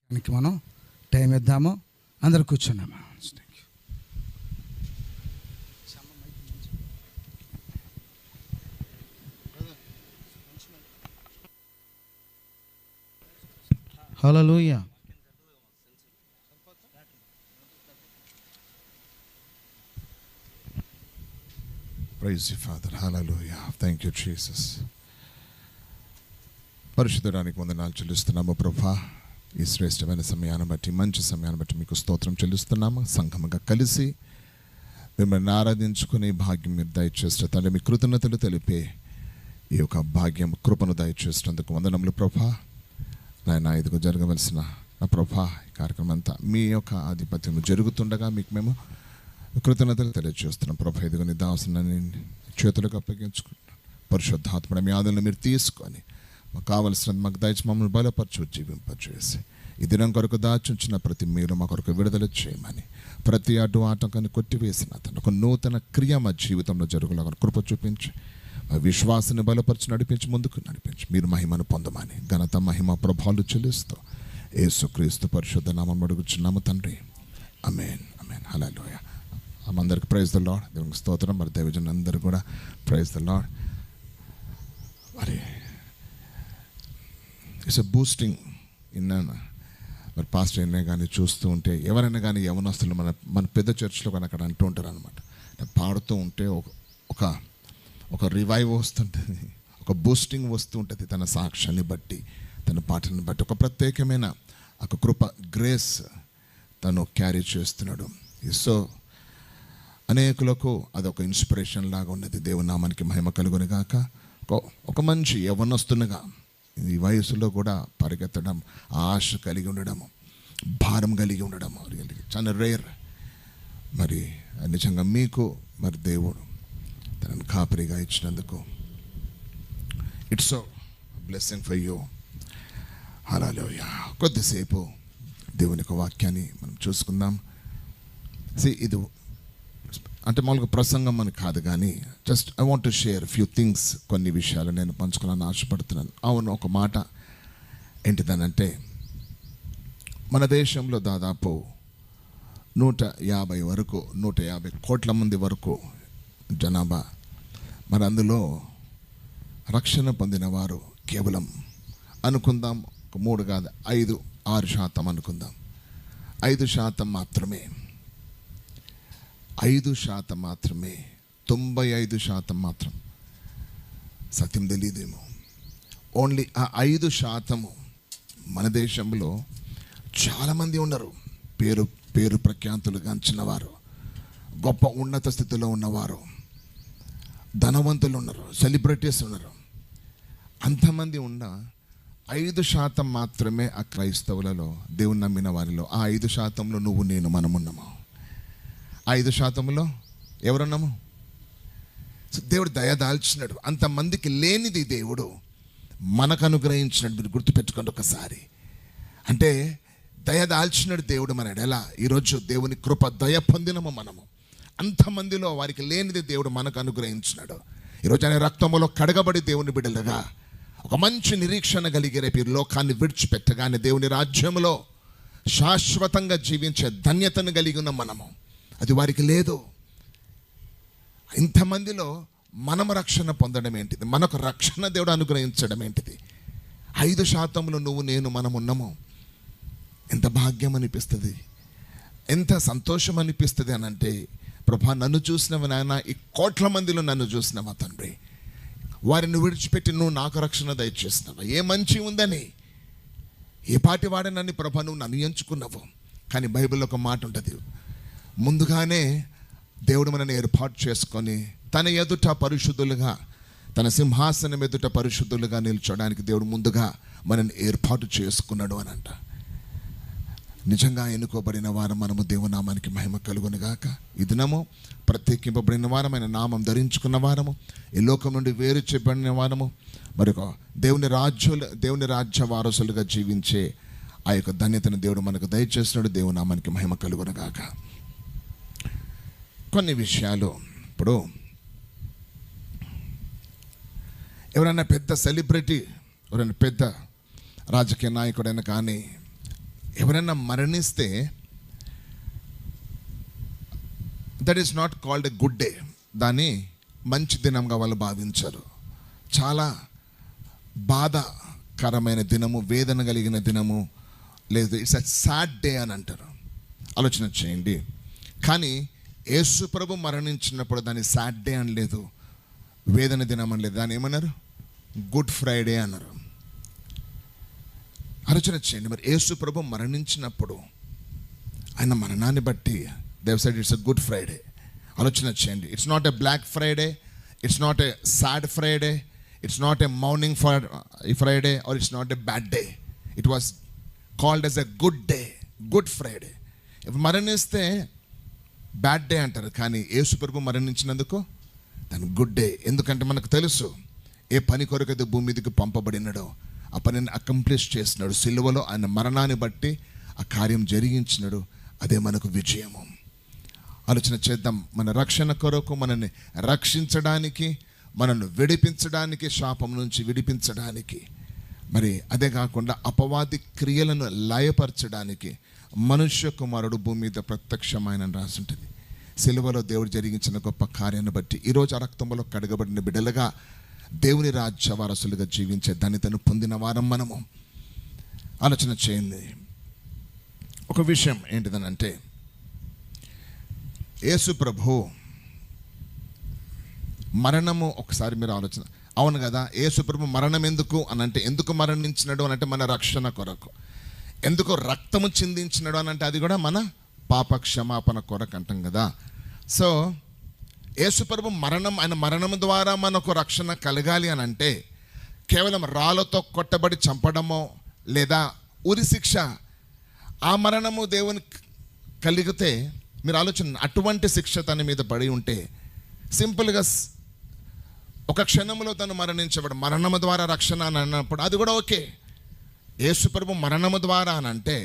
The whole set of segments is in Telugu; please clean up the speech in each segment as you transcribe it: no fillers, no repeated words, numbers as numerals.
దానికి మనం టైం ఇద్దాము. అందరు కూర్చున్నాము. హల్లెలూయా. Praise you, Father. Hallelujah. Thank you, Jesus. పరిశుద్ధడానికి వందనాలు చెల్లిస్తున్నాము ప్రభా. ఈ శ్రేష్టమైన సమయాన్ని బట్టి, మంచి సమయాన్ని బట్టి మీకు స్తోత్రం చెల్లిస్తున్నాము. సంఘముగా కలిసి మిమ్మల్ని ఆరాధించుకునే భాగ్యం మీరు దయచేస్తారు తండ్రి. మీ కృతజ్ఞతలు తెలిపే ఈ యొక్క భాగ్యం, కృపను దయచేసినందుకు వందనములు ప్రభా. నాయన ఇదిగో జరగవలసిన నా ప్రభా ఈ కార్యక్రమం అంతా మీ యొక్క ఆధిపత్యం జరుగుతుండగా మీకు మేము కృతజ్ఞతలు తెలియజేస్తున్నాం ప్రభా. ఇదిగో నీ దాసుని చేతులకు అప్పగించుకుంటున్నాను. పరిశుద్ధాత్మ మీ ఆదరణ మీరు తీసుకొని మాకు కావలసినది మాకు దయచి మమ్మల్ని బలపరచు, జీవింపచేసి ఈ దినం కొరకు దాచుంచిన ప్రతి మీరు మా కొరకు విడుదల చేయమని, ప్రతి అడ్డు ఆటంకాన్ని కొట్టివేసిన అతను ఒక నూతన క్రియ మా జీవితంలో జరుగులాగా కృప చూపించి మా విశ్వాసాన్ని బలపరిచి నడిపించి, ముందుకు నడిపించి మీరు మహిమను పొందమని ఘనత మహిమ ప్రభావాలు చెల్లిస్తూ యేసుక్రీస్తు పరిశుద్ధ నామమున అడుగుచున్నాము తండ్రి. ఆమేన్, ఆమేన్. హల్లెలూయా. అందరికి ప్రైజ్ ద లార్డ్. దేవునికి స్తోత్రం. మరి దైవజనులు అందరూ కూడా ప్రైజ్ ద లార్డ్. మరి ఇట్స్ ఎ బూస్టింగ్ ఇన్నాను. మరి పాస్టర్ అయినా కానీ చూస్తూ ఉంటే ఎవరైనా కానీ యవనస్తులు మన పెద్ద చర్చ్లో కానీ అక్కడ అంటూ ఉంటారు అనమాట. పాడుతూ ఉంటే ఒక రివైవ్ వస్తుంటుంది, ఒక బూస్టింగ్ వస్తూ ఉంటుంది. తన సాక్ష్యాన్ని బట్టి, తన పాటలను బట్టి ఒక ప్రత్యేకమైన ఒక కృప, గ్రేస్ తను క్యారీ చేస్తున్నాడు. సో అనేకులకు అదొక ఇన్స్పిరేషన్ లాగా ఉన్నది. దేవుని నామానికి మహిమ కలుగును గాక. ఒక మంచి యవనస్తునిగా ఈ వయసులో కూడా పరిగెత్తడం, ఆశ కలిగి ఉండడము, భారం కలిగి ఉండడము చాలా రేర్. మరి నిజంగా మీకు మరి దేవుడు తనను కాపరిగా ఇచ్చినందుకు it's so blessing for you. Hallelujah. కొద్దిసేపు దేవుని యొక్క వాక్యాన్ని మనం చూసుకుందాం. ఇది అంటే మామూలుగా ప్రసంగం అని కాదు, కానీ just I want to share few things. కొన్ని విషయాలు నేను పంచుకోవాలని ఆశపడుతున్నాను. అవును, ఒక మాట ఏంటిదనంటే మన దేశంలో దాదాపు 150 కోట్ల మంది వరకు జనాభా. మరి అందులో రక్షణ పొందిన వారు కేవలం అనుకుందాం 3 కాదు 5-6% అనుకుందాం. 5% మాత్రమే. 5% మాత్రమే. 95% మాత్రం సత్యం తెలియదేమో. ఓన్లీ ఆ 5% మన దేశంలో చాలామంది ఉన్నారు. పేరు ప్రఖ్యాతులు గాంచిన వారు, గొప్ప ఉన్నత స్థితిలో ఉన్నవారు, ధనవంతులు ఉన్నారు, సెలబ్రిటీస్ ఉన్నారు. అంతమంది ఉన్న 5% మాత్రమే ఆ క్రైస్తవులలో, దేవుని నమ్మిన వారిలో, ఆ 5%లో నువ్వు నేను మనమున్నాము. 5%లో ఎవరున్నాము? దేవుడు దయదాల్చినాడు. అంతమందికి లేనిది దేవుడు మనకు అనుగ్రహించినాడు. మీరు గుర్తుపెట్టుకోండి ఒకసారి. అంటే దయదాల్చినాడు దేవుడు మన ఎలా. ఈరోజు దేవుని కృప దయ పొందినము మనము. అంతమందిలో వారికి లేనిది దేవుడు మనకు అనుగ్రహించినాడు. ఈరోజు ఆయన రక్తములో కడగబడి దేవుని బిడ్డలుగా ఒక మంచి నిరీక్షణ కలిగి రేపు ఈ లోకాన్ని విడిచిపెట్టగానే దేవుని రాజ్యంలో శాశ్వతంగా జీవించే ధన్యతను కలిగి ఉన్న మనము. అది వారికి లేదు. ఇంతమందిలో మనము రక్షణ పొందడం ఏంటిది? మనకు రక్షణ దేవుడు అనుగ్రహించడం ఏంటిది? 5%లో నువ్వు నేను మనం ఉన్నాము. ఎంత భాగ్యం అనిపిస్తుంది, ఎంత సంతోషం అనిపిస్తుంది అని అంటే, ప్రభా నన్ను చూసినవి నాయన, ఈ కోట్ల మందిలో నన్ను చూసినవా తండ్రి, వారిని విడిచిపెట్టి నువ్వు నాకు రక్షణ దయచేసినవా. ఏ మంచి ఉందని, ఏ పాటి వాడనని ప్రభా నువ్వు నన్ను ఎంచుకున్నావు. కానీ బైబిల్లో ఒక మాట ఉంటుంది, ముందుగానే దేవుడు మనల్ని ఏర్పాటు చేసుకొని తన ఎదుట పరిశుద్ధులుగా, తన సింహాసనం ఎదుట పరిశుద్ధులుగా నిల్చోడానికి దేవుడు ముందుగా మనల్ని ఏర్పాటు చేసుకున్నాడు అని అంట. నిజంగా ఎన్నుకోబడిన వారం మనము దేవునామానికి మహిమ కలుగును గాక. ఈ దినము ప్రత్యేకింపబడిన వారం, ఆయన నామం ధరించుకున్న వారము, ఈ లోకం నుండి వేరు చేయబడిన వారము, మరొక దేవుని రాజ్య వారసులుగా జీవించే ఆ యొక్క ధన్యతను దేవుడు మనకు దయచేస్తున్నాడు. దేవునామానికి మహిమ కలుగును గాక. కొన్ని విషయాలు, ఇప్పుడు ఎవరైనా పెద్ద సెలబ్రిటీ, ఎవరైనా పెద్ద రాజకీయ నాయకుడైనా కానీ, ఎవరైనా మరణిస్తే that is not called a good day. దాన్ని మంచి దినంగా వాళ్ళు భావించరు. చాలా బాధాకరమైన దినము, వేదన కలిగిన దినము, లేదు ఇట్స్ అ సాడ్ డే అని అంటారు. ఆలోచన చేయండి. కానీ యేసు ప్రభు మరణించినప్పుడు దాన్ని సాడ్ డే అని లేదు, వేదన దినం అని లేదు. దాన్ని ఏమన్నారు? గుడ్ ఫ్రైడే అన్నారు. ఆలోచన చేయండి. మరి యేసు ప్రభు మరణించినప్పుడు ఆయన మరణాన్ని బట్టి they said it's a good Friday. ఆలోచన చేయండి. It's not a black Friday, it's not a sad Friday, it's not a mourning Friday, or it's not a bad day. It was called as a good day, good Friday. ఇప్పుడు మరణిస్తే బ్యాడ్ డే అంటారు, కానీ యేసు ప్రభు మరణించినందుకు దాని గుడ్ డే. ఎందుకంటే మనకు తెలుసు ఏ పని కొరకైతే భూమి మీదకి పంపబడినాడో ఆ పనిని అకంప్లిష్ చేసినాడు. సిలువలో ఆయన మరణాన్ని బట్టి ఆ కార్యం జరిగించినాడు. అదే మనకు విజయము. ఆలోచన చేద్దాం. మన రక్షణ కొరకు, మనల్ని రక్షించడానికి, మనల్ని విడిపించడానికి, శాపం నుంచి విడిపించడానికి, మరి అదే కాకుండా అపవాది క్రియలను లయపరచడానికి మనుష్య కుమారుడు భూమి మీద ప్రత్యక్షమైన రాసి ఉంటుంది. సిలువలో దేవుడు జరిగించిన గొప్ప కార్యాన్ని బట్టి ఈరోజు ఆ రక్తంలో కడగబడిన బిడ్డలుగా దేవుని రాజ్య వారసులుగా జీవించే ధన్యతను పొందిన వారం మనము. ఆలోచన చేయండి. ఒక విషయం ఏంటిదనంటే, యేసు ప్రభు మరణము, ఒకసారి మీరు ఆలోచన, అవును కదా, యేసు ప్రభు మరణం ఎందుకు అని అంటే, ఎందుకు మరణించినాడు అని అంటే మన రక్షణ కొరకు. ఎందుకు రక్తము చిందించినాడు అని అంటే అది కూడా మన పాప క్షమాపణ కొరకు అంటాం కదా. సో యేసు ప్రభు మరణం, ఆయన మరణం ద్వారా మనకు రక్షణ కలగాలి అని అంటే కేవలం రాళ్ళతో కొట్టబడి చంపడమో లేదా ఉరి శిక్ష, ఆ మరణము దేవుని కలిగితే, మీరు ఆలోచన, అటువంటి శిక్ష తన మీద పడి ఉంటే సింపుల్గా ఒక క్షణంలో తను మరణించబడు, మరణము ద్వారా రక్షణ అని అన్నప్పుడు అది కూడా ఓకే. యేసు ప్రభు మరణము ద్వారా అని అంటే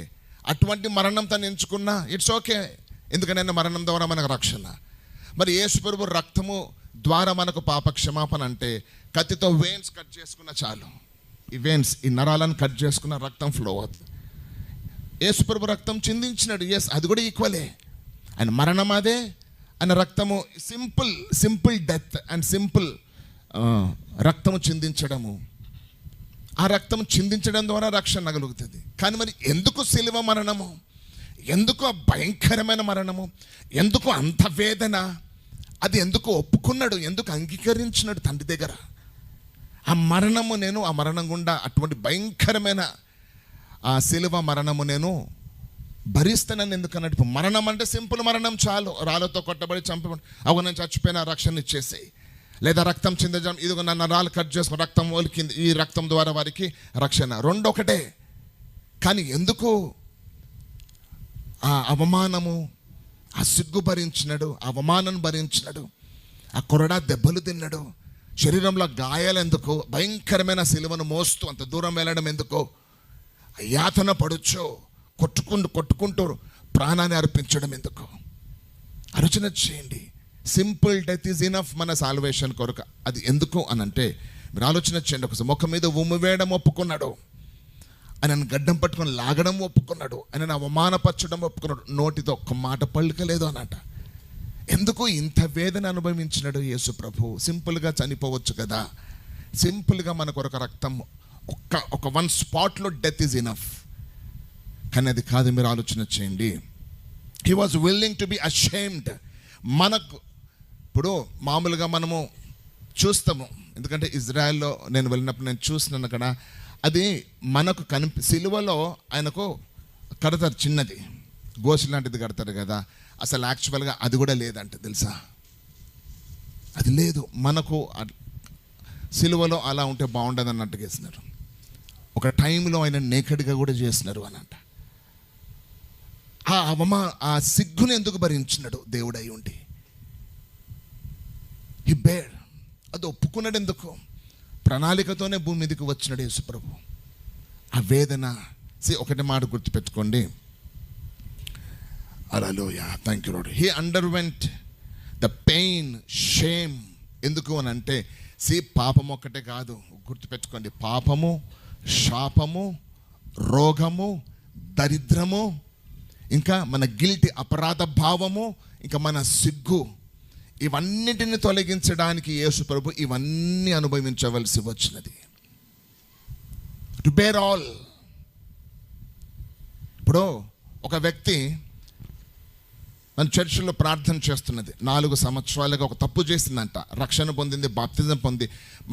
అటువంటి మరణం తను ఎంచుకున్నా ఇట్స్ ఓకే, ఎందుకంటే మరణం ద్వారా మనకు రక్షణ. మరి యేసు ప్రభు రక్తము ద్వారా మనకు పాప క్షమాపణ అంటే కత్తితో వెయిన్స్ కట్ చేసుకున్న చాలు, ఈ వెయిన్స్, ఈ నరాలను కట్ చేసుకున్న రక్తం ఫ్లో అవుతుంది. యేసు ప్రభు రక్తం చిందించినాడు, ఎస్, అది కూడా ఈక్వలే. ఆయన మరణం అదే, ఆయన రక్తము సింపుల్ డెత్ అండ్ సింపుల్ రక్తము చిందించడము. ఆ రక్తం చిందించడం ద్వారా రక్షణ కలుగుతుంది. కానీ మరి ఎందుకు సిలువ మరణము, ఎందుకు ఆ భయంకరమైన మరణము, ఎందుకు అంత వేదన, అది ఎందుకు ఒప్పుకున్నాడు, ఎందుకు అంగీకరించినాడు తండ్రి దగ్గర? ఆ మరణము, నేను ఆ మరణం గుండా అటువంటి భయంకరమైన ఆ సిలువ మరణము నేను భరిస్తానని ఎందుకు అన్నట్టు. మరణం అంటే సింపుల్ మరణం చాలు, రాళ్ళతో కొట్టబడి చంపబడి, అవు నేను చచ్చిపోయిన రక్షణ ఇచ్చేసేయి, లేదా రక్తం చిందజం, ఇదిగో నన్ను రాళ్ళు కట్ చేసుకుని రక్తం ఒలికింది, ఈ రక్తం ద్వారా వారికి రక్షణ, రెండు ఒకటే. కానీ ఎందుకు ఆ అవమానము, ఆ సిగ్గు భరించినాడు, ఆ అవమానం భరించినాడు, ఆ కొరడా దెబ్బలు తిన్నాడు, శరీరంలో గాయాలు ఎందుకు, భయంకరమైన సిలువను మోస్తూ అంత దూరం వెళ్ళడం ఎందుకు, యాతన పడుచో కొట్టుకుంటూ ప్రాణాన్ని అర్పించడం ఎందుకు? ఆలోచన చేయండి. సింపుల్ డెత్ ఈజ్ ఇనఫ్ మన సాల్వేషన్ కొరకు. అది ఎందుకు అని అంటే మీరు ఆలోచన చేయండి. ఒకసారి ముఖం మీద ఉమ్ము వేయడం ఒప్పుకున్నాడు, ఆయనను గడ్డం పట్టుకొని లాగడం ఒప్పుకున్నాడు, ఆయనను అవమానపరచడం ఒప్పుకున్నాడు, నోటితో ఒక్క మాట పలుకలేదు అన్నట. ఎందుకు ఇంత వేదన అనుభవించినాడు యేసు ప్రభు? సింపుల్గా చనిపోవచ్చు కదా, సింపుల్గా మన కొరకు రక్తం ఒక వన్ స్పాట్లో డెత్ ఈజ్ ఇనఫ్. కానీ అది కాదు. మీరు ఆలోచన చేయండి. He was willing to be ashamed. మనకు ఇప్పుడు మామూలుగా మనము చూస్తాము, ఎందుకంటే ఇజ్రాయెల్లో నేను వెళ్ళినప్పుడు నేను చూసినాను అక్కడ, అది మనకు సిలువలో ఆయనకు కడతారు, చిన్నది గోసి లాంటిది కడతారు కదా, అసలు యాక్చువల్గా అది కూడా లేదంట, తెలుసా? అది లేదు. మనకు సిలువలో అలా ఉంటే బాగుండదు అన్నట్టుగా వేసినారు. ఒక టైంలో ఆయన నేకడ్గా కూడా చేసినారు అని అంట. ఆ సిగ్గుని ఎందుకు భరించినాడు దేవుడై ఉండి? హి బేర్, అది ఒప్పుకున్నాడు ఎందుకు? ప్రణాళికతోనే భూమి మీదకి వచ్చినాడు యేసు ప్రభు. ఆ వేదన, ఒకటి మాట గుర్తుపెట్టుకోండి. Hallelujah, thank you Lord. He underwent the pain, shame. ఎందుకు అని అంటే పాపం ఒక్కటే కాదు, గుర్తుపెట్టుకోండి. పాపము, శాపము, రోగము, దరిద్రము, ఇంకా మన గిల్టీ అపరాధ భావము, ఇంకా మన సిగ్గు, ఇవన్నిటిని తొలగించడానికి యేసు ప్రభు ఇవన్నీ అనుభవించవలసి వచ్చినది. To bear all. ఇప్పుడు ఒక వ్యక్తి మన చర్చిలో ప్రార్థన చేస్తున్నది, 4 సంవత్సరాలుగా ఒక తప్పు చేసిందంట, రక్షణ పొందింది, బాప్తిజం పొంది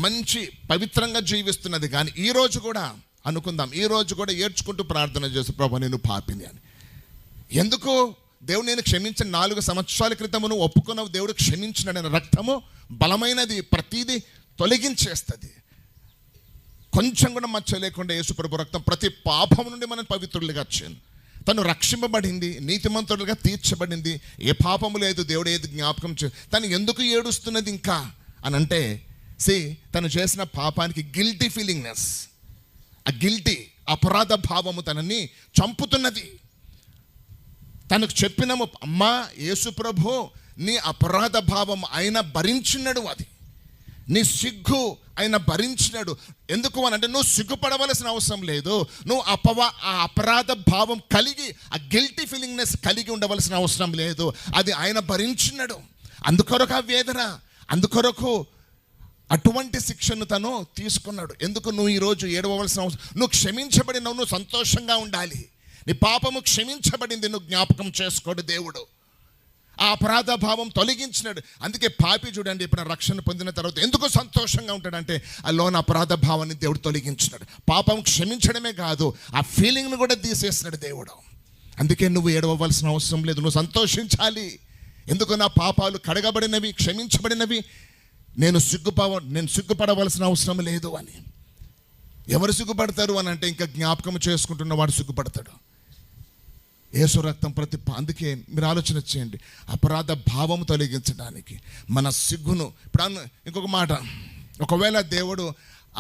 మంచి పవిత్రంగా జీవిస్తున్నది. కానీ ఈరోజు కూడా అనుకుందాం, ఈరోజు కూడా ఏడ్చుకుంటూ ప్రార్థన చేస్తూ, ప్రభు నేను పాపిని అని. ఎందుకు? దేవుడు నేను క్షమించిన 4 సంవత్సరాల క్రితమును ఒప్పుకున్నావు, దేవుడు క్షమించినాడు. రక్తము బలమైనది, ప్రతిదీ తొలగించేస్తుంది. కొంచెం కూడా మచ్చ లేకుండా యేసు ప్రభు రక్తం ప్రతి పాపం నుండి మనం పవిత్రులుగా వచ్చాను. తను రక్షింపబడింది, నీతిమంతులుగా తీర్చబడింది, ఏ పాపము లేదు, దేవుడు ఏది జ్ఞాపకం తను ఎందుకు ఏడుస్తున్నది ఇంకా అని అంటే, తను చేసిన పాపానికి గిల్టీ ఫీలింగ్నెస్, ఆ గిల్టీ అపరాధ భావము తనని చంపుతున్నది. తనకు చెప్పినాము, అమ్మా యేసు ప్రభు నీ అపరాధ భావం ఆయన భరించినాడు, అది నీ సిగ్గు ఆయన భరించినాడు. ఎందుకు అని అంటే, నువ్వు సిగ్గుపడవలసిన అవసరం లేదు, నువ్వు ఆ అపరాధ భావం కలిగి, ఆ గిల్టీ ఫీలింగ్నెస్ కలిగి ఉండవలసిన అవసరం లేదు, అది ఆయన భరించినాడు. అందుకొరకు ఆ వేదన, అందుకొరకు అటువంటి శిక్షను తను తీసుకున్నాడు. ఎందుకు నువ్వు ఈరోజు ఏడవలసిన అవసరం? నువ్వు క్షమించబడినావు, నువ్వు సంతోషంగా ఉండాలి. నీ పాపము క్షమించబడింది, నువ్వు జ్ఞాపకం చేసుకోడు దేవుడు. ఆ అపరాధ భావం తొలగించినాడు. అందుకే పాపి చూడండి, ఇప్పుడు రక్షణ పొందిన తర్వాత ఎందుకు సంతోషంగా ఉంటాడంటే, ఆ లోన అపరాధ భావాన్ని దేవుడు తొలగించినాడు. పాపం క్షమించడమే కాదు, ఆ ఫీలింగ్ను కూడా తీసేసినాడు దేవుడు. అందుకే నువ్వు ఏడవలసిన అవసరం లేదు, నువ్వు సంతోషించాలి. ఎందుకు? నా పాపాలు కడగబడినవి, క్షమించబడినవి, నేను సిగ్గుపడవలసిన అవసరం లేదు అని. ఎవరు సిగ్గుపడతారు అని అంటే, ఇంకా జ్ఞాపకం చేసుకుంటున్న వాడు సిగ్గుపడతాడు. యేసు రక్తం అందుకే మీరు ఆలోచన చేయండి, అపరాధ భావం తొలగించడానికి మన సిగ్గును. ఇప్పుడు ఇంకొక మాట, ఒకవేళ దేవుడు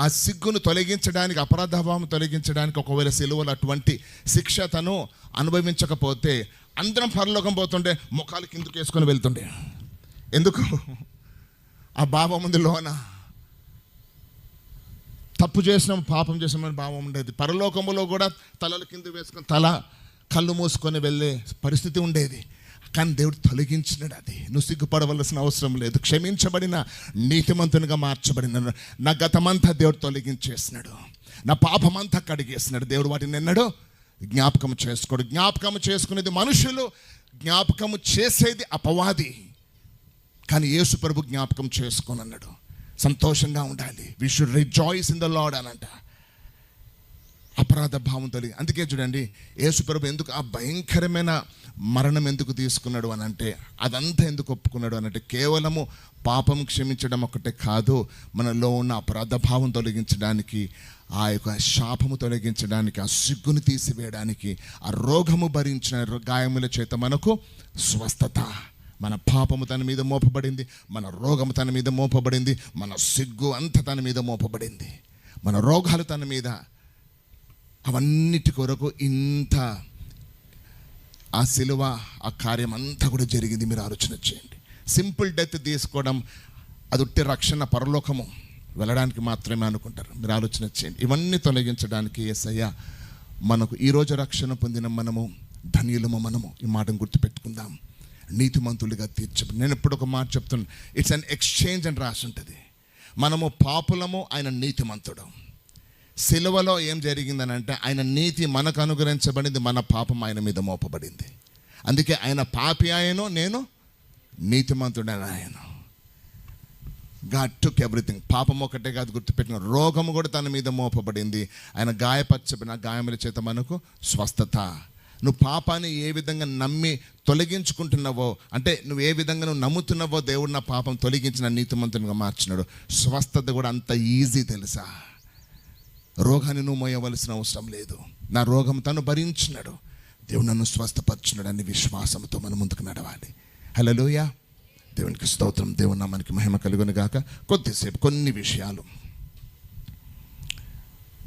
ఆ సిగ్గును తొలగించడానికి, అపరాధ భావం తొలగించడానికి ఒకవేళ సిలువలో అటువంటి శిక్ష తను అనుభవించకపోతే, అందరం పరలోకం పోతుంటే ముఖాలు కిందకు వేసుకొని వెళ్తుండే. ఎందుకు? ఆ భావం ఉంది లోన. తప్పు చేసిన, పాపం చేసిన భావం ఉండేది. పరలోకములో కూడా తలలు కింద వేసుకొని, కళ్ళు మూసుకొని వెళ్ళే పరిస్థితి ఉండేది. కానీ దేవుడు తొలగించినాడు అది. నువ్వు సిగ్గుపడవలసిన అవసరం లేదు. క్షమించబడిన నీతిమంతునిగా మార్చబడిన నా గతమంతా దేవుడు తొలగించేసినాడు, నా పాపమంతా కడిగేసినాడు. దేవుడు వాటిని ఎన్నడూ జ్ఞాపకం చేసుకోడు. జ్ఞాపకం చేసుకునేది మనుషులు, జ్ఞాపకం చేసేది అపవాది. కానీ యేసు ప్రభు జ్ఞాపకం చేసుకొని అన్నాడు, సంతోషంగా ఉండాలి. We should rejoice in the Lord అనంట. అపరాధ భావం తొలగి. అందుకే చూడండి, యేసు ప్రభు ఎందుకు ఆ భయంకరమైన మరణం ఎందుకు తీసుకున్నాడు అని అంటే, అదంతా ఎందుకు ఒప్పుకున్నాడు అనంటే, కేవలము పాపం క్షమించడం ఒకటే కాదు, మనలో ఉన్న అపరాధ భావం తొలగించడానికి, ఆ యొక్క శాపము తొలగించడానికి, ఆ సిగ్గును తీసివేయడానికి, ఆ రోగము భరించిన గాయముల చేత మనకు స్వస్థత. మన పాపము తన మీద మోపబడింది, మన రోగము తన మీద మోపబడింది, మన సిగ్గు అంతా తన మీద మోపబడింది, మన రోగాలు తన మీద. అవన్నిటి కొరకు ఇంత ఆ సిలువ, ఆ కార్యం అంతా కూడా జరిగింది. మీరు ఆలోచన చేయండి. సింపుల్ డెత్ తీసుకోవడం అది ఉట్టి రక్షణ, పరలోకము వెళ్ళడానికి మాత్రమే అనుకుంటారు. మీరు ఆలోచన చేయండి. ఇవన్నీ తొలగించడానికి యేసయ్య మనకు ఈరోజు రక్షణ పొందిన మనము ధన్యులము. మనము ఈ మాటను గుర్తుపెట్టుకుందాం, నీతిమంతులుగా తీర్చబడి. నేను ఎప్పుడు ఒక మాట చెప్తున్నాను, ఇట్స్ అన్ ఎక్స్చేంజ్ అని రాసి ఉంటుంది. మనము పాపులము, ఆయన నీతిమంతుడు. సిలువలో ఏం జరిగిందని అంటే, ఆయన నీతి మనకు అనుగ్రహించబడింది, మన పాపం ఆయన మీద మోపబడింది. అందుకే ఆయన పాపి ఆయను, నేను నీతిమంతుడని ఆయన. గాడ్ టుక్ ఎవ్రీథింగ్. పాపం ఒకటే కాదు, గుర్తుపెట్టిన రోగము కూడా తన మీద మోపబడింది. ఆయన గాయపరచబడిన గాయముల చేత మనకు స్వస్థత. నువ్వు పాపాన్ని ఏ విధంగా నమ్మి తొలగించుకుంటున్నావో, అంటే నువ్వు ఏ విధంగా నువ్వు నమ్ముతున్నావో, దేవుడు నా పాపం తొలగించిన నీతిమంతునిగా మార్చినాడు. స్వస్థత కూడా అంత ఈజీ తెలుసా? రోగాన్ని నువ్వు మోయవలసిన అవసరం లేదు. నా రోగం తను భరించినాడు, దేవుడు నన్ను స్వస్థపరిచినాడు అని విశ్వాసంతో మనం ముందుకు నడవాలి. హల్లెలూయా. దేవునికి స్తోత్రం. దేవుని నామానికి మహిమ కలుగును గాక. కొద్దిసేపు కొన్ని విషయాలు.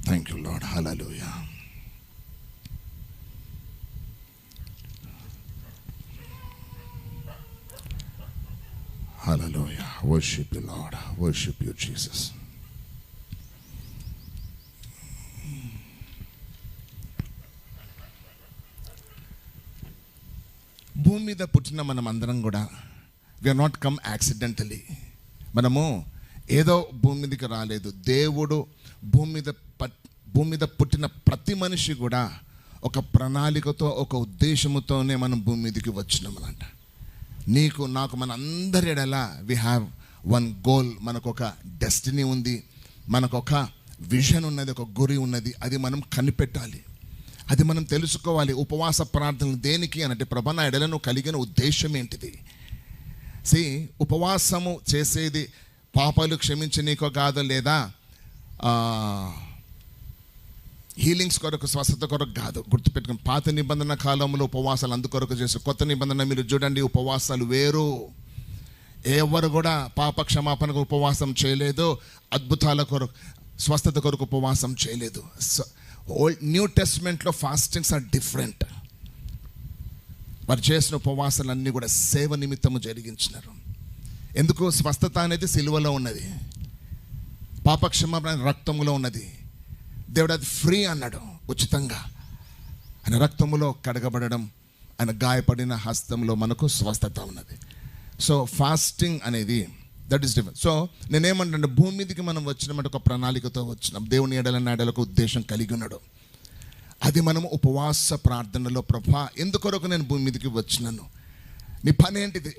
Thank you Lord. Hallelujah. Hallelujah. Worship you, Lord. Worship you, Jesus. భూమి మీద పుట్టిన మనం అందరం కూడా వీఆర్ నాట్ కమ్ యాక్సిడెంటలీ. మనము ఏదో భూమి మీదకి రాలేదు. దేవుడు భూమి మీద పుట్టిన ప్రతి మనిషి కూడా ఒక ప్రణాళికతో, ఒక ఉద్దేశముతోనే మనం భూమి మీదకి వచ్చినామన్నమాట. నీకు నాకు మన అందరి ఎడల వి హ్యావ్ వన్ గోల్. మనకు ఒక డెస్టినీ ఉంది, మనకు ఒక విజన్ ఉన్నది, ఒక గురి ఉన్నది. అది మనం కనిపెట్టాలి, అది మనం తెలుసుకోవాలి. ఉపవాస ప్రార్థనలు దేనికి అనంటే, ప్రభా నా ఎడలను కలిగిన ఉద్దేశం ఏంటిది? ఉపవాసము చేసేది పాపాలు క్షమించనీకో కాదు, లేదా హీలింగ్స్ కొరకు, స్వస్థత కొరకు కాదు. గుర్తుపెట్టుకుని, పాత నిబంధన కాలంలో ఉపవాసాలు అందుకొరకు చేసి, కొత్త నిబంధన మీరు చూడండి, ఉపవాసాలు వేరు. ఎవరు కూడా పాప క్షమాపణకు ఉపవాసం చేయలేదు, అద్భుతాల కొరకు, స్వస్థత కొరకు ఉపవాసం చేయలేదు. న్యూ టెస్ట్మెంట్లో ఫాస్టింగ్స్ ఆర్ డిఫరెంట్. వారు చేసిన ఉపవాసాలన్నీ కూడా సేవ నిమిత్తము జరిగించినారు. ఎందుకు? స్వస్థత అనేది సిలువలో ఉన్నది, పాప క్షమాపణ రక్తములో ఉన్నది. దేవుడు అది ఫ్రీ అన్నాడు, ఉచితంగా. ఆయన రక్తములో కడగబడడం, ఆయన గాయపడిన హస్తంలో మనకు స్వస్థత ఉన్నది. సో ఫాస్టింగ్ అనేది దట్ ఈస్ డిఫరెంట్. సో నేనేమంటే, భూమి మీదకి మనం వచ్చినామంటే ఒక ప్రణాళికతో వచ్చినాం. దేవుని ఎడలకు ఉద్దేశం కలిగి ఉన్నాడు. అది మనము ఉపవాస ప్రార్థనలో, ప్రభా ఎందుకొరకు నేను భూమి మీదకి వచ్చినాను, నీ పని ఏంటిది,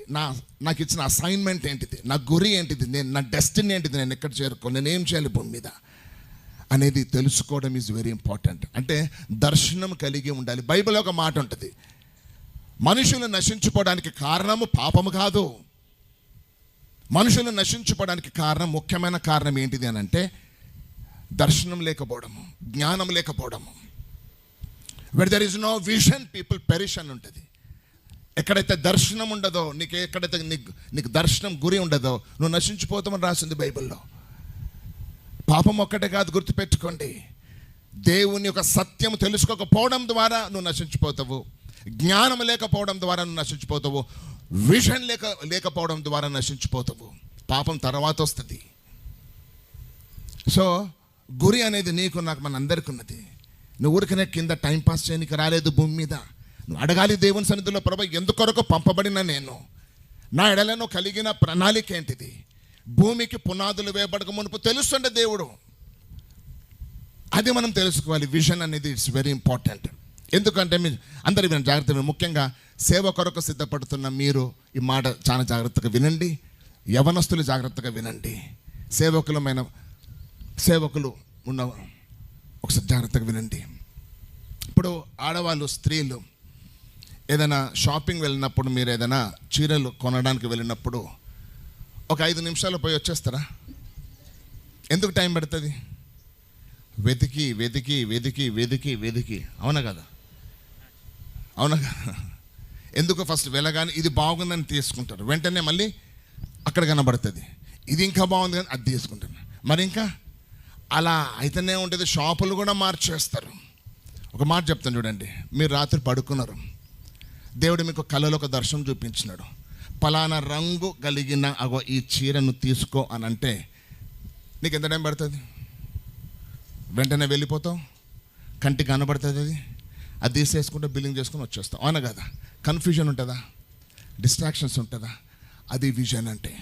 నాకు ఇచ్చిన అసైన్మెంట్ ఏంటిది, నా గురి ఏంటిది, నా డెస్టినీ ఏంటిది, నేను ఎక్కడ చేరుకోను, నేను ఏం చేయాలి భూమి మీద అనేది తెలుసుకోవడం ఈజ్ వెరీ ఇంపార్టెంట్. అంటే దర్శనం కలిగి ఉండాలి. బైబిల్లో ఒక మాట ఉంటుంది, మనుషులు నశించుకోవడానికి కారణము పాపము కాదు. మనుషులు నశించుకోవడానికి కారణం, ముఖ్యమైన కారణం ఏంటిది అని అంటే, దర్శనం లేకపోవడము, జ్ఞానం లేకపోవడము. Where there is no vision people perish అని ఉంటుంది. ఎక్కడైతే దర్శనం ఉండదో, ఎక్కడైతే నీకు దర్శనం గురి ఉండదో, నువ్వు నశించిపోతామని రాసింది బైబిల్లో. పాపం ఒక్కటే కాదు, గుర్తుపెట్టుకోండి. దేవుని యొక్క సత్యం తెలుసుకోకపోవడం ద్వారా నువ్వు నశించిపోతావు, జ్ఞానం లేకపోవడం ద్వారా నువ్వు నశించిపోతావు, విజన్ లేకపోవడం ద్వారా నశించిపోతావు. పాపం తర్వాత వస్తుంది. సో గురి అనేది నీకు నాకు మన అందరికీ ఉన్నది. నువ్వు ఊరికనే కింద టైంపాస్ చేయడానికి రాలేదు భూమి మీద. నువ్వు అడగాలి దేవుని సన్నిధిలో, ప్రభా ఎందుకొరకు పంపబడిన నేను, నా ఎడలను కలిగిన ప్రణాళిక ఏంటిది, భూమికి పునాదులు వేయబడక మునుపు తెలుస్తుండే దేవుడు. అది మనం తెలుసుకోవాలి. విజన్ అనేది ఇట్స్ వెరీ ఇంపార్టెంట్. ఎందుకంటే మీరు అందరూ వినండి జాగ్రత్తగా, ముఖ్యంగా సేవ కొరకు సిద్ధపడుతున్న మీరు ఈ మాట చాలా జాగ్రత్తగా వినండి. యవనస్తులు జాగ్రత్తగా వినండి. సేవకులు ఉన్న ఒకసారి జాగ్రత్తగా వినండి. ఇప్పుడు ఆడవాళ్ళు, స్త్రీలు ఏదైనా షాపింగ్ వెళ్ళినప్పుడు, మీరు ఏదైనా చీరలు కొనడానికి వెళ్ళినప్పుడు ఒక 5 నిమిషాలు పోయి వచ్చేస్తారా? ఎందుకు టైం పడుతుంది? వెతికి వెతికి వెతికి వెతికి వెతికి, అవునా కదా? అవునా కదా? ఎందుకు? ఫస్ట్ వెళ్ళగానే ఇది బాగుందని తీసుకుంటారు, వెంటనే మళ్ళీ అక్కడ కనబడుతుంది, ఇది ఇంకా బాగుంది కానీ అది తీసుకుంటారు, మరి ఇంకా అలా అయితేనే ఉంటుంది. షాపులు కూడా మార్చేస్తారు. ఒక మాట చెప్తాను చూడండి. మీరు రాత్రి పడుకున్నారు, దేవుడు మీకు కలలో ఒక దర్శనం చూపించినాడు, పలానా రంగు కలిగిన ఈ చీరను తీసుకో అని అంటే, నీకు ఎంత టైం పడుతుంది? వెంటనే వెళ్ళిపోతావు, కంటికి కనబడుతుంది, అది తీసేసుకుంటే బిల్లింగ్ చేసుకుని వచ్చేస్తావు, అవునా కదా? కన్ఫ్యూజన్ ఉంటుందా? డిస్ట్రాక్షన్స్ ఉంటుందా? అది విజన్ అంటే,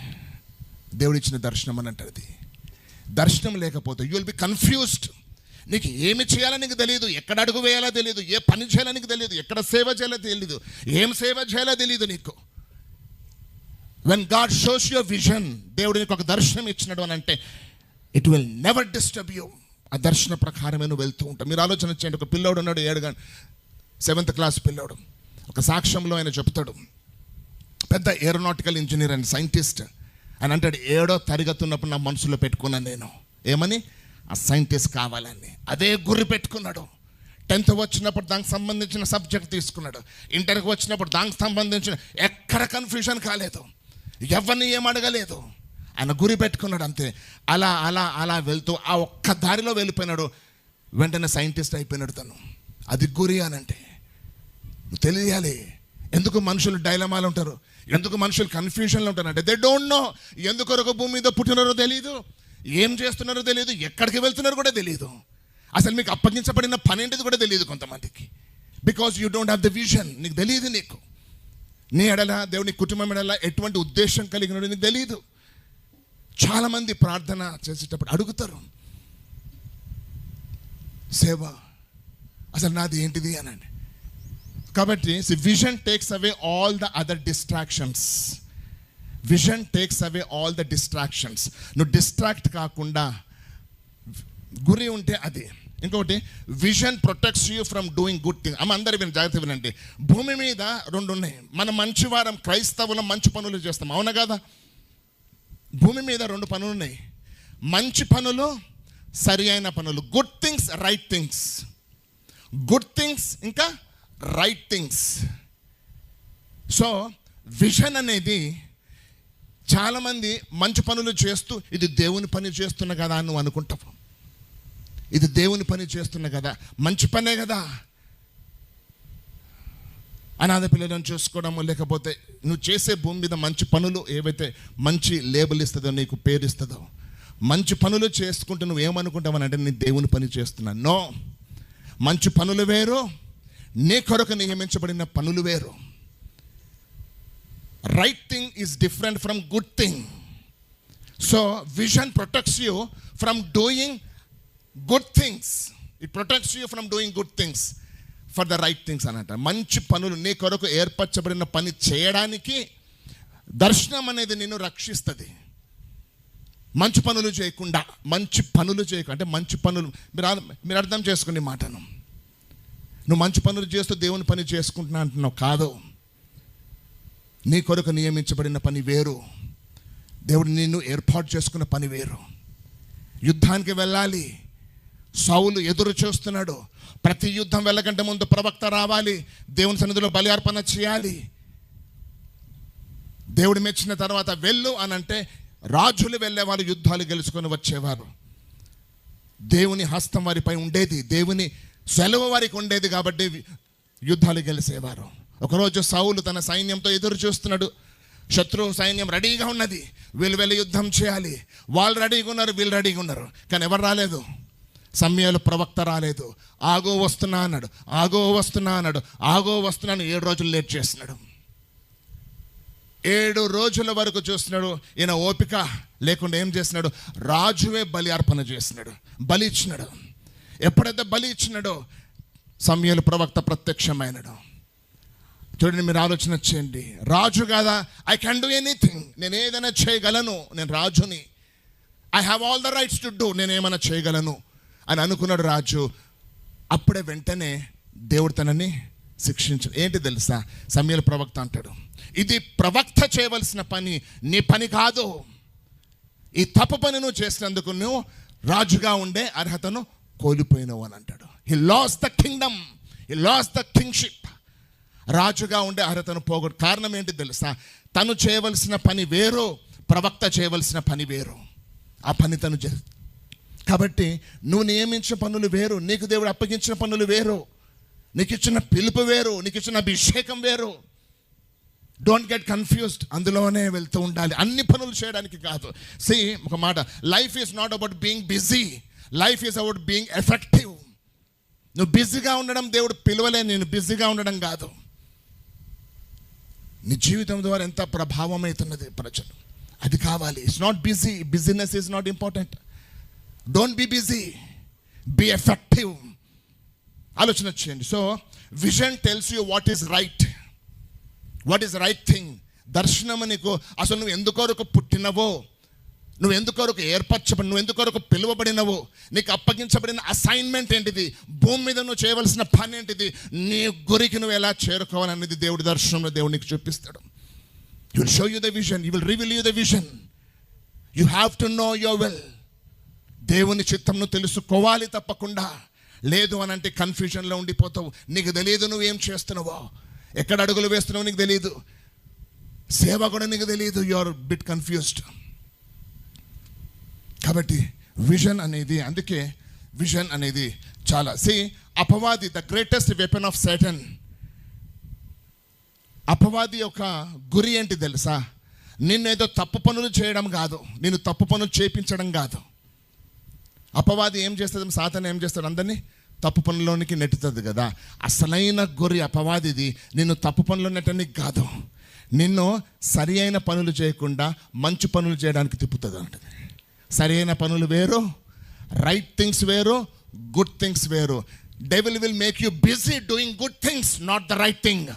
దేవుడు ఇచ్చిన దర్శనం అని అంటారు. దర్శనం లేకపోతే యూ విల్ బి కన్ఫ్యూజ్డ్. నీకు ఏమి చేయాలో నీకు తెలియదు, ఎక్కడ అడుగు వేయాలో తెలియదు, ఏ పని చేయాలో నీకు తెలియదు, ఎక్కడ సేవ చేయాలో తెలియదు, ఏం సేవ చేయాలో తెలియదు నీకు. When God shows your vision, దేవుడు నీకు ఒక దర్శనం ఇచ్చినాడు అని అంటే, it will never disturb you. ఆ దర్శన ప్రకారమే నువ్వు వెళ్తూ ఉంటావు. మీరు ఆలోచన చేయండి. ఒక పిల్లోడు ఉన్నాడు, 7th క్లాస్ పిల్లోడు. ఒక సాక్ష్యంలో ఆయన చెప్తాడు, పెద్ద ఏరోనాటికల్ ఇంజనీర్ అండ్ సైంటిస్ట్ అని అంటాడు. 7వ తరగతి ఉన్నప్పుడు నా మనసులో పెట్టుకున్నాను నేను, ఏమని? ఆ సైంటిస్ట్ కావాలని. అదే గురి పెట్టుకున్నాడు. 10th వచ్చినప్పుడు దానికి సంబంధించిన సబ్జెక్ట్ తీసుకున్నాడు. ఇంటర్కి వచ్చినప్పుడు దానికి సంబంధించిన, ఎక్కడ కన్ఫ్యూజన్ కాలేదు, ఎవరిని ఏం అడగలేదు, ఆయన గురి పెట్టుకున్నాడు అంతే. అలా అలా అలా వెళ్తూ ఆ ఒక్క దారిలో వెళ్ళిపోయినాడు, వెంటనే సైంటిస్ట్ అయిపోయినాడు తను. అది గురి అని అంటే తెలియాలి. ఎందుకు మనుషులు డైలమాలు ఉంటారు, ఎందుకు మనుషులు కన్ఫ్యూజన్లో ఉంటారు అంటే, దే డోంట్ నో. ఎందుకొరకు భూమి మీద పుట్టినారో తెలియదు, ఏం చేస్తున్నారో తెలియదు, ఎక్కడికి వెళ్తున్నారో కూడా తెలియదు, అసలు మీకు అప్పగించబడిన పని ఏంటిది కూడా తెలియదు కొంతమందికి. Because you don't have the vision. నీకు తెలియదు, నీ ఎడల దేవుని కుటుంబం ఎడల ఎటువంటి ఉద్దేశం కలిగినడు నీకు తెలియదు. చాలామంది ప్రార్థన చేసేటప్పుడు అడుగుతారు, సేవ అసలు నాది ఏంటిది అనండి. కాబట్టి vision takes away all the other distractions. Vision takes away all the distractions. నువ్వు డిస్ట్రాక్ట్ కాకుండా గురి ఉంటే అది. ఇంకొకటి, vision protects you from doing good thing. అందరూ విని జాగ్రత్త వినండి. భూమి మీద రెండు ఉన్నాయి. మనం మంచివారం, క్రైస్తవులం, మంచి పనులు చేస్తాం, అవునా కదా? భూమి మీద రెండు పనులు ఉన్నాయి, మంచి పనులు, సరి అయిన పనులు. Good things, right things. Good things ఇంకా రైట్ థింగ్స్. సో విజన్ అనేది, చాలామంది మంచి పనులు చేస్తూ ఇది దేవుని పని చేస్తున్నా కదా అని నువ్వు అనుకుంటావు. ఇది దేవుని పని చేస్తున్నా కదా, మంచి పనే కదా. అనాథ పిల్లలను చూసుకోవడము, లేకపోతే నువ్వు చేసే భూమి మీద మంచి పనులు ఏవైతే మంచి లేబుల్ ఇస్తుందో, నీకు పేరు ఇస్తుందో, మంచి పనులు చేసుకుంటూ నువ్వు ఏమనుకుంటావని అంటే నేను దేవుని పని చేస్తున్నా. నో, మంచి పనులు వేరు, నీ కొరకు నియమించబడిన పనులు వేరు. Right thing is different from good thing. So vision protects you from doing good things. It protects you from doing good things for the right things అన్నట్టు. మంచి పనులు, నీ కొరకు ఏర్పరచబడిన పని చేయడానికి దర్శనం అనేది నిన్ను రక్షిస్తుంది. మంచి పనులు చేయకుండా, అంటే మంచి పనులు మీరు అర్థం చేసుకునే మాటను. నువ్వు మంచి పనులు చేస్తూ దేవుని పని చేసుకుంటున్నా అంటున్నావు, కాదు. నీ కొరకు నియమించబడిన పని వేరు, దేవుడు నిన్ను ఏర్పాటు చేసుకున్న పని వేరు. యుద్ధానికి వెళ్ళాలి, సౌలు ఎదురు చూస్తున్నాడు. ప్రతి యుద్ధం వెళ్ళకంటే ముందు ప్రవక్త రావాలి, దేవుని సన్నిధిలో బలి అర్పణ చేయాలి. దేవుడు మెచ్చిన తర్వాత వెళ్ళు అని అంటే రాజులు వెళ్ళేవారు, యుద్ధాలు గెలుచుకొని వచ్చేవారు. దేవుని హస్తం వారిపై ఉండేది, దేవుని సెలవు వారికి ఉండేది కాబట్టి యుద్ధాలు గెలిచేవారు. ఒకరోజు సౌలు తన సైన్యంతో ఎదురు చూస్తున్నాడు. శత్రు సైన్యం రెడీగా ఉన్నది, వీళ్ళు వెళ్ళి యుద్ధం చేయాలి. వాళ్ళు రెడీగా ఉన్నారు, వీళ్ళు రెడీగా ఉన్నారు, కానీ ఎవరు రాలేదు. సమూయేలు ప్రవక్త రాలేదు. ఆగో వస్తున్నా అన్నాడు, ఆగో వస్తున్నా అన్నాడు, ఆగో వస్తున్నాను. 7 రోజులు లేట్ చేస్తున్నాడు. 7 రోజుల వరకు చూస్తున్నాడు. ఈయన ఓపిక లేకుండా ఏం చేస్తున్నాడు, రాజువే బలి అర్పణ చేస్తున్నాడు, బలి ఇచ్చినాడు. ఎప్పుడైతే బలి ఇచ్చినాడో సమూయేలు ప్రవక్త ప్రత్యక్షమైనాడు. చూడండి, మీరు ఆలోచన చేయండి. రాజు కాదా, ఐ కెన్ డూ ఎనీథింగ్, నేను ఏదైనా చేయగలను, నేను రాజుని, I have all the rights to do, నేను ఏమైనా చేయగలను అని అనుకున్నాడు రాజు. అప్పుడే వెంటనే దేవుడు తనని శిక్షించాడు. ఏంటి తెలుసా, సమూయేలు ప్రవక్త అంటాడు, ఇది ప్రవక్త చేయవలసిన పని, నీ పని కాదు. ఈ తప్పు పని నువ్వు చేసినందుకు నువ్వు రాజుగా ఉండే అర్హతను కోల్పోయినావు అని అంటాడు. He lost the Kingdom, he lost the kingship. రాజుగా ఉండే అర్హతను పోగొట్టు. కారణం ఏంటి తెలుసా, తను చేయవలసిన పని వేరు, ప్రవక్త చేయవలసిన పని వేరు. ఆ పని తను కాబట్టి నువ్వు నియమించిన పనులు వేరు, నీకు దేవుడు అప్పగించిన పనులు వేరు, నీకు ఇచ్చిన పిలుపు వేరు, నీకు ఇచ్చిన అభిషేకం వేరు. Don't get confused. అందులోనే వెళ్తూ ఉండాలి, అన్ని పనులు చేయడానికి కాదు. సీ, ఒక మాట, life is not about being busy, life is about being effective. నువ్వు బిజీగా ఉండడం దేవుడు పిలవలే, నేను బిజీగా ఉండడం కాదు. నీ జీవితం ద్వారా ఎంత ప్రభావం అవుతున్నది ప్రజలు, అది కావాలి. It's not busy, business is not important. Don't be busy, be effective. ఆలోచన చేయండి. So vision tells you what is right, what is right thing. దర్శనం నీకు అసలు నువ్వు ఎందుకొరకు పుట్టినవో, నువ్వు ఎందుకొరకు ఏర్పరచబడి, నువ్వు ఎందుకొరకు పిలువబడినవో, నీకు అప్పగించబడిన అసైన్మెంట్ ఏంటిది, భూమి మీద నువ్వు చేయవలసిన పని ఏంటిది, నీ గురికి నువ్వు ఎలా చేరుకోవాలనేది దేవుడి దర్శనంలో దేవుడు నీకు చూపిస్తాడు. You will show you the vision, you will reveal you the vision. You have to know your will. దేవుని చిత్తంను తెలుసుకోవాలి తప్పకుండా. లేదు అని అంటే కన్ఫ్యూజన్లో ఉండిపోతావు. నీకు తెలియదు నువ్వేం చేస్తున్నావో, ఎక్కడ అడుగులు వేస్తున్నావో నీకు తెలియదు, సేవ కూడా నీకు తెలియదు. You are bit confused. కాబట్టి విజన్ అనేది, అందుకే విజన్ అనేది చాలా. అపవాది, the greatest weapon of Satan. అపవాది యొక్క గురి ఏంటి తెలుసా, నిన్నేదో తప్పు పనులు చేయడం కాదు, నేను తప్పు పనులు చేపించడం కాదు. అపవాది ఏం చేస్తుంది, సాతాను ఏం చేస్తాడు, అందరినీ తప్పు పనుల్లోనికి నెట్టుతుంది కదా. అసలైన గురి అపవాదిది నిన్ను తప్పు పనులు నెట్టడానికి కాదు, నిన్ను సరి అయిన పనులు చేయకుండా మంచి పనులు చేయడానికి తిప్పుతుంది అంటది. సరి అయిన పనులు వేరు, రైట్ థింగ్స్ వేరు, గుడ్ థింగ్స్ వేరు. Devil will make you busy doing good things, not the right thing.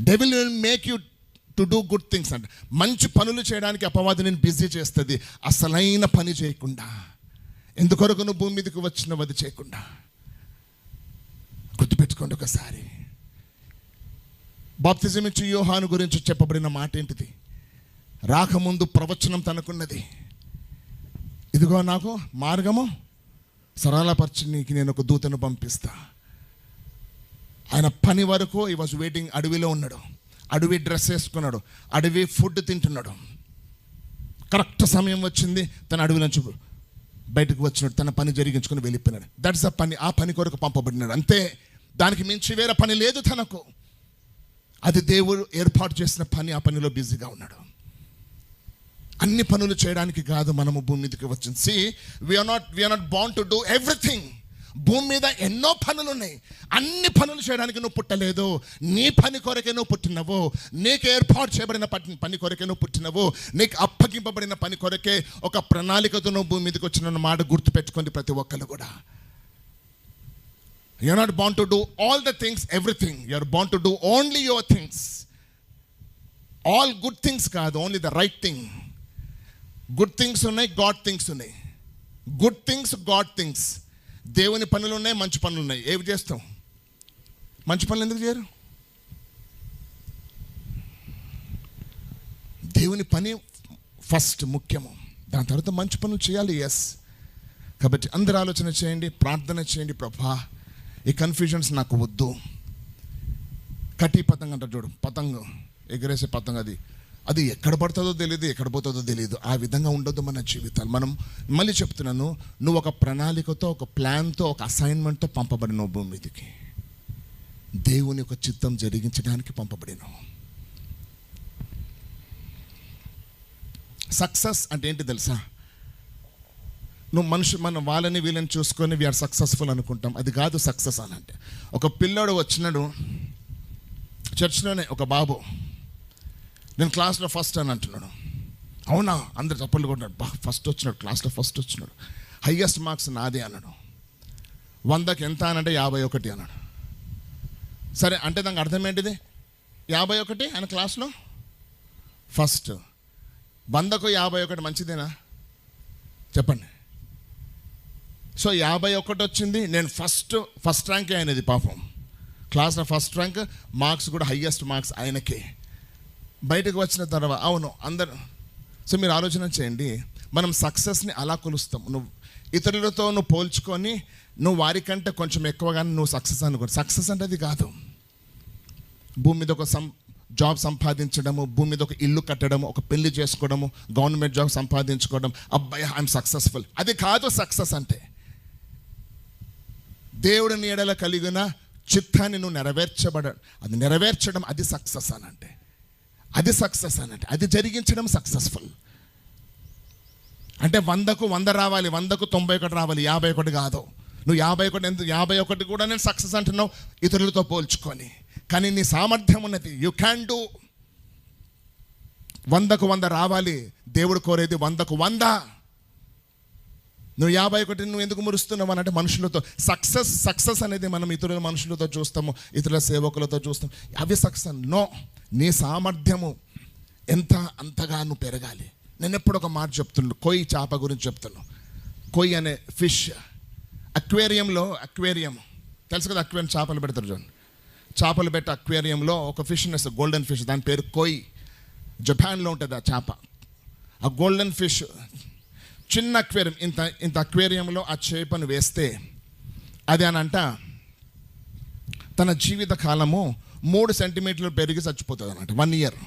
Devil will make you to do good things అంట. మంచి పనులు చేయడానికి అపవాది నేను బిజీ చేస్తుంది, అసలైన పని చేయకుండా. ఎందుకొరకు నువ్వు భూమి మీదకి వచ్చినవి అది చేయకుండా. గుర్తుపెట్టుకోండి ఒకసారి. బాప్తిజం ఇచ్చి యోహాను గురించి చెప్పబడిన మాట ఏంటిది? రాకముందు ప్రవచనం తనకున్నది, ఇదిగో నాకు మార్గము సరళపరచి నీకు నేను ఒక దూతను పంపిస్తా. ఆయన పని వరకు ఈ వాజ్ వెయిటింగ్. అడవిలో ఉన్నాడు, అడవి డ్రెస్ వేసుకున్నాడు, అడవి ఫుడ్ తింటున్నాడు. కరెక్ట్ సమయం వచ్చింది, తన అడవి నుంచి బయటకు వచ్చినాడు, తన పని జరిగించుకుని వెళ్ళిపోయినాడు. దట్స్ అ పని. ఆ పని కొరకు పంపబడినాడు అంతే. దానికి మించి వేరే పని లేదు తనకు. అది దేవుడు ఏర్పాటు చేసిన పని. ఆ పనిలో బిజీగా ఉన్నాడు. అన్ని పనులు చేయడానికి కాదు మనము భూమి మీదకి వచ్చింది. See we are not born to do everything. భూమి మీద ఎన్నో పనులు ఉన్నాయి. అన్ని పనులు చేయడానికి నువ్వు పుట్టలేదు. నీ పని కొరకే నువ్వు పుట్టినవు. నీకు ఏర్పాటు చేయబడిన పని కొరకే నువ్వు పుట్టినవు. నీకు అప్పగింపబడిన పని కొరకే ఒక ప్రణాళికతో నువ్వు భూమి మీదకి వచ్చిన మాట గుర్తుపెట్టుకోండి ప్రతి ఒక్కరు కూడా. You're not born to do all the things, everything. You're born to do only your things. All good things కాదు, only the right thing. Good things ఉన్నాయి, God things ఉన్నాయి. Good things, God things. దేవుని పనులు ఉన్నాయి, మంచి పనులు ఉన్నాయి. ఏవి చేస్తాం? మంచి పనులు ఎందుకు చేయరు? దేవుని పని ఫస్ట్ ముఖ్యము, దాని తర్వాత మంచి పనులు చేయాలి. ఎస్. కాబట్టి అందరూ ఆలోచన చేయండి, ప్రార్థన చేయండి. ప్రభా, ఈ కన్ఫ్యూజన్స్ నాకు వద్దు. కటి పతంగ అంటారు చూడు, పతంగం ఎగరేసే పతంగ, అది ఎక్కడ పడుతుందో తెలియదు, ఎక్కడ పోతుందో తెలియదు. ఆ విధంగా ఉండొద్దు మన జీవితాలు. మనం మళ్ళీ చెప్తున్నాను, నువ్వు ఒక ప్రణాళికతో, ఒక ప్లాన్తో, ఒక అసైన్మెంట్తో పంపబడినవు భూమి మీదకి. దేవుని యొక్క చిత్తం జరిగించడానికి పంపబడినవు. సక్సెస్ అంటే ఏంటి తెలుసా? నువ్వు మనం వాళ్ళని వీళ్ళని చూసుకొని వీఆర్ సక్సెస్ఫుల్ అనుకుంటాం. అది కాదు సక్సెస్ అని అంటే. ఒక పిల్లోడు వచ్చినాడు చర్చ్లోనే, ఒక బాబు, నేను క్లాస్లో ఫస్ట్ అని అంటున్నాడు. అవునా? అందరు చప్పట్లు కొట్టినాడు. ఫస్ట్ వచ్చినాడు, క్లాస్లో ఫస్ట్ వచ్చినాడు. హయ్యెస్ట్ మార్క్స్ నాదే అన్నాడు. 100కి ఎంత అని అంటే 51 అన్నాడు. సరే అంటే దానికి అర్థం ఏంటిది? 51 ఆయన క్లాస్లో ఫస్ట్. 100కు 51 మంచిదేనా చెప్పండి? సో 51 వచ్చింది. నేను ఫస్ట్ ర్యాంకే అయినది పాపం. క్లాస్లో ఫస్ట్ ర్యాంక్, మార్క్స్ కూడా హయ్యెస్ట్ మార్క్స్ ఆయనకే. బయటకు వచ్చిన తర్వాత అవును అందరు. సో మీరు ఆలోచన చేయండి, మనం సక్సెస్ని అలా కొలుస్తాం. నువ్వు ఇతరులతో నువ్వు పోల్చుకొని నువ్వు వారికంటే కొంచెం ఎక్కువగానే నువ్వు సక్సెస్ అనుకో. సక్సెస్ అంటే అది కాదు. భూమి మీద ఒక జాబ్ సంపాదించడము, భూమి మీద ఒక ఇల్లు కట్టడము, ఒక పెళ్లి చేసుకోవడము, గవర్నమెంట్ జాబ్ సంపాదించుకోవడం, అబ్బాయి ఐఎమ్ సక్సెస్ఫుల్, అది కాదు సక్సెస్ అంటే. దేవుడి నీడల కలిగిన చిత్తాన్ని నువ్వు నెరవేర్చడం అది సక్సెస్ అని అంటే. అది సక్సెస్ అని అంటే, అది జరిగించడం సక్సెస్ఫుల్ అంటే. 100కు 100 రావాలి, 100కు 91 రావాలి, 51 కాదు. నువ్వు 51 కూడా నేను సక్సెస్ అంటున్నావు ఇతరులతో పోల్చుకొని. కానీ నీ సామర్థ్యం ఉన్నది, యూ క్యాన్ డూ. 100కు 100 రావాలి. దేవుడు కోరేది 100కు 100. నువ్వు 51 నువ్వు ఎందుకు మురుస్తున్నావు అని అంటే మనుషులతో. సక్సెస్ అనేది మనం ఇతరుల మనుషులతో చూస్తాము, ఇతరుల సేవకులతో చూస్తాం. అవి సక్సెస్ నో. నీ సామర్థ్యము ఎంత అంతగా నువ్వు పెరగాలి. నేను ఎప్పుడు ఒక మాట చెప్తున్నాను, కొయ్యి చేప గురించి చెప్తున్నాను. కొయ్యి అనే ఫిష్ అక్వేరియం తెలుసు కదా, అక్వేరియం చేపలు పెడతారు చూడండి. చేపలు పెట్టి అక్వేరియంలో ఒక ఫిష్ వేస్తారు, గోల్డెన్ ఫిష్, దాని పేరు కొయ్యి. జపాన్లో ఉంటుంది ఆ చేప. ఆ గోల్డెన్ ఫిష్ చిన్న అక్వేరియం, ఇంత అక్వేరియంలో ఆ చేపను వేస్తే అది అని అంట తన జీవిత కాలము 3 సెంటీమీటర్లు పెరిగి చచ్చిపోతుంది అన్నమాట. 1 ఇయర్,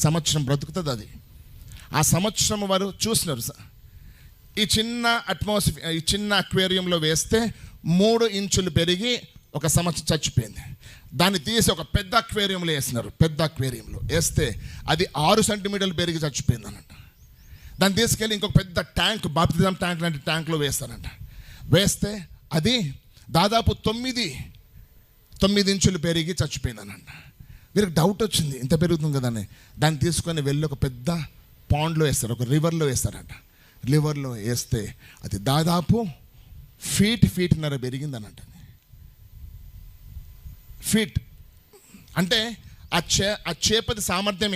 సంవత్సరం బ్రతుకుతుంది అది. ఆ సంవత్సరం వారు చూసినారు. ఈ చిన్న అక్వేరియంలో వేస్తే 3 ఇంచులు పెరిగి 1 సంవత్సరం చచ్చిపోయింది. దాన్ని తీసి ఒక పెద్ద అక్వేరియంలో వేసినారు. పెద్ద అక్వేరియంలో వేస్తే అది 6 సెంటీమీటర్లు పెరిగి చచ్చిపోయింది అన్నట్టు. దాన్ని తీసుకెళ్ళి ఇంకొక పెద్ద ట్యాంక్, బాప్తిజం ట్యాంక్ లాంటి ట్యాంక్లో వేస్తారంట. వేస్తే అది దాదాపు 9 ఇంచులు పెరిగి చచ్చిపోయిందనంట. వీరికి డౌట్ వచ్చింది, ఇంత పెరుగుతుంది కదా అని. దాన్ని తీసుకొని వెళ్ళి ఒక పెద్ద పాండ్లో వేస్తారు, ఒక రివర్లో వేస్తారంట. రివర్లో వేస్తే అది దాదాపు ఫీట్న్నర పెరిగిందనంట. ఫీట్ అంటే ఆ చేపది సామర్థ్యం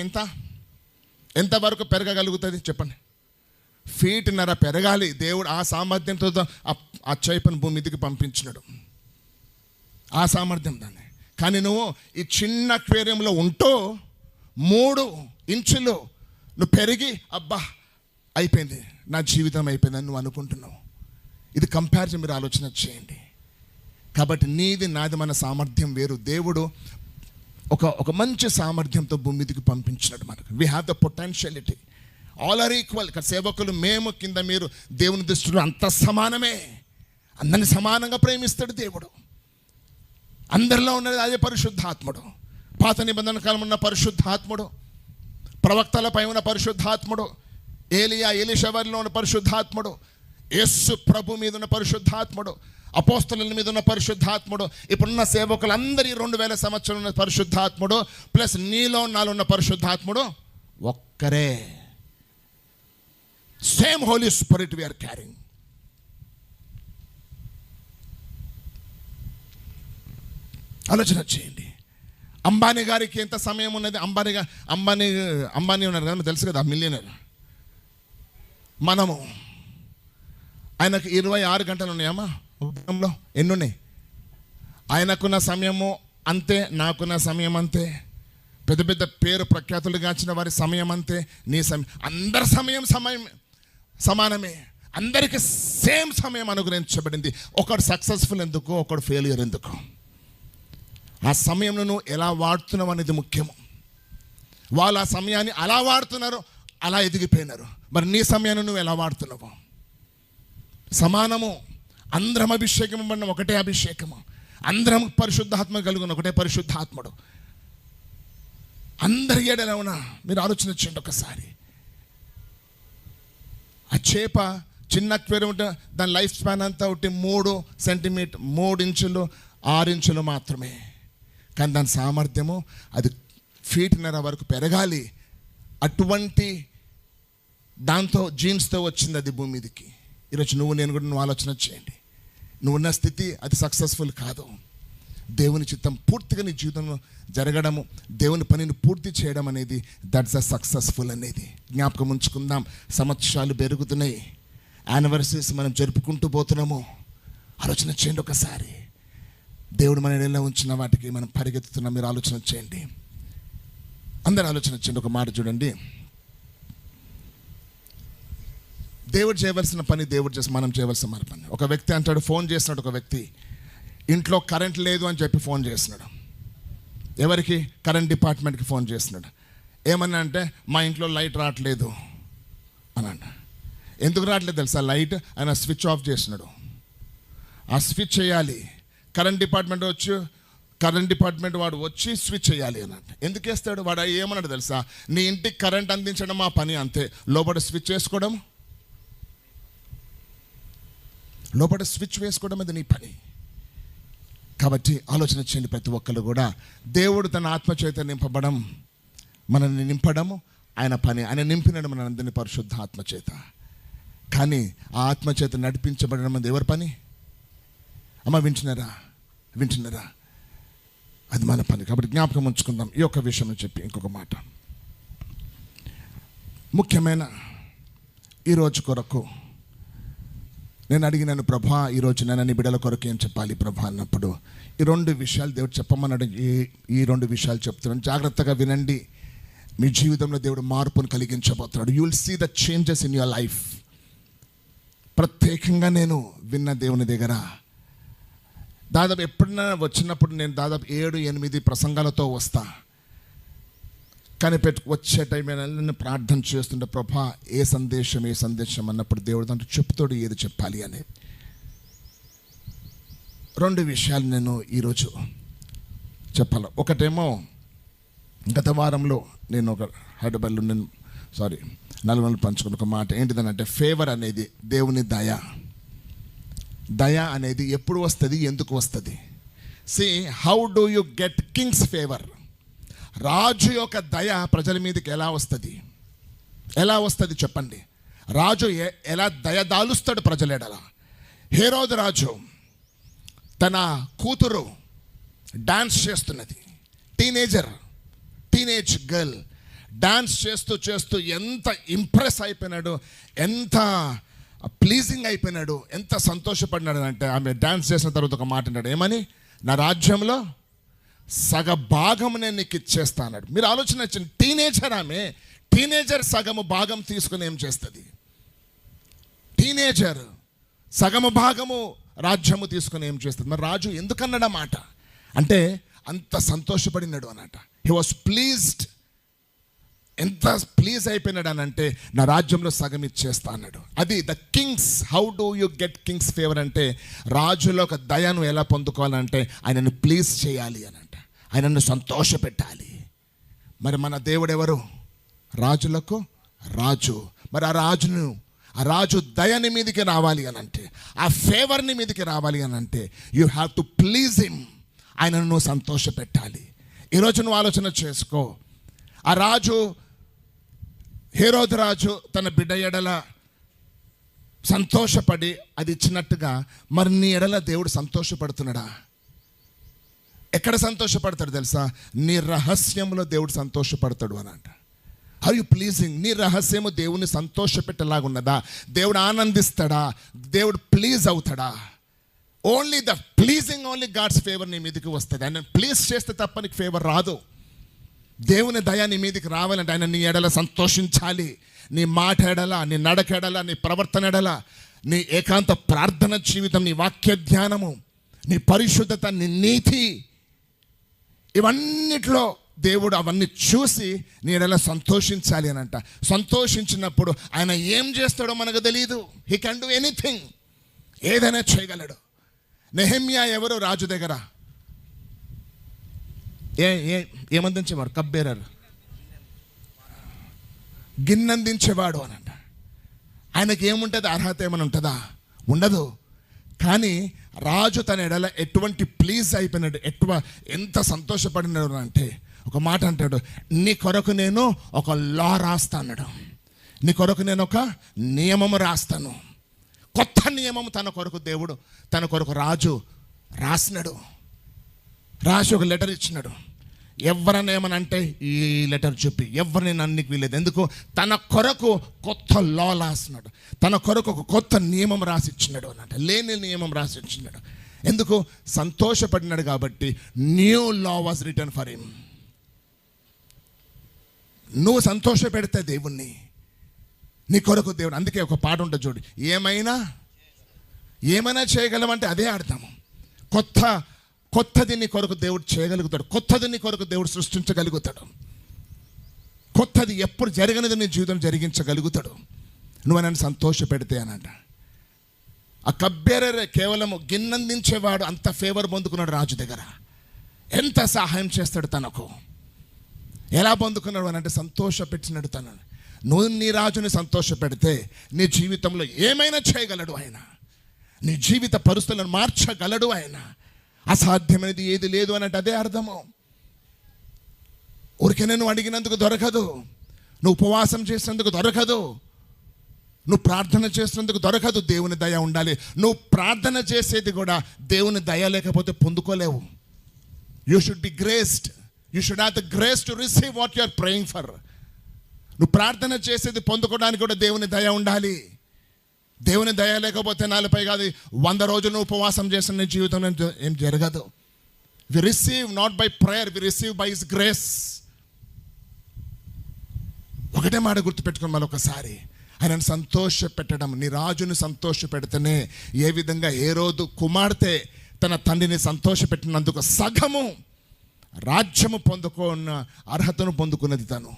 ఎంతవరకు పెరగగలుగుతుంది చెప్పండి? ఫీట్న్నర పెరగాలి. దేవుడు ఆ సామర్థ్యంతో ఆ చేపను భూమి మీదకి పంపించినాడు, ఆ సామర్థ్యం దాన్ని. కానీ నువ్వు ఈ చిన్న అక్వేరియంలో ఉంటూ 3 ఇంచులు నువ్వు పెరిగి అబ్బా అయిపోయింది, నా జీవితం అయిపోయిందని నువ్వు అనుకుంటున్నావు. ఇది కంపారిజన్, మీరు ఆలోచన చేయండి. కాబట్టి నీది నాది మన సామర్థ్యం వేరు. దేవుడు ఒక మంచి సామర్థ్యంతో భూమి మీదకి పంపించినాడు మనకు. We have the potentiality. All are equal. ఇక్కడ సేవకులు మేము కింద మీరు దేవుని దృష్టిలో అంత సమానమే. అందరిని సమానంగా ప్రేమిస్తాడు దేవుడు. అందరిలో ఉన్నది అదే పరిశుద్ధాత్ముడు. పాత నిబంధన కాలం ఉన్న పరిశుద్ధాత్ముడు, ప్రవక్తలపై ఉన్న పరిశుద్ధాత్ముడు, ఎలీషా వారిలో ఉన్న పరిశుద్ధాత్ముడు, యేసు ప్రభు మీద ఉన్న పరిశుద్ధాత్ముడు, అపోస్తలుల మీద ఉన్న పరిశుద్ధాత్ముడు, ఇప్పుడున్న సేవకులందరి 2000 సంవత్సరాలు ఉన్న పరిశుద్ధాత్ముడు ప్లస్ నీలో నాలో ఉన్న పరిశుద్ధాత్ముడు ఒక్కరే. Same holy spirit we are carrying. ఆలోచన చేయండి. అంబానీ గారికి ఎంత సమయం ఉన్నది? అంబానీ ఉన్నారు కదా, తెలుసు కదా, మిలియనర్. మనము ఆయనకు 26 గంటలు ఉన్నాయమ్మా ఉపయోగంలో. ఎన్ని ఉన్నాయి? ఆయనకున్న సమయము అంతే, నాకున్న సమయం అంతే, పెద్ద పెద్ద పేరు ప్రఖ్యాతులు గాంచిన వారి సమయం అంతే, నీ సమయం, అందరి సమయం సమానమే. అందరికీ సేమ్ సమయం అనుగ్రహించబడింది. ఒకడు సక్సెస్ఫుల్ ఎందుకు, ఒకడు ఫెయిలియర్ ఎందుకు? ఆ సమయంలో నువ్వు ఎలా వాడుతున్నావు అనేది ముఖ్యము. వాళ్ళు ఆ సమయాన్ని అలా వాడుతున్నారు, అలా ఎదిగిపోయినారు. మరి నీ సమయాన్ని నువ్వు ఎలా వాడుతున్నావు? సమానము. అందరం అభిషేకం పడిన ఒకటే అభిషేకము, అందరం పరిశుద్ధాత్మ కలిగిన ఒకటే పరిశుద్ధాత్ముడు. అందరి ఏడలా ఉన్నా మీరు ఆలోచన చేయండి ఒకసారి. ఆ చేప చిన్న అక్వేరియం ఉంటే దాని లైఫ్ స్పాన్ అంతా ఒకటి 3 సెంటీమీటర్, 3 ఇంచులు 6 ఇంచులు మాత్రమే. కానీ దాని సామర్థ్యము అది ఫీట్న్నర వరకు పెరగాలి. అటువంటి దాంతో జీన్స్తో వచ్చింది అది భూమి మీదకి. ఈరోజు నేను కూడా నువ్వు ఆలోచన చేయండి. నువ్వున్న స్థితి అది సక్సెస్ఫుల్ కాదు. దేవుని చిత్తం పూర్తిగా నీ జీవితంలో జరగడము, దేవుని పనిని పూర్తి చేయడం అనేది దట్స్ అ సక్సెస్ఫుల్ అనేది జ్ఞాపకం ఉంచుకుందాం. సంవత్సరాలు పెరుగుతున్నాయి, యానివర్సరీస్ మనం జరుపుకుంటూ పోతున్నాము. ఆలోచన చేయండి ఒకసారి. దేవుడు మన ఎలా ఉంచిన వాటికి మనం పరిగెత్తుతున్నాం. మీరు ఆలోచన చేయండి, అందరూ ఆలోచన చేయండి. ఒక మాట చూడండి, దేవుడు చేయవలసిన పని దేవుడు చేసి మనం చేయవలసిన మన పని. ఒక వ్యక్తి అంటాడు, ఫోన్ చేస్తున్నాడు ఒక వ్యక్తి, ఇంట్లో కరెంట్ లేదు అని చెప్పి ఫోన్ చేస్తున్నాడు. ఎవరికి? కరెంట్ డిపార్ట్మెంట్కి ఫోన్ చేస్తున్నాడు. ఏమన్నా అంటే మా ఇంట్లో లైట్ రావట్లేదు అని అంట. ఎందుకు రావట్లేదు తెలుసా? లైట్ ఆయన స్విచ్ ఆఫ్ చేస్తున్నాడు. ఆ స్విచ్ చేయాలి, కరెంట్ డిపార్ట్మెంట్ వాడు వచ్చి స్విచ్ చేయాలి అని అంటే. ఎందుకు వేస్తాడు వాడు? ఏమన్నాడు తెలుసా? నీ ఇంటికి కరెంట్ అందించడం మా పని అంతే, లోపల స్విచ్ వేసుకోవడం, లోపల స్విచ్ వేసుకోవడం అది నీ పని. కాబట్టి ఆలోచన చేయండి ప్రతి ఒక్కరు కూడా. దేవుడు తన ఆత్మచేత నింపబడం, మనల్ని నింపడము ఆయన పని. ఆయన నింపినాడు మన అందరినీ పరిశుద్ధ ఆత్మచేత. కానీ ఆ ఆత్మచేత నడిపించబడడం అది ఎవరి పని? అమ్మ వింటున్నారా? అది మన పని. కాబట్టి జ్ఞాపకం ఉంచుకుందాం ఈ ఒక్క విషయం చెప్పి ఇంకొక మాట. ముఖ్యమైన ఈరోజు కొరకు నేను అడిగినాను, ప్రభా ఈరోజు నేను నీ బిడ్డల కొరకు ఏం చెప్పాలి ప్రభా అన్నప్పుడు ఈ 2 విషయాలు దేవుడు చెప్పమన్నాడు. ఈ 2 విషయాలు చెప్తున్నాను, జాగ్రత్తగా వినండి. మీ జీవితంలో దేవుడు మార్పును కలిగించబోతున్నాడు. You will see the changes in your life. ప్రత్యేకంగా నేను విన్న దేవుని దగ్గర దాదాపు ఎప్పుడైనా వచ్చినప్పుడు నేను దాదాపు 7-8 ప్రసంగాలతో వస్తా. కానీ వచ్చే టైం నేను ప్రార్థన చేస్తుంటే, ప్రభా ఏ సందేశం అన్నప్పుడు దేవుడు దాంట్లో చెప్తాడు ఏది చెప్పాలి అని. 2 విషయాలు నేను ఈరోజు చెప్పాలి. ఒకటేమో గత వారంలో నేను ఒక హైదరాబాద్లో నలుగురు పంచుకున్న ఒక మాట ఏంటిదనంటే, ఫేవర్ అనేది దేవుని దయ. దయ అనేది ఎప్పుడు వస్తుంది, ఎందుకు వస్తుంది? See how do you get king's favour? రాజు యొక్క దయ ప్రజల మీదకి ఎలా వస్తుంది? ఎలా వస్తుంది చెప్పండి? రాజు ఎలా దయ దాలుస్తాడు ప్రజల ఎడల? హేరోదు రాజు తన కూతురు డాన్స్ చేస్తున్నది, టీనేజ్ గర్ల్ డాన్స్ చేస్తూ చేస్తూ ఎంత ఇంప్రెస్ అయిపోయినాడు, ఎంత ప్లీజింగ్ అయిపోయినాడు, ఎంత సంతోషపడినాడు అంటే ఆమె డాన్స్ చేసిన తర్వాత ఒక మాట అన్నాడు, ఏమని? నా రాజ్యంలో సగ భాగం నేను నీకు ఇచ్చేస్తా అన్నాడు. మీరు ఆలోచన వచ్చింది, టీనేజర్ సగము భాగం తీసుకుని ఏం చేస్తుంది? టీనేజర్ సగము భాగము రాజ్యము తీసుకుని ఏం చేస్తుంది? మరి రాజు ఎందుకన్నాడు ఆ మాట అంటే అంత సంతోషపడినాడు అన్నట. He was pleased. ఎంత ప్లీజ్ అయిపోయినాడు అని అంటే నా రాజ్యంలో సగం ఇచ్చేస్తా అన్నాడు. అది the king's. How do you get king's favour అంటే రాజులో ఒక దయను ఎలా పొందుకోవాలంటే ఆయనను ప్లీజ్ చేయాలి అనంట, ఆయనను సంతోషపెట్టాలి. మరి మన దేవుడు ఎవరు? రాజులకు రాజు. మరి ఆ రాజు దయని మీదకి రావాలి అని అంటే, ఆ ఫేవర్ని మీదకి రావాలి అని అంటే you have to please him. ఆయనను నువ్వు సంతోషపెట్టాలి. ఈరోజు నువ్వు ఆలోచన చేసుకో. ఆ రాజు హేరోదు రాజు తన బిడ్డ ఎడల సంతోషపడి అది ఇచ్చినట్టుగా మరి నీ ఎడల దేవుడు సంతోషపడుతున్నాడా? ఎక్కడ సంతోషపడతాడు తెలుసా? నీ రహస్యంలో దేవుడు సంతోషపడతాడు అని అంట. Are you pleasing? నీ రహస్యము దేవుని సంతోషపెట్టేలాగున్నదా? దేవుడు ఆనందిస్తాడా? దేవుడు ప్లీజ్ అవుతాడా? Only the pleasing, only God's favour నీ మీదకి వస్తుంది. ఆయన ప్లీజ్ చేస్తే తప్ప నీకు ఫేవర్ రాదు. దేవుని దయ నీ మీదకి రావాలంటే ఆయన నీ ఎడల సంతోషించాలి. నీ మాట ఎడల, నీ నడక ఎడల, నీ ప్రవర్తన ఎడల, నీ ఏకాంత ప్రార్థన జీవితం, నీ వాక్య ధ్యానము, నీ పరిశుద్ధత, నీ నీతి, ఇవన్నిట్లో దేవుడు అవన్నీ చూసి నీ ఎడల సంతోషించాలి అని అంట. సంతోషించినప్పుడు ఆయన ఏం చేస్తాడో మనకు తెలియదు. He can do anything. ఏదైనా చేయగలడు. నెహెమ్యా ఎవరు? రాజు దగ్గర ఏమందించేవాడు? కబ్బేరర్, గిన్నెందించేవాడు అని అంట. ఆయనకి ఏముంటుంది? అర్హత ఏమైనా ఉంటుందా? ఉండదు. కానీ రాజు తన ఎడల ఎటువంటి ప్లీజ్ అయిపోయినాడు, ఎంత సంతోషపడినాడు అంటే ఒక మాట అంటాడు, నీ కొరకు నేను ఒక లా రాస్తా అన్నాడు. నీ కొరకు నేను ఒక నియమము రాస్తాను. కొత్త నియమము తన కొరకు దేవుడు, తన కొరకు రాజు రాసినాడు. రాసి ఒక లెటర్ ఇచ్చినాడు. ఎవరైనా ఏమనంటే ఈ లెటర్ చెప్పి ఎవరిని నన్నికి వీలేదు. ఎందుకు? తన కొరకు కొత్త లా రాసినాడు. తన కొరకు ఒక కొత్త నియమం రాసి ఇచ్చినాడు అన్నట్టు. లేని నియమం రాసి ఇచ్చినాడు. ఎందుకు? సంతోషపడినాడు కాబట్టి. New law was written for him. నువ్వు సంతోష పెడితే దేవుణ్ణి, నీ కొరకు దేవుడు. అందుకే ఒక పాట ఉంటుంది చూడు, ఏమైనా చేయగలమంటే అదే అర్థము. కొత్తది నీ కొరకు దేవుడు చేయగలుగుతాడు. కొత్తది నీ కొరకు దేవుడు సృష్టించగలుగుతాడు. కొత్తది ఎప్పుడు జరగనిది నీ జీవితం జరిగించగలుగుతాడు నువ్వు నన్ను సంతోష పెడితే అనంట. ఆ కబ్బేరే కేవలం గిన్నెందించేవాడు. అంత ఫేవర్ పొందుకున్నాడు రాజు దగ్గర. ఎంత సహాయం చేస్తాడు తనకు. ఎలా పొందుకున్నాడు అని అంటే సంతోష పెట్టినాడు తనను. నువ్వు నీ రాజుని సంతోష పెడితే నీ జీవితంలో ఏమైనా చేయగలడు ఆయన. నీ జీవిత పరిస్థితులను మార్చగలడు ఆయన. అసాధ్యమైనది ఏది లేదు అన్నట్టు అదే అర్థము. ఊరికనే నువ్వు అడిగినందుకు దొరకదు. నువ్వు ఉపవాసం చేసినందుకు దొరకదు. నువ్వు ప్రార్థన చేసినందుకు దొరకదు. దేవుని దయ ఉండాలి. నువ్వు ప్రార్థన చేసేది కూడా దేవుని దయ లేకపోతే పొందుకోలేవు. You should be graced. You should have the grace to receive what you are praying for. నువ్వు ప్రార్థన చేసేది పొందుకోవడానికి కూడా దేవుని దయ ఉండాలి. దేవుని దయ లేకపోతే 40 కాదు 100 రోజులు ఉపవాసం చేసిన నీ జీవితంలో ఏం జరగదు. We receive not by prayer, we receive by his grace. ఒకటే మాట గుర్తుపెట్టుకుని మరొకసారి, ఆయనను సంతోష పెట్టడం. నీ రాజుని సంతోష పెడితేనే ఏ విధంగా హేరోదు కుమార్తె తన తండ్రిని సంతోష పెట్టినందుకు సగము రాజ్యము పొందుకున్న అర్హతను పొందుకున్నది తను.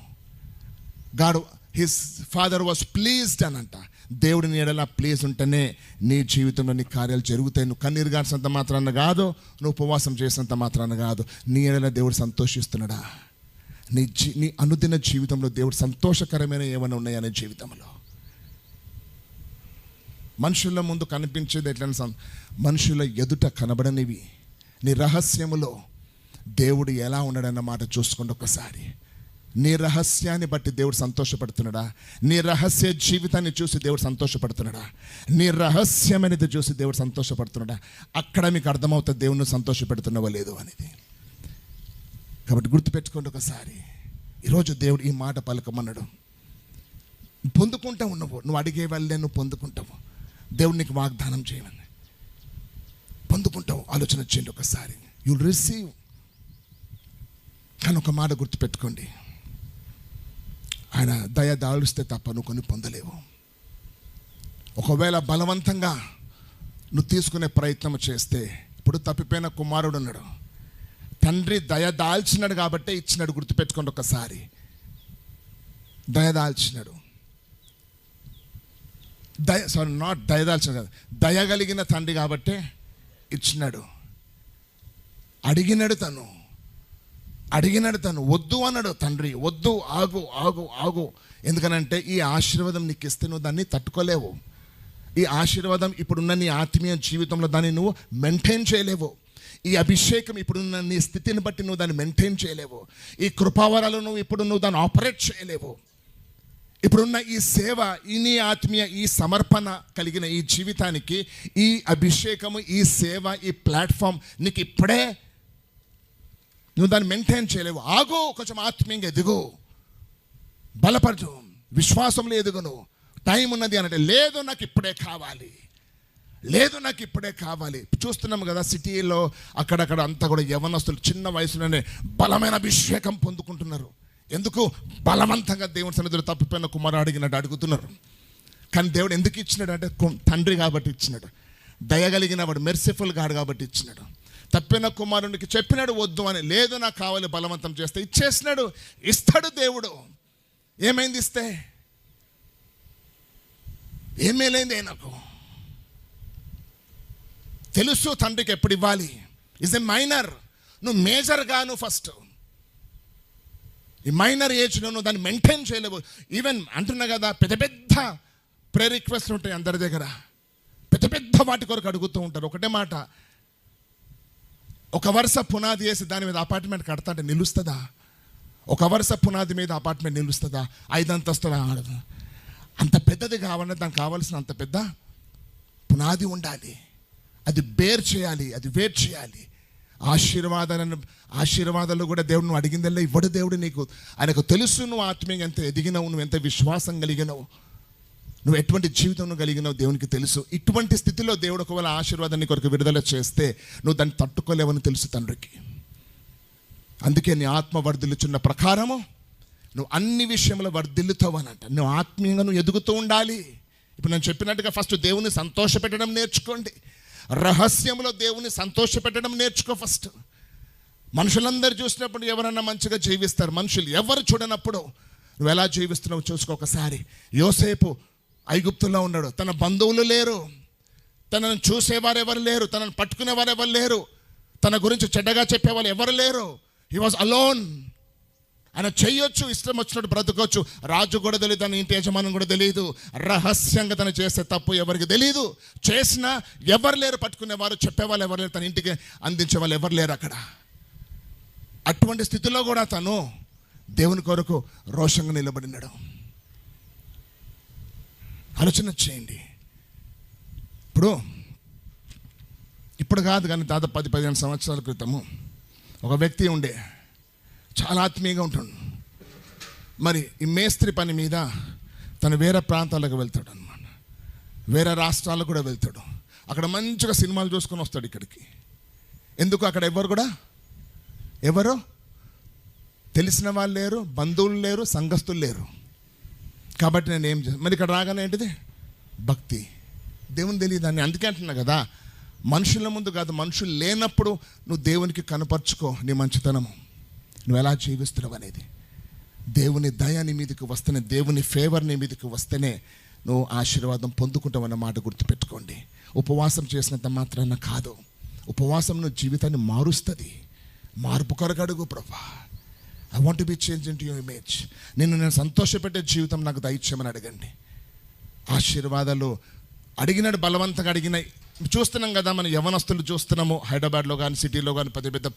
God his father was pleased అనంట. దేవుడి నీ ఎడల ప్లీజ్ ఉంటేనే నీ జీవితంలో నీ కార్యాలు జరుగుతాయి. నువ్వు కన్నీరు గార్చినంత మాత్రాన కాదు, నువ్వు ఉపవాసం చేసినంత మాత్రాన కాదు, నీ ఎడల దేవుడు సంతోషిస్తున్నాడా? నీ అనుదిన జీవితంలో దేవుడు సంతోషకరమైన ఏమైనా ఉన్నాయా నీ జీవితంలో? మనుషుల ముందు కనిపించేది ఎట్లా? మనుషుల ఎదుట కనబడనివి నీ రహస్యములో దేవుడు ఎలా ఉన్నాడన్న మాట చూసుకోండి ఒకసారి. నీ రహస్యాన్ని బట్టి దేవుడు సంతోషపడుతున్నాడా? నీ రహస్య జీవితాన్ని చూసి దేవుడు సంతోషపడుతున్నాడా? నీ రహస్యమైనది చూసి దేవుడు సంతోషపడుతున్నాడా? అక్కడ మీకు అర్థమవుతుంది దేవుడిని సంతోషపెడుతున్నావో లేదో అనేది. కాబట్టి గుర్తుపెట్టుకోండి ఒకసారి. ఈరోజు దేవుడు ఈ మాట పలకమన్నాడు. పొందుకుంటావు, నువ్వు అడిగే వాళ్ళే నువ్వు పొందుకుంటావు. దేవుడు నీకు వాగ్దానం చేయమని పొందుకుంటావు. ఆలోచన చేయండి ఒకసారి. You'll receive. కానీ ఒక మాట గుర్తుపెట్టుకోండి, ఆయన దయ దాలుస్తే తప్ప నువ్వు కొన్ని పొందలేవు. ఒకవేళ బలవంతంగా నువ్వు తీసుకునే ప్రయత్నం చేస్తే, ఇప్పుడు తప్పిపోయిన కుమారుడు ఉన్నాడు, తండ్రి దయ దాల్చినాడు కాబట్టే ఇచ్చినాడు. గుర్తుపెట్టుకోండి ఒకసారి. దయ దాల్చినాడు. దయదాల్చిన కాదు, దయగలిగిన తండ్రి కాబట్టే ఇచ్చినాడు. అడిగినాడు తను వద్దు అన్నాడు తండ్రి. వద్దు, ఆగు ఆగు ఆగు. ఎందుకనంటే ఈ ఆశీర్వాదం నీకు ఇస్తే నువ్వు దాన్ని తట్టుకోలేవు. ఈ ఆశీర్వాదం ఇప్పుడున్న నీ ఆత్మీయ జీవితంలో దాన్ని నువ్వు మెయింటైన్ చేయలేవు. ఈ అభిషేకం ఇప్పుడున్న నీ స్థితిని బట్టి నువ్వు దాన్ని మెయింటైన్ చేయలేవు. ఈ కృపావరాలు నువ్వు దాన్ని ఆపరేట్ చేయలేవు. ఇప్పుడున్న ఈ సేవ, ఈ నీ ఆత్మీయ ఈ సమర్పణ కలిగిన ఈ జీవితానికి ఈ అభిషేకము, ఈ సేవ, ఈ ప్లాట్ఫామ్ నీకు ఇప్పుడే నువ్వు దాన్ని మెయింటైన్ చేయలేవు. ఆగు, కొంచెం ఆత్మీయంగా ఎదుగు, బలపరచు, విశ్వాసంలో ఎదుగును. టైం ఉన్నది అంటే లేదు నాకు ఇప్పుడే కావాలి. చూస్తున్నాము కదా సిటీలో అక్కడక్కడ అంతా కూడా యవనస్తులు చిన్న వయసులోనే బలమైన అభిషేకం పొందుకుంటున్నారు. ఎందుకు? బలవంతంగా దేవుని సన్నిధిలో తప్పిపోయిన కుమారుడు అడిగినట్టు అడుగుతున్నారు. కానీ దేవుడు ఎందుకు ఇచ్చినాడు అంటే తండ్రి కాబట్టి ఇచ్చినాడు. దయగలిగిన వాడు, మెర్సిఫుల్ గాడు కాబట్టి ఇచ్చినాడు. తప్పిన కుమారునికి చెప్పినాడు వద్దు అని, లేదు నాకు కావాలి బలవంతం చేస్తే ఇచ్చేసినాడు. ఇస్తాడు దేవుడు. ఏమైంది ఇస్తే? ఏమేలైంది? నాకు తెలుసు తండ్రికి ఎప్పుడు ఇవ్వాలి. Is a minor. నువ్వు మేజర్గా నువ్వు ఫస్ట్ ఈ మైనర్ ఏజ్లో నువ్వు దాన్ని మెయింటైన్ చేయలేవు. ఈవెన్ అంటున్నా కదా, పెద్ద పెద్ద ప్రే రిక్వెస్ట్లు ఉంటాయి అందరి దగ్గర. పెద్ద వాటి కొరకు అడుగుతూ ఉంటారు. ఒకటే మాట, ఒక వరుస పునాది వేసి దాని మీద అపార్ట్మెంట్ కడతా అంటే నిలుస్తుందా? ఒక వరుస పునాది మీద అపార్ట్మెంట్ నిలుస్తుందా? 5 అంతస్తుల అంత పెద్దది కావాలంటే దానికి కావాల్సిన అంత పెద్ద పునాది ఉండాలి. అది బేర్ చేయాలి, అది వెయిట్ చేయాలి. ఆశీర్వాదాలు కూడా దేవుడు నువ్వు అడిగిందల్లా ఇవ్వడు దేవుడు నీకు. ఆయనకు తెలుసు నువ్వు ఆత్మీయంగా ఎంత ఎదిగినావు, నువ్వు ఎంత విశ్వాసం కలిగినావు, నువ్వు ఎటువంటి జీవితం కలిగినావు దేవునికి తెలుసు. ఇటువంటి స్థితిలో దేవుడు ఒకవేళ ఆశీర్వాదాన్ని కొరకు విడుదల చేస్తే నువ్వు దాన్ని తట్టుకోలేవని తెలుసు తండ్రికి. అందుకే నీ ఆత్మ వర్ధిల్లుచున్న ప్రకారము నువ్వు అన్ని విషయంలో వర్ధిల్లుతావు అని అంట. నువ్వు ఆత్మీయంగా నువ్వు ఎదుగుతూ ఉండాలి. ఇప్పుడు నేను చెప్పినట్టుగా ఫస్ట్ దేవుని సంతోషపెట్టడం నేర్చుకోండి. రహస్యంలో దేవుని సంతోషపెట్టడం నేర్చుకో ఫస్ట్. మనుషులందరూ చూసినప్పుడు ఎవరన్నా మంచిగా జీవిస్తారు. మనుషులు ఎవరు చూడనప్పుడు నువ్వు ఎలా జీవిస్తున్నావు చూసుకో ఒకసారి. యోసేపు ఐగుప్తులో ఉన్నాడు. తన బంధువులు లేరు, తనను చూసేవారు ఎవరు లేరు, తనను పట్టుకునేవారు ఎవరు లేరు, తన గురించి చెడ్డగా చెప్పేవాళ్ళు ఎవరు లేరు. He was alone. ఆయన చెయ్యొచ్చు, ఇష్టం వచ్చినట్టు బ్రతకొచ్చు. రాజు కూడా తెలియదు, తన ఇంటి యజమానం కూడా తెలియదు. రహస్యంగా తను చేసే తప్పు ఎవరికి తెలియదు. చేసినా ఎవరు లేరు పట్టుకునేవారు, చెప్పేవాళ్ళు ఎవరు లేరు, తన ఇంటికి అందించే వాళ్ళు ఎవరు లేరు అక్కడ. అటువంటి స్థితిలో కూడా తను దేవుని కొరకు రోషంగా నిలబడినాడు. ఆలోచన చేయండి. ఇప్పుడు కాదు కానీ దాదాపు 10-15 సంవత్సరాల క్రితము ఒక వ్యక్తి ఉండే, చాలా ఆత్మీయంగా ఉంటాడు. మరి ఈ మేస్త్రి పని మీద తను వేరే ప్రాంతాలకు వెళ్తాడు అన్నమాట. వేరే రాష్ట్రాలకు కూడా వెళ్తాడు. అక్కడ మంచిగా సినిమాలు చూసుకొని వస్తాడు ఇక్కడికి. ఎందుకు? అక్కడ ఎవరు తెలిసిన వాళ్ళు లేరు, బంధువులు లేరు, సంఘస్థులు లేరు. కాబట్టి నేను ఏం చేస్తాను? మరి ఇక్కడ రాగానే ఏంటిది? భక్తి. దేవుని తెలియదాన్ని. అందుకే అంటున్నా కదా, మనుషుల ముందు కాదు, మనుషులు లేనప్పుడు నువ్వు దేవునికి కనపరుచుకో నీ మంచితనము, నువ్వు ఎలా జీవిస్తున్నావు అనేది. దేవుని దయ నీ మీదకి వస్తేనే, దేవుని ఫేవర్ నీ మీదకి వస్తేనే నువ్వు ఆశీర్వాదం పొందుకుంటావన్న మాట గుర్తుపెట్టుకోండి. ఉపవాసం చేసినంత మాత్రాన కాదు. ఉపవాసం నువ్వు జీవితాన్ని మారుస్తుంది. మార్పు కొరకు అడుగు. ప్రభా, I want to be change in to your image. నేను సంతోషపెట్టే జీవితం నాకు దయచేయమని అడగండి. ఆశీర్వాదాలు అడిగినాడు, బలవంతంగా అడిగిన చూస్తున్నాం కదా, మన యవనస్తులు చూస్తున్నాము. హైదరాబాద్లో కానీ సిటీలో కానీ పెద్ద పెద్ద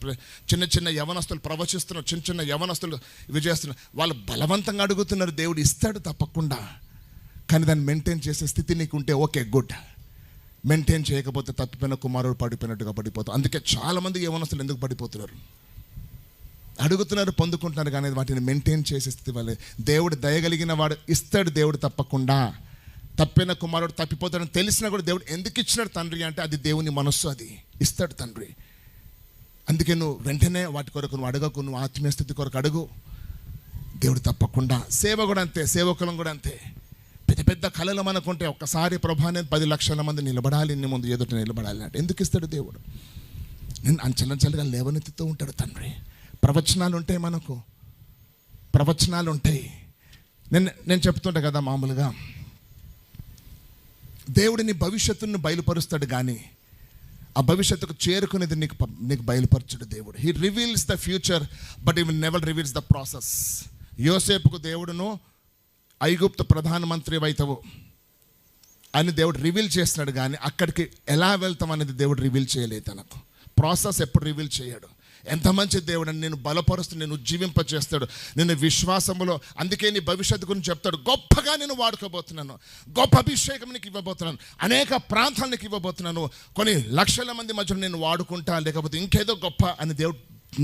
చిన్న చిన్న యవనస్తులు ప్రవచిస్తున్నారు. చిన్న చిన్న యవనస్తులు ఇవి చేస్తున్నారు. వాళ్ళు బలవంతంగా అడుగుతున్నారు, దేవుడు ఇస్తాడు తప్పకుండా. కానీ దాన్ని మెయింటైన్ చేసే స్థితి నీకు ఉంటే ఓకే, గుడ్. మెయింటైన్ చేయకపోతే తప్పిపోయిన కుమారుడు పడిపోయినట్టుగా పడిపోతాం. అందుకే చాలామంది యవనస్తులు ఎందుకు పడిపోతున్నారు? అడుగుతున్నారు, పొందుకుంటున్నారు, కానీ వాటిని మెయింటైన్ చేసే స్థితి వల్లే. దేవుడు దయగలిగిన వాడు ఇస్తాడు, దేవుడు తప్పకుండా. తప్పిన కుమారుడు తప్పిపోతాడని తెలిసినా కూడా దేవుడు ఎందుకు ఇచ్చినాడు తండ్రి అంటే అది దేవుని మనస్సు, అది ఇస్తాడు తండ్రి. అందుకే నువ్వు వెంటనే వాటి కొరకు నువ్వు అడగకు, నువ్వు ఆత్మీయ స్థితి కొరకు అడుగు, దేవుడు తప్పకుండా. సేవ కూడా అంతే, సేవకులం కూడా అంతే. పెద్ద పెద్ద కళలు మనకుంటే ఒక్కసారి ప్రభా నేను 10 లక్షల మంది నిలబడాలి, నీ ముందు ఎదుట నిలబడాలి అంటే ఎందుకు ఇస్తాడు దేవుడు? నేను అంచలంచలుగా లేవనెత్తుతూ ఉంటాడు తండ్రి. ప్రవచనాలు ఉంటాయి, మనకు ప్రవచనాలు ఉంటాయి. నేను చెప్తుంటా కదా, మామూలుగా దేవుడిని భవిష్యత్తును బయలుపరుస్తాడు, కానీ ఆ భవిష్యత్తుకు చేరుకునేది నీకు బయలుపరచుడు దేవుడు. He reveals the future but he will never reveals the process. యోసేపుకు దేవుడును ఐగుప్తు ప్రధానమంత్రి అవుతావు అని దేవుడు రివీల్ చేస్తున్నాడు, కానీ అక్కడికి ఎలా వెళ్తాం అనేది దేవుడు రివీల్ చేయలేదు. తనకు ప్రాసెస్ ఎప్పుడు రివీల్ చేయడు. ఎంత మంచి దేవుడు అని, నేను బలపరుస్తూ నేను ఉజ్జీవింపచేస్తాడు నేను విశ్వాసములో. అందుకే నీ భవిష్యత్తు గురించి చెప్తాడు, గొప్పగా నేను వాడుకోబోతున్నాను, గొప్ప అభిషేకం నీకు ఇవ్వబోతున్నాను, అనేక ప్రాంతాలు నీకు ఇవ్వబోతున్నాను, కొన్ని లక్షల మంది మధ్యలో నేను వాడుకుంటా, లేకపోతే ఇంకేదో గొప్ప అని దేవుడు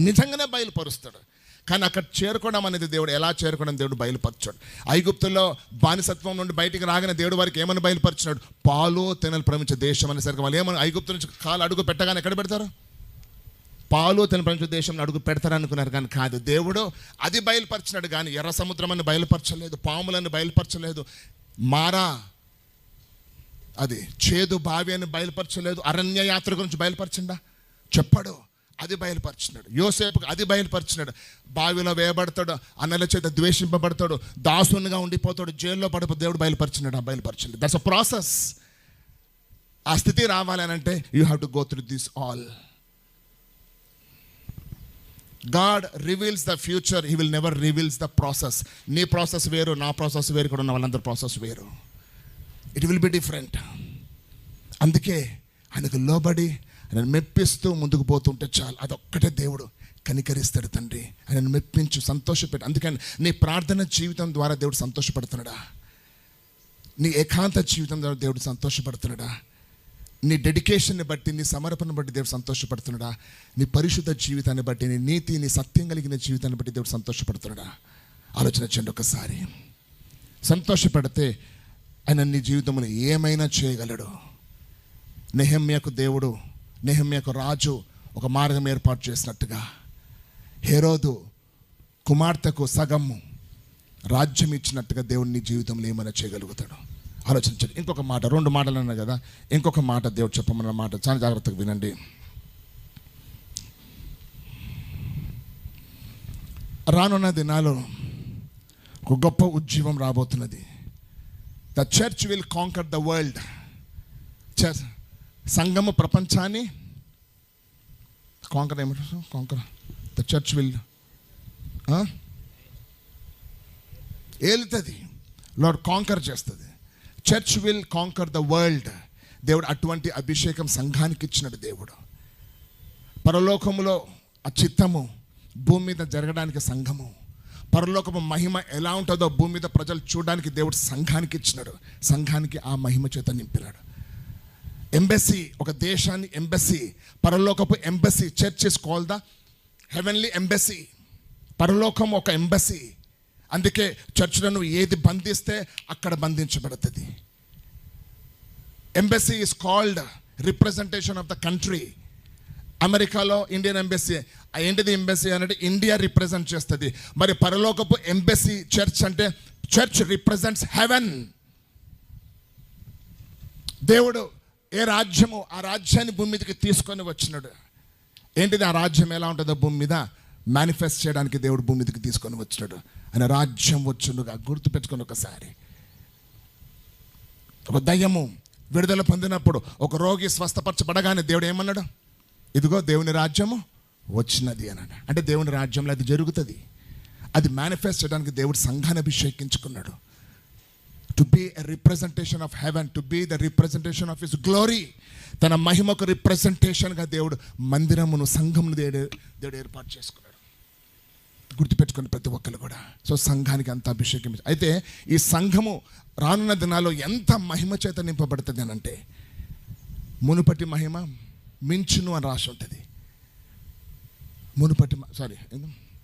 నిజంగానే బయలుపరుస్తాడు. కానీ అక్కడ చేరుకోవడం అనేది దేవుడు ఎలా చేరుకోవడం దేవుడు బయలుపరచాడు. ఐగుప్తులో బానిసత్వం నుండి బయటికి రాగానే దేవుడు వారికి ఏమని బయలుపరిచినాడు? పాలు తేనెలు ప్రవహించే దేశం అనేసరికి వాళ్ళు ఏమని ఐగుప్తు నుంచి కాలు అడుగు పెట్టగానే ఎక్కడ పెడతారు? పాలు తేనెలు ప్రవహించే దేశంలో అడుగు పెడతారనుకున్నారు, కానీ కాదు. దేవుడు అది బయలుపరిచినాడు, కానీ ఎర్ర సముద్రం అని బయలుపరచలేదు, పాములను బయలుపరచలేదు, మారా అది చేదు బావి అని బయలుపరచలేదు, అరణ్య యాత్ర గురించి బయలుపరచిండా? చెప్పాడు. అది బయలుపరిచినాడు. యోసేపుకు అది బయలుపరిచినాడు. బావిలో వేయబడతాడు, అన్నల చేత ద్వేషింపబడతాడు, దాసునిగా ఉండిపోతాడు, జైల్లో పడిపో దేవుడు బయలుపరిచినాడు. బయలుపరచలేదు. That's a process. ఆ స్థితి రావాలని అంటే you have to go through this all. God reveals the future, he will never reveals the process. నీ ప్రాసెస్ వేరు, నా ప్రాసెస్ వేరు, ఇక్కడ ఉన్న వాళ్ళందరి ప్రాసెస్ వేరు. It will be different. అందుకే ఆయనకు లోబడి ఆయన మెప్పిస్తూ ముందుకు పోతుంటే చాలు, అదొక్కటే దేవుడు కనికరిస్తాడు తండ్రి. ఆయనను మెప్పించు, సంతోషపెట్టు. అందుకని నీ ప్రార్థన జీవితం ద్వారా దేవుడు సంతోషపడుతున్నాడా? నీ ఏకాంత జీవితం ద్వారా దేవుడు సంతోషపడుతున్నాడా? నీ డెడికేషన్ని బట్టి, నీ సమర్పణను బట్టి దేవుడు సంతోషపడుతున్నాడా? నీ పరిశుద్ధ జీవితాన్ని బట్టి, నీ నీతి, నీ సత్యం కలిగిన జీవితాన్ని బట్టి దేవుడు సంతోషపడుతున్నాడా? ఆలోచన చేయండి ఒకసారి. సంతోషపడితే ఆయన నీ జీవితంలో ఏమైనా చేయగలడు. నెహెమ్యాకు దేవుడు, నెహెమ్యాకు రాజు ఒక మార్గం ఏర్పాటు చేసినట్టుగా హేరోదు కుమార్తెకు సగము రాజ్యం ఇచ్చినట్టుగా దేవుడు నీ జీవితంలో ఏమైనా చేయగలుగుతాడు. ఆలోచించండి. ఇంకొక మాట, 2 మాటలు అన్నా కదా, ఇంకొక మాట దేవుడు చెప్పమన్న మాట చాలా జాగ్రత్తగా వినండి. రానున్న దినాల్లో ఒక గొప్ప ఉజ్జీవం రాబోతున్నది. The church will conquer the world. సంఘము ప్రపంచాన్ని కాంకర్ ఏమంటారు? కాంకర్. ద చర్చ్ విల్ ఏలుతుంది, లార్డ్ కాంకర్ చేస్తుంది. Church will conquer the world. దేవుడు అటువంటి అభిషేకం సంఘానికి ఇచ్చినాడు. దేవుడు పరలోకములో ఆ చిత్తము భూమి మీద జరగడానికి సంఘము, పరలోకము మహిమ ఎలా ఉంటుందో భూమి మీద ప్రజలు చూడడానికి దేవుడు సంఘానికి ఇచ్చినాడు. సంఘానికి ఆ మహిమ చేత నింపినాడు. ఎంబసీ, ఒక దేశాన్ని ఎంబసీ, పరలోకపు embassy. Church is called the heavenly embassy. పరలోకం ఒక ఎంబసీ. అందుకే చర్చ్లో నువ్వు ఏది బంధిస్తే అక్కడ బంధించబడుతుంది. Embassy is called representation of the country. అమెరికాలో ఇండియన్ ఎంబసీ, ఏంటిది ఎంబసీ అంటే ఇండియా రిప్రజెంట్ చేస్తుంది. మరి పరలోకపు ఎంబసీ చర్చ్ అంటే చర్చ్ రిప్రజెంట్స్ హెవెన్. దేవుడు ఏ రాజ్యము, ఆ రాజ్యాన్ని భూమి మీదకి తీసుకొని వచ్చినాడు. ఏంటిది ఆ రాజ్యం? ఎలా ఉంటుందో భూమి మీద మేనిఫెస్ట్ చేయడానికి దేవుడు భూమి మీదకి తీసుకొని వచ్చినాడు. ఆయన రాజ్యం వచ్చునుగా. గుర్తుపెట్టుకొని ఒకసారి. ఒక దయ్యము విడుదల పొందినప్పుడు, ఒక రోగి స్వస్థపరచబడగానే దేవుడు ఏమన్నాడు? ఇదిగో దేవుని రాజ్యము వచ్చినది అన్నాడు. అంటే దేవుని రాజ్యంలో అది జరుగుతుంది. అది మేనిఫెస్ట్ చేయడానికి దేవుడు సంఘాన్ని అభిషేకించుకున్నాడు. To be a representation of heaven, to be the representation of his glory. తన మహిమకు రిప్రజెంటేషన్గా దేవుడు మందిరమును, సంఘమును దేవుడు ఏర్పాటు చేసుకున్నాడు. గుర్తుపెట్టుకుని ప్రతి ఒక్కరు కూడా. సో సంఘానికి అంత అభిషేకం. అయితే ఈ సంఘము రానున్న దినాల్లో ఎంత మహిమ చేత నింపబడుతుంది అని అంటే, మునుపటి మహిమ మించును అని రాసి ఉంటుంది.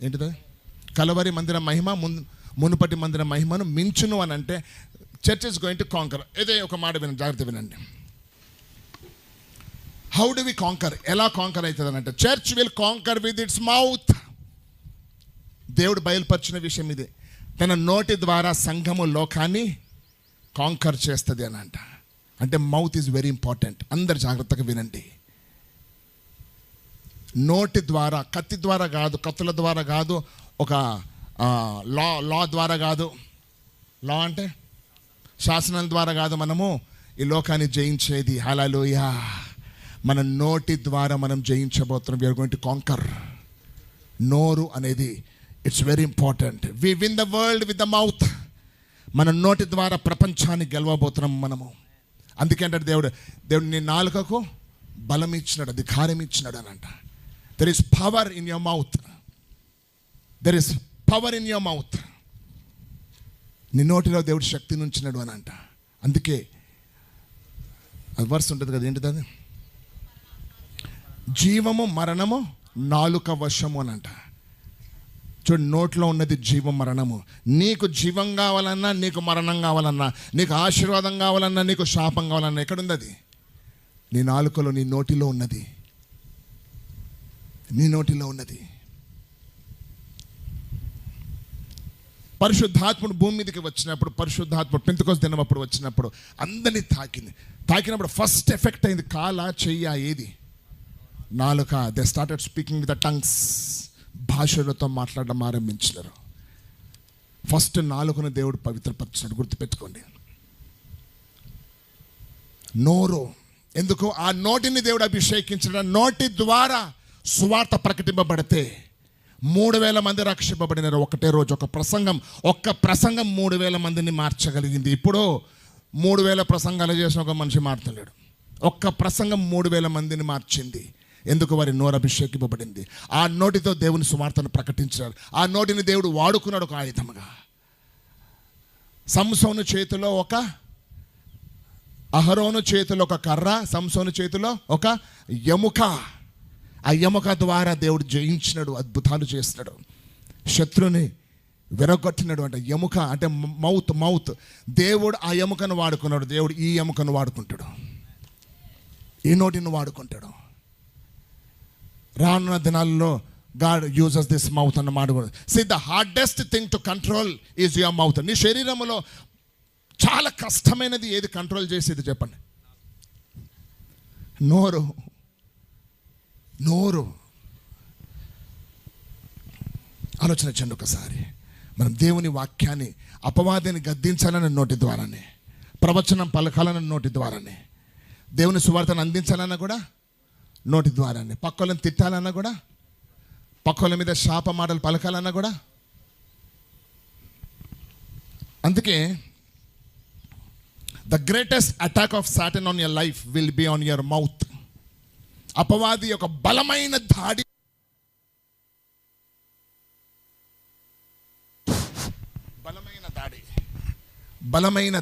ఏంటిది? కలవరి మందిర మహిమ మునుపటి మందిర మహిమను మించును అని అంటే church is going to conquer. ఇదే ఒక మాట వినండి, జాగ్రత్త వినండి. How do we conquer? ఎలా కాంకర్ అవుతుంది అని అంటే, church will conquer with its mouth. దేవుడు బయలుపరిచిన విషయం ఇది. తన నోటి ద్వారా సంఘము లోకాన్ని కాంకర్ చేస్తుంది అని అంట. అంటే మౌత్ ఈజ్ వెరీ ఇంపార్టెంట్. అందరు జాగ్రత్తగా వినండి. నోటి ద్వారా, కత్తి ద్వారా కాదు, కత్తుల ద్వారా కాదు, ఒక లా ద్వారా కాదు. లా అంటే శాసనాల ద్వారా కాదు మనము ఈ లోకాన్ని జయించేది. హల్లెలూయా. మన నోటి ద్వారా మనం జయించబోతున్నాం. We're going to conquer. నోరు అనేది it's very important. We win the world with the mouth. మన నోటి ద్వారా ప్రపంచాన్ని గెలవబోతున్నాం మనము. అందుకే అంటే దేవుడు నీ నాలుకకు బలం ఇచ్చినాడు, అధికారం ఇచ్చినాడు అని అంట. There is power in your mouth. There is power in your mouth. నీ నోటిలో దేవుడు శక్తిని ఉంచినాడు అని అంట. అందుకే అది వర్స్ ఉంటుంది కదా, ఏంటిది అది? జీవము మరణము నాలుక వశము అని అంట. చూడు, నోట్లో ఉన్నది జీవం మరణము. నీకు జీవం కావాలన్నా, నీకు మరణం కావాలన్నా, నీకు ఆశీర్వాదం కావాలన్నా, నీకు శాపం కావాలన్నా ఎక్కడుంది అది? నీ నాలుకలో, నీ నోటిలో ఉన్నది. నీ నోటిలో ఉన్నది. పరిశుద్ధాత్ముడు భూమి మీదకి వచ్చినప్పుడు, పరిశుద్ధాత్ముడు పెంతెకొస్తు దినం అప్పుడు వచ్చినప్పుడు అందరినీ తాకినప్పుడు ఫస్ట్ ఎఫెక్ట్ అయింది కాలా, చెయ్య, ఏది? నాలుక. They started speaking with the tongues. భాషలతో మాట్లాడడం ఆరంభించినారు. ఫస్ట్ నాలుకను దేవుడు పవిత్రపరిచినాడు. గుర్తుపెట్టుకోండి. నోరు ఎందుకు? ఆ నోటిని దేవుడు అభిషేకించిన. నోటి ద్వారా సువార్త ప్రకటింపబడితే 3,000 మంది రక్షింపబడినారు ఒకటే రోజు. ఒక్క ప్రసంగం 3,000 మందిని మార్చగలిగింది. ఇప్పుడు 3,000 ప్రసంగాలు చేసిన ఒక మనిషి మారుతలేడు. ఒక్క ప్రసంగం 3,000 మందిని మార్చింది. ఎందుకు? వారి నోరు అభిషేకింపబడింది. ఆ నోటితో దేవుని సువార్తను ప్రకటించారు. ఆ నోటిని దేవుడు వాడుకున్నాడు ఒక ఆయుధముగా. సంసోను చేతిలో ఒక, అహరోను చేతిలో ఒక కర్ర, సంసోను చేతిలో ఒక ఎముక. ఆ ఎముక ద్వారా దేవుడు జయించినాడు, అద్భుతాలు చేసినాడు, శత్రుని విరగొట్టినాడు. అంటే ఎముక అంటే మౌత్. దేవుడు ఆ ఎముకను వాడుకున్నాడు. దేవుడు ఈ ఎముకను వాడుకుంటాడు, ఈ నోటిని వాడుకుంటాడు. రానున్న దినాల్లో God uses this mouth అన్న మాట కూడా. See, the hardest thing to control is your mouth. నీ శరీరంలో చాలా కష్టమైనది ఏది కంట్రోల్ చేసేది చెప్పండి? నోరు. ఆలోచన చెండి ఒకసారి. మనం దేవుని వాక్యాన్ని, అపవాదిని గద్దించాలని నోటి ద్వారానే, ప్రవచనం పలకాలని నోటి ద్వారానే, దేవుని సువార్తను అందించాలన్నా కూడా నోటి ద్వారానే, పక్కలను తిట్టాలన్నా కూడా, పక్కల మీద శాప మాటలు పలకాలన్నా కూడా. అందుకే the greatest attack of Satan on your life will be on your mouth. అపవాది యొక్క బలమైన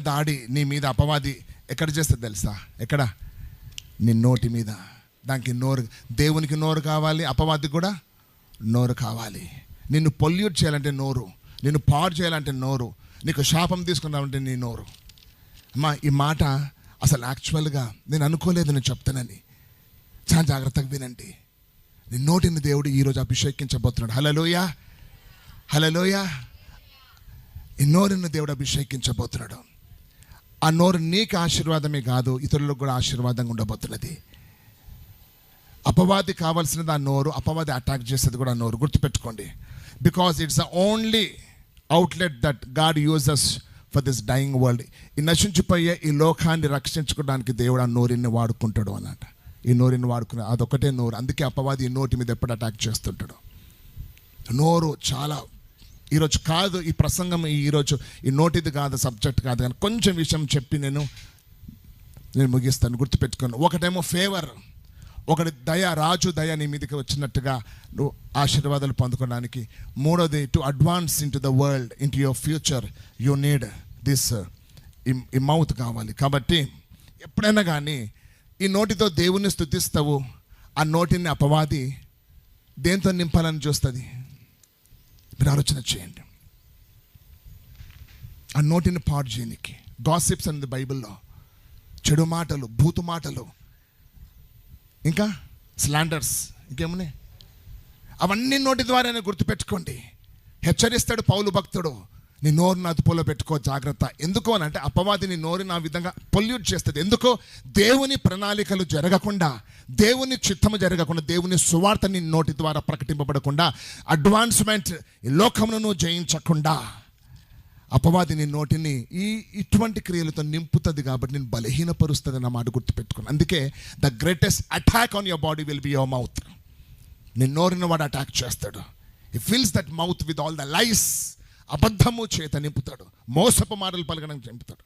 దాడి నీ మీద అపవాది ఎక్కడ చేస్తుంది తెలుసా? ఎక్కడ? నీ నోటి మీద. దానికి నోరు, దేవునికి నోరు కావాలి, అపవాదికి కూడా నోరు కావాలి. నిన్ను పొల్యూట్ చేయాలంటే నోరు, నిన్ను పాడు చేయాలంటే నోరు, నీకు శాపం తీసుకున్నావంటే నీ నోరు. అమ్మా, ఈ మాట అసలు యాక్చువల్గా నేను అనుకోలేదు, నేను చెప్తానని. చాలా జాగ్రత్తగా వినండి. నీ నోటిని దేవుడు ఈరోజు అభిషేకించబోతున్నాడు. హల్లెలూయా, హల్లెలూయా. ఈ నోరుని దేవుడు అభిషేకించబోతున్నాడు. ఆ నోరు నీకు ఆశీర్వాదమే కాదు, ఇతరులకు కూడా ఆశీర్వాదంగా ఉండబోతున్నది. అపవాది కావాల్సినది ఆ నోరు, అపవాది అటాక్ చేసేది కూడా నోరు. గుర్తుపెట్టుకోండి. Because it's the only outlet that God uses for this dying world. ఈ నశించిపోయే ఈ లోకాన్ని రక్షించుకోవడానికి దేవుడు ఆ నోరుని వాడుకుంటాడు అన్నమాట. ఈ నోరుని వాడుకునే అదొకటే నోరు. అందుకే అపవాది ఈ నోటి మీద ఎప్పుడు అటాక్ చేస్తుంటాడు. నోరు చాలా ఈరోజు కాదు ఈ ప్రసంగం, ఈరోజు ఈ నోటిది కాదు, సబ్జెక్ట్ కాదు, కానీ కొంచెం విషయం చెప్పి నేను ముగిస్తాను. గుర్తుపెట్టుకోను. ఒకటేమో ఫేవర్, ఒకటి దయ, రాజు దయ నీ మీదకి వచ్చినట్టుగా నువ్వు ఆశీర్వాదాలు పొందుకోవడానికి. మూడోది, to advance in to the world, in to your future, you need this ఈ మౌత్ కావాలి. కాబట్టి ఎప్పుడైనా కానీ ఈ నోటితో దేవుణ్ణి స్తుతిస్తావు, ఆ నోటిని అపవాది దేంతో నింపాలని చూస్తుంది. మీరు ఆలోచన చేయండి. ఆ నోటిని పాడు చేయనికి గాసిప్స్ అనేది బైబిల్లో, చెడు మాటలు, భూతు మాటలు, ఇంకా స్లాండర్స్, ఇంకేమున్నాయి, అవన్నీ నోటి ద్వారానే. గుర్తుపెట్టుకోండి. హెచ్చరిస్తాడు పౌలు భక్తుడు, నీ నోరు అదుపులో పెట్టుకో, జాగ్రత్త. ఎందుకో అని అంటే అపవాది నీ నోరుని ఆ విధంగా పొల్యూట్ చేస్తుంది. ఎందుకో దేవుని ప్రణాళికలు జరగకుండా, దేవుని చిత్తము జరగకుండా, దేవుని సువార్త నీ నోటి ద్వారా ప్రకటింపబడకుండా, అడ్వాన్స్మెంట్ ఈ లోకమును జయించకుండా అపవాది నీ నోటిని ఇటువంటి క్రియలతో నింపుతుంది. కాబట్టి నేను బలహీనపరుస్తుంది అన్న మాట గుర్తుపెట్టుకున్నాను. అందుకే the greatest attack on your body will be your mouth. నీ నోరుని వాడు అటాక్ చేస్తాడు. He fills that mouth with all the lies. అబద్ధము చేత నింపుతాడు, మోసపు మాటలు పలకడానికి నింపుతాడు,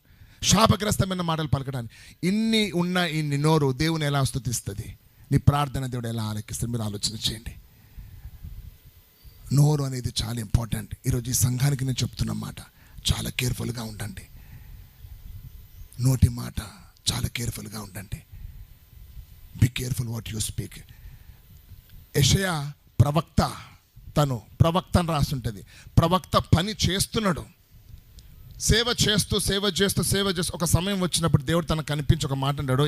శాపగ్రస్తమైన మాటలు పలకడానికి. ఇన్ని ఉన్న ఈ నోరు దేవుని ఎలా స్తుతిస్తుంది, నీ ప్రార్థన దేవుడు ఎలా ఆలకిస్తుంది? మీరు ఆలోచన చేయండి. నోరు అనేది చాలా ఇంపార్టెంట్. ఈరోజు ఈ సంఘానికి నేను చెప్తున్న మాట, చాలా కేర్ఫుల్గా ఉండండి. నోటి మాట చాలా కేర్ఫుల్గా ఉండండి. Be careful what you speak. యెషయా ప్రవక్త, తను ప్రవక్త అని రాస్తుంటుంది. ప్రవక్త పని చేస్తున్నాడు, సేవ చేస్తూ ఒక సమయం వచ్చినప్పుడు దేవుడు తనకు కనిపించి ఒక మాట అంటాడు.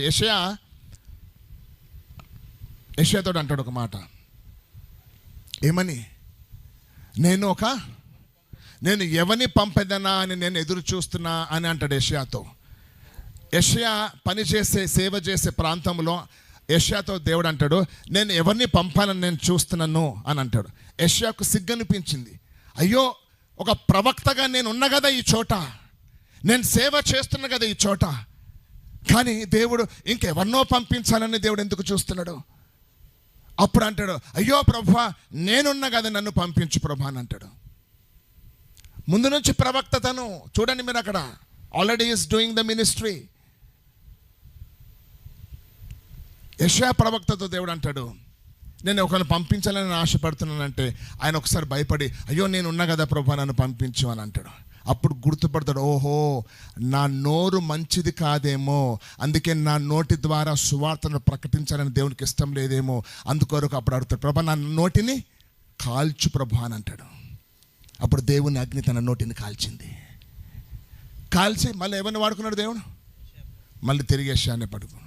యెషయాతో అంటాడు ఒక మాట, ఏమని? నేను ఎవరిని పంపేదనా అని నేను ఎదురు చూస్తున్నా అని అంటాడు యెషయాతో. యెషయా సేవ చేసే ప్రాంతంలో యెషయాతో దేవుడు అంటాడు, నేను ఎవరిని పంపాలని నేను చూస్తున్నాను అని అంటాడు. యెషయాకు సిగ్గనిపించింది. అయ్యో, ఒక ప్రవక్తగా నేను ఉన్నా కదా ఈ చోట, నేను సేవ చేస్తున్నా కదా ఈ చోట, కానీ దేవుడు ఇంకెవరినో పంపించాలని దేవుడు ఎందుకు చూస్తున్నాడు? అప్పుడు అంటాడు, అయ్యో ప్రభువా, నేనున్నా కదా, నన్ను పంపించు ప్రభా అని అంటాడు. ముందు నుంచి ప్రవక్త తను. చూడండి మీరు అక్కడ, already is doing the ministry. యెషయా ప్రవక్తతో దేవుడు అంటాడు, నేను ఒకరిని పంపించాలని ఆశపడుతున్నానంటే ఆయన ఒకసారి భయపడి, అయ్యో నేను ఉన్నా కదా ప్రభా, నన్ను పంపించు అని అంటాడు. అప్పుడు గుర్తుపడతాడు, ఓహో నా నోరు మంచిది కాదేమో, అందుకే నా నోటి ద్వారా సువార్తను ప్రకటించాలని దేవునికి ఇష్టం లేదేమో, అందుకొరకు అప్పుడు అడుగుతాడు, ప్రభా నా నోటిని కాల్చు ప్రభా అని అంటాడు. అప్పుడు దేవుని అగ్ని తన నోటిని కాల్చి మళ్ళీ ఎవరిని వాడుకున్నాడు దేవుడు? మళ్ళీ తిరిగి యెషయానే పడుకున్నాడు.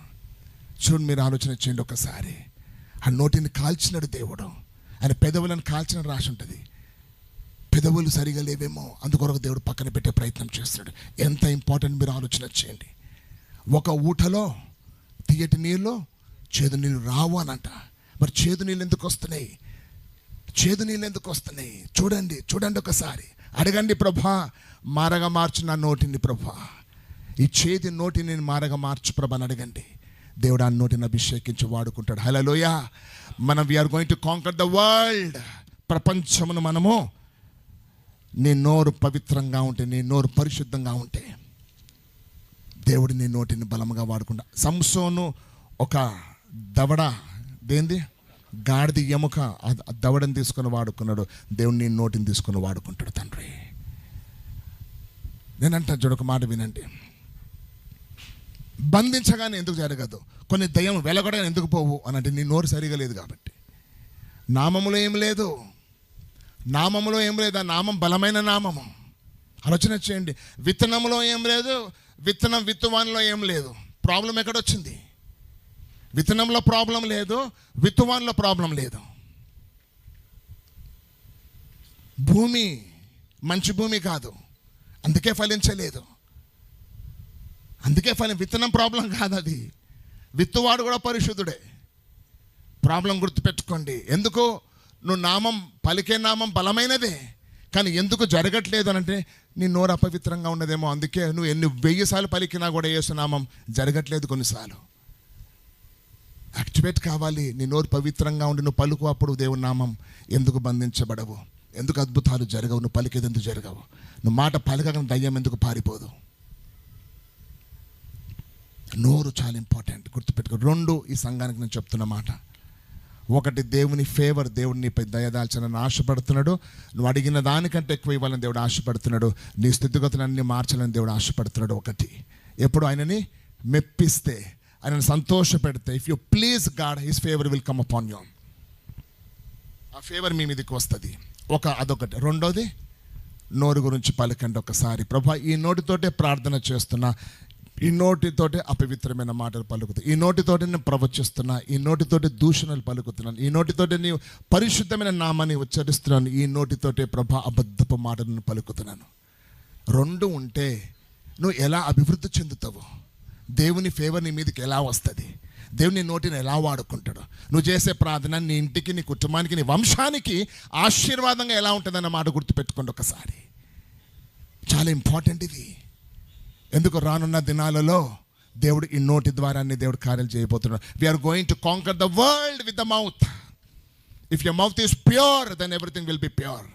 చూడండి, మీరు ఆలోచన చేయండి ఒకసారి. ఆ నోటిని కాల్చినాడు దేవుడు. ఆయన పెదవులను కాల్చిన రాసి ఉంటుంది. పెదవులు సరిగా లేవేమో, అందుకొరకు దేవుడు పక్కన పెట్టే ప్రయత్నం చేస్తున్నాడు. ఎంత ఇంపార్టెంట్ మీరు ఆలోచన చేయండి. ఒక ఊటలో తీయటి నీళ్ళు, చేదు నీళ్ళు రావు అనంట. మరి చేదు నీళ్ళు ఎందుకు వస్తున్నాయి? చూడండి ఒకసారి. అడగండి, ప్రభా మారగా మార్చు నా నోటిని ప్రభా, ఈ చేతి నోటిని మారగా మార్చు ప్రభా అని అడగండి. దేవుడు ఆ నోటిని అభిషేకించి వాడుకుంటాడు. హల్లెలూయా. మనం we are going to conquer the world. ప్రపంచమును మనము, నీ నోరు పవిత్రంగా ఉంటే, నీ నోరు పరిశుద్ధంగా ఉంటే, దేవుడు నీ నోటిని బలంగా వాడుకుంటా. సంసోను ఒక దవడ, దేంది గాడిది ఎముక, దవడని తీసుకొని వాడుకున్నాడు. దేవుడు నీ నోటిని తీసుకొని వాడుకుంటాడు తండ్రి. నేనంటా చూడు, ఒక మాట వినండి. బంధించగానే ఎందుకు జరగదు? కొన్ని దయ్యం వెలగొడగా ఎందుకు పోవు అని అంటే, నీ నోరు సరిగా లేదు కాబట్టి. నామములో ఏం లేదు. ఆ నామం బలమైన నామము. ఆలోచన చేయండి. విత్తనంలో ఏం లేదు, విత్తువానిలో ఏం లేదు. ప్రాబ్లం ఎక్కడొచ్చింది? విత్తనంలో ప్రాబ్లం లేదు, విత్తువానిలో ప్రాబ్లం లేదు. భూమి మంచి భూమి కాదు, అందుకే ఫలించలేదు. విత్తనం ప్రాబ్లం కాదు, అది విత్తువాడు కూడా పరిశుద్ధుడే. ప్రాబ్లం గుర్తుపెట్టుకోండి. ఎందుకు? నువ్వు పలికే నామం బలమైనదే, కానీ ఎందుకు జరగట్లేదు అని అంటే, నీ నోరు అపవిత్రంగా ఉన్నదేమో. అందుకే నువ్వు ఎన్ని 1000 సార్లు పలికినా కూడా యేసు నామం జరగట్లేదు. కొన్నిసార్లు యాక్టివేట్ కావాలి. నీ నోరు పవిత్రంగా ఉండి నువ్వు పలుకు, అప్పుడు దేవుని నామం ఎందుకు బంధించబడవు? ఎందుకు అద్భుతాలు జరగవు? నువ్వు పలికేది ఎందుకు జరగవు? నువ్వు మాట పలకగా దయ్యం ఎందుకు పారిపోదు? నోరు చాలా ఇంపార్టెంట్, గుర్తుపెట్టుకో. 2, ఈ సంఘానికి నేను చెప్తున్న మాట. 1, దేవుని ఫేవర్, దేవుడు నీపై దయదాల్చాలని ఆశపడుతున్నాడు. నువ్వు అడిగిన దానికంటే ఎక్కువ ఇవ్వాలని దేవుడు ఆశపడుతున్నాడు. నీ స్థితిగతులన్నీ మార్చాలని దేవుడు ఆశపడుతున్నాడు. 1, ఎప్పుడు ఆయనని మెప్పిస్తే, ఆయనను సంతోష పెడితే, if you please God, his favour will come upon you. ఆ ఫేవర్ మీ మీదకి వస్తుంది. అదొకటి. 2, నోరు గురించి పలకండి ఒకసారి. ప్రభా, ఈ నోటితోటే ప్రార్థన చేస్తున్నా, ఈ నోటితోటే అపవిత్రమైన మాటలు పలుకుతా, ఈ నోటితోటి నేను ప్రవచిస్తున్నా, ఈ నోటితోటి దూషణలు పలుకుతున్నాను, ఈ నోటితోటి నీవు పరిశుద్ధమైన నామాన్ని ఉచ్చరిస్తున్నాను, ఈ నోటితోటే ప్రభా అబద్ధపు మాటలను పలుకుతున్నాను. 2 ఉంటే నువ్వు ఎలా అభివృద్ధి చెందుతావు? దేవుని ఫేవర్ నీ మీదకి ఎలా వస్తుంది? దేవుని నోటిని ఎలా వాడుకుంటాడు? నువ్వు చేసే ప్రార్థన నీ ఇంటికి, నీ కుటుంబానికి, నీ వంశానికి ఆశీర్వాదంగా ఎలా ఉంటుందన్న మాట గుర్తుపెట్టుకోండి ఒకసారి. చాలా ఇంపార్టెంట్ ఇది. ఎందుకు? రానున్న దినాలలో దేవుడు ఈ నోటి ద్వారానే దేవుడు కార్యాలు చేయబోతున్నాడు. We are going to conquer the world with the mouth. If your mouth is pure, then everything will be pure.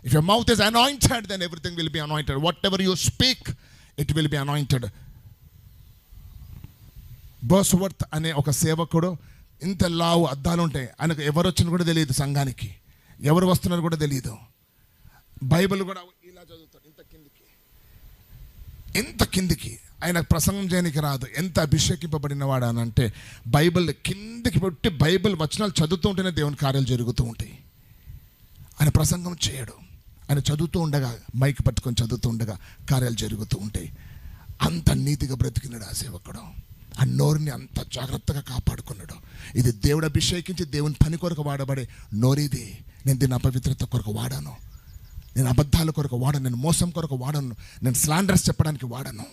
If your mouth is anointed, then everything will be anointed. Whatever you speak, it will be anointed. Bosworth అనే ఒక సేవకుడు, ఇంత లావు అద్దాలు ఉంటాయి, ఆయనకు ఎవరు వచ్చినా కూడా తెలియదు, సంఘానికి ఎవరు వస్తున్నారు కూడా తెలియదు. బైబిల్ కూడా ఇలా చదువుతాడు, ఇంత కిందికి. ఆయన ప్రసంగం చేయడానికి రాదు. ఎంత అభిషేకింపబడినవాడు అని అంటే, బైబిల్ కిందికి పెట్టి బైబిల్ వచనాలు చదువుతూ ఉంటేనే దేవుని కార్యాలు జరుగుతూ ఉంటాయి. ఆయన ప్రసంగం చేయడు, ఆయన చదువుతూ ఉండగా, మైక్ పట్టుకొని చదువుతూ ఉండగా కార్యాలు జరుగుతూ ఉంటాయి. అంత నీతిగా బ్రతికినాడు ఆ సేవకుడు. ఆ నోరుని అంత జాగ్రత్తగా కాపాడుకున్నాడు. ఇది దేవుడు అభిషేకించి దేవుని పని కొరకు వాడబడే నోరిది. నేను దీన్ని అపవిత్రత కొరకు వాడాను, నేను అబద్ధాల కొరకు వాడను, నేను మోసం కొరకు వాడను, నేను స్లాండర్స్ చెప్పడానికి వాడను.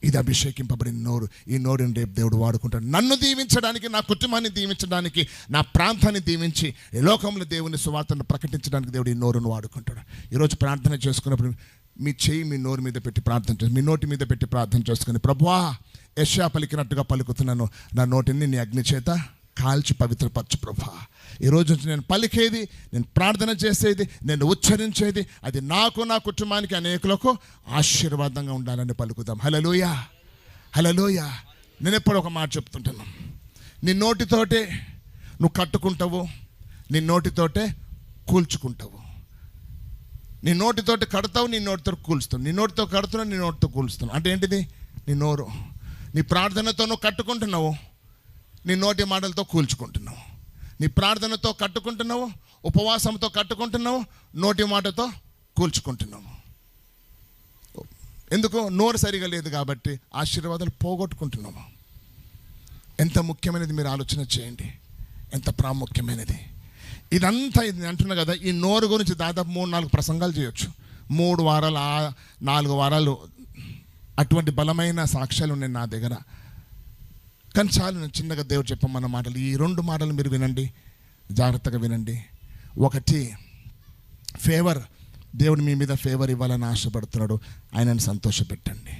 ఇది అభిషేకింపబడిన నోరు. ఈ నోరుని రేపు దేవుడు వాడుకుంటాడు నన్ను దీవించడానికి, నా కుటుంబాన్ని దీవించడానికి, నా ప్రాంతాన్ని దీవించి ఈ లోకంలో దేవుని సువార్తను ప్రకటించడానికి దేవుడు ఈ నోరును వాడుకుంటాడు. ఈరోజు ప్రార్థన చేసుకున్నప్పుడు మీ చెయ్యి మీ నోరు మీద పెట్టి ప్రార్థన చేసి, మీ నోటి మీద పెట్టి ప్రార్థన చేసుకుని, ప్రభువా, యెషయా పలికినట్టుగా పలుకుతున్నాను, నా నోటిని నీ అగ్ని చేత కాల్చి పవిత్రపరచు ప్రభువా. ఈరోజు నుంచి నేను పలికేది, నేను ప్రార్థన చేసేది, నేను ఉచ్చరించేది, అది నాకు, నా కుటుంబానికి, అనేకులకు ఆశీర్వాదంగా ఉండాలని పలుకుదాం. హల్లెలూయా, హల్లెలూయా. నేను ఎప్పుడు ఒక మాట చెప్తుంటాను, నీ నోటితోటే నువ్వు కట్టుకుంటావు, నీ నోటితోటే కూల్చుకుంటావు. నీ నోటితోటి కడతావు, నీ నోటితో కూల్స్తావు. నీ నోటితో కడుతున్నావు, నీ నోటితో కూల్స్తావు. అంటే ఏంటిది? నీ నోరు. నీ ప్రార్థనతో నువ్వు కట్టుకుంటున్నావు, నీ నోటి మాటలతో కూల్చుకుంటున్నావు. నీ ప్రార్థనతో కట్టుకుంటున్నావు, ఉపవాసంతో కట్టుకుంటున్నావు, నోటి మాటతో కూల్చుకుంటున్నావు. ఎందుకు? నోరు సరిగా లేదు కాబట్టి ఆశీర్వాదాలు పోగొట్టుకుంటున్నాము. ఎంత ముఖ్యమైనది మీరు ఆలోచన చేయండి, ఎంత ప్రాముఖ్యమైనది ఇదంతా. ఇది అంటున్నా కదా, ఈ నోరు గురించి దాదాపు 3-4 ప్రసంగాలు చేయొచ్చు. 3 వారాలు, 4 వారాలు అటువంటి బలమైన సాక్ష్యాలు ఉన్నాయి నా దగ్గర. కానీ చాలు, నేను చిన్నగా దేవుడు చెప్పమన్న మాటలు, ఈ 2 మాటలు మీరు వినండి, జాగ్రత్తగా వినండి. 1, ఫేవర్. దేవుడు మీ మీద ఫేవర్ ఇవ్వాలని ఆశపడుతున్నాడు. ఆయనను సంతోషపెట్టండి.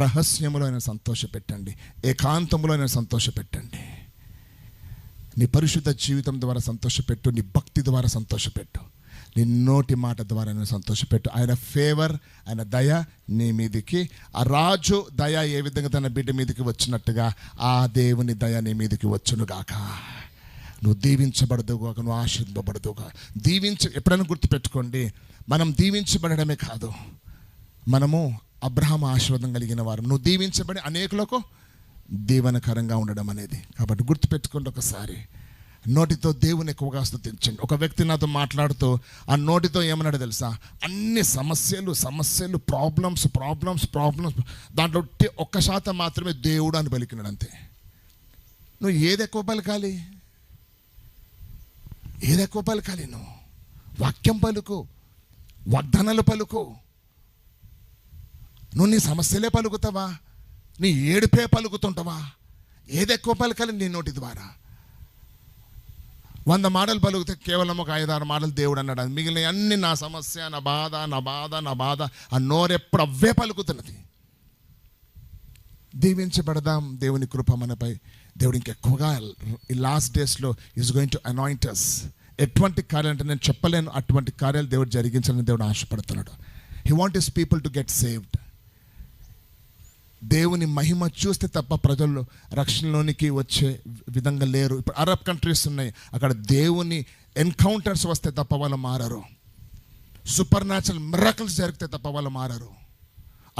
రహస్యములో ఆయన సంతోషపెట్టండి. ఏకాంతములో ఆయన సంతోషపెట్టండి. నీ పరిశుద్ధ జీవితం ద్వారా సంతోషపెట్టు, నీ భక్తి ద్వారా సంతోషపెట్టు, నీ నోటి మాట ద్వారా ఆయన సంతోషపెట్టు. ఆయన ఫేవర్, ఆయన దయ నీ మీదికి, ఆ రాజు దయ ఏ విధంగా తన బిడ్డ మీదకి వచ్చినట్టుగా ఆ దేవుని దయ నీ మీదకి వచ్చునుగాక. నువ్వు దీవించబడదుగాక, నువ్వు ఆశీర్వబడదుగా. ఎప్పుడైనా గుర్తుపెట్టుకోండి, మనం దీవించబడమే కాదు, మనము అబ్రహాము ఆశీర్వాదం కలిగిన వారు. నువ్వు దీవించబడి అనేకులకు దీవెనకరంగా ఉండడం అనేది. కాబట్టి గుర్తుపెట్టుకోండి ఒకసారి, నోటితో దేవుని ఎక్కువగా స్తుతించండి. ఒక వ్యక్తి నాతో మాట్లాడుతూ ఆ నోటితో ఏమన్నాడు తెలుసా? అన్ని సమస్యలు, ప్రాబ్లమ్స్, దాంట్లో 1% మాత్రమే దేవుడు అని పలికినాడు అంతే. నువ్వు ఏది ఎక్కువ పలకాలి? నువ్వు వాక్యం పలుకు, వాగ్దానాలు పలుకు. నువ్వు నీ సమస్యలే పలుకుతావా? నీ ఏడుపే పలుకుతుంటావా? ఏది ఎక్కువ పలకాలి నీ నోటి ద్వారా? 100 మాటలు పలుకుతే కేవలం ఒక 5-6 మాటలు దేవుడు అన్నాడు. మిగిలిన అన్ని నా సమస్య, నా బాధ. ఆ నోరెప్పుడు అవే పలుకుతున్నది. దీవించబడదాం. దేవుని కృప మనపై. దేవుడు ఇంకెక్కువగా ఈ లాస్ట్ డేస్లో is going to anoint us. ఎటువంటి కార్యాలు అంటే నేను చెప్పలేను అటువంటి కార్యాలు దేవుడు జరిగించాలని దేవుడు ఆశపడుతున్నాడు. He want his people to get saved. దేవుని మహిమ చూస్తే తప్ప ప్రజలు రక్షణలోనికి వచ్చే విధంగా లేరు. ఇప్పుడు అరబ్ కంట్రీస్ ఉన్నాయి, అక్కడ దేవుని ఎన్కౌంటర్స్ వస్తే తప్ప వాళ్ళు మారరు. సూపర్ న్యాచురల్ మిరాకిల్స్ జరిగితే తప్ప వాళ్ళు మారరు.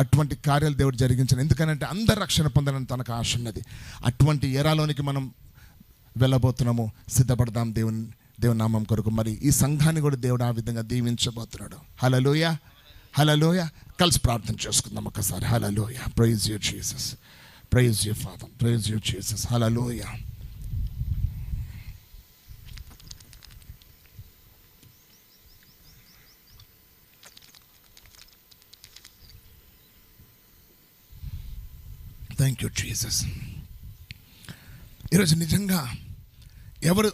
అటువంటి కార్యాలు దేవుడు జరిగించాను. ఎందుకనంటే అందరు రక్షణ పొందాలని తనకు ఆశ ఉన్నది. అటువంటి ఎరాలోనికి మనం వెళ్ళబోతున్నాము. సిద్ధపడదాం దేవుని నామం కొరకు. మరి ఈ సంఘాన్ని కూడా దేవుడు ఆ విధంగా దీవించబోతున్నాడు. హల్లెలూయా, హల్లెలూయా. కలిసి ప్రార్థన చేసుకుందాం ఒకసారి. Hallelujah. Praise you Jesus, praise you father, praise you Jesus. Hallelujah. Thank you Jesus. ఈరోజు నిజంగా ఎవరు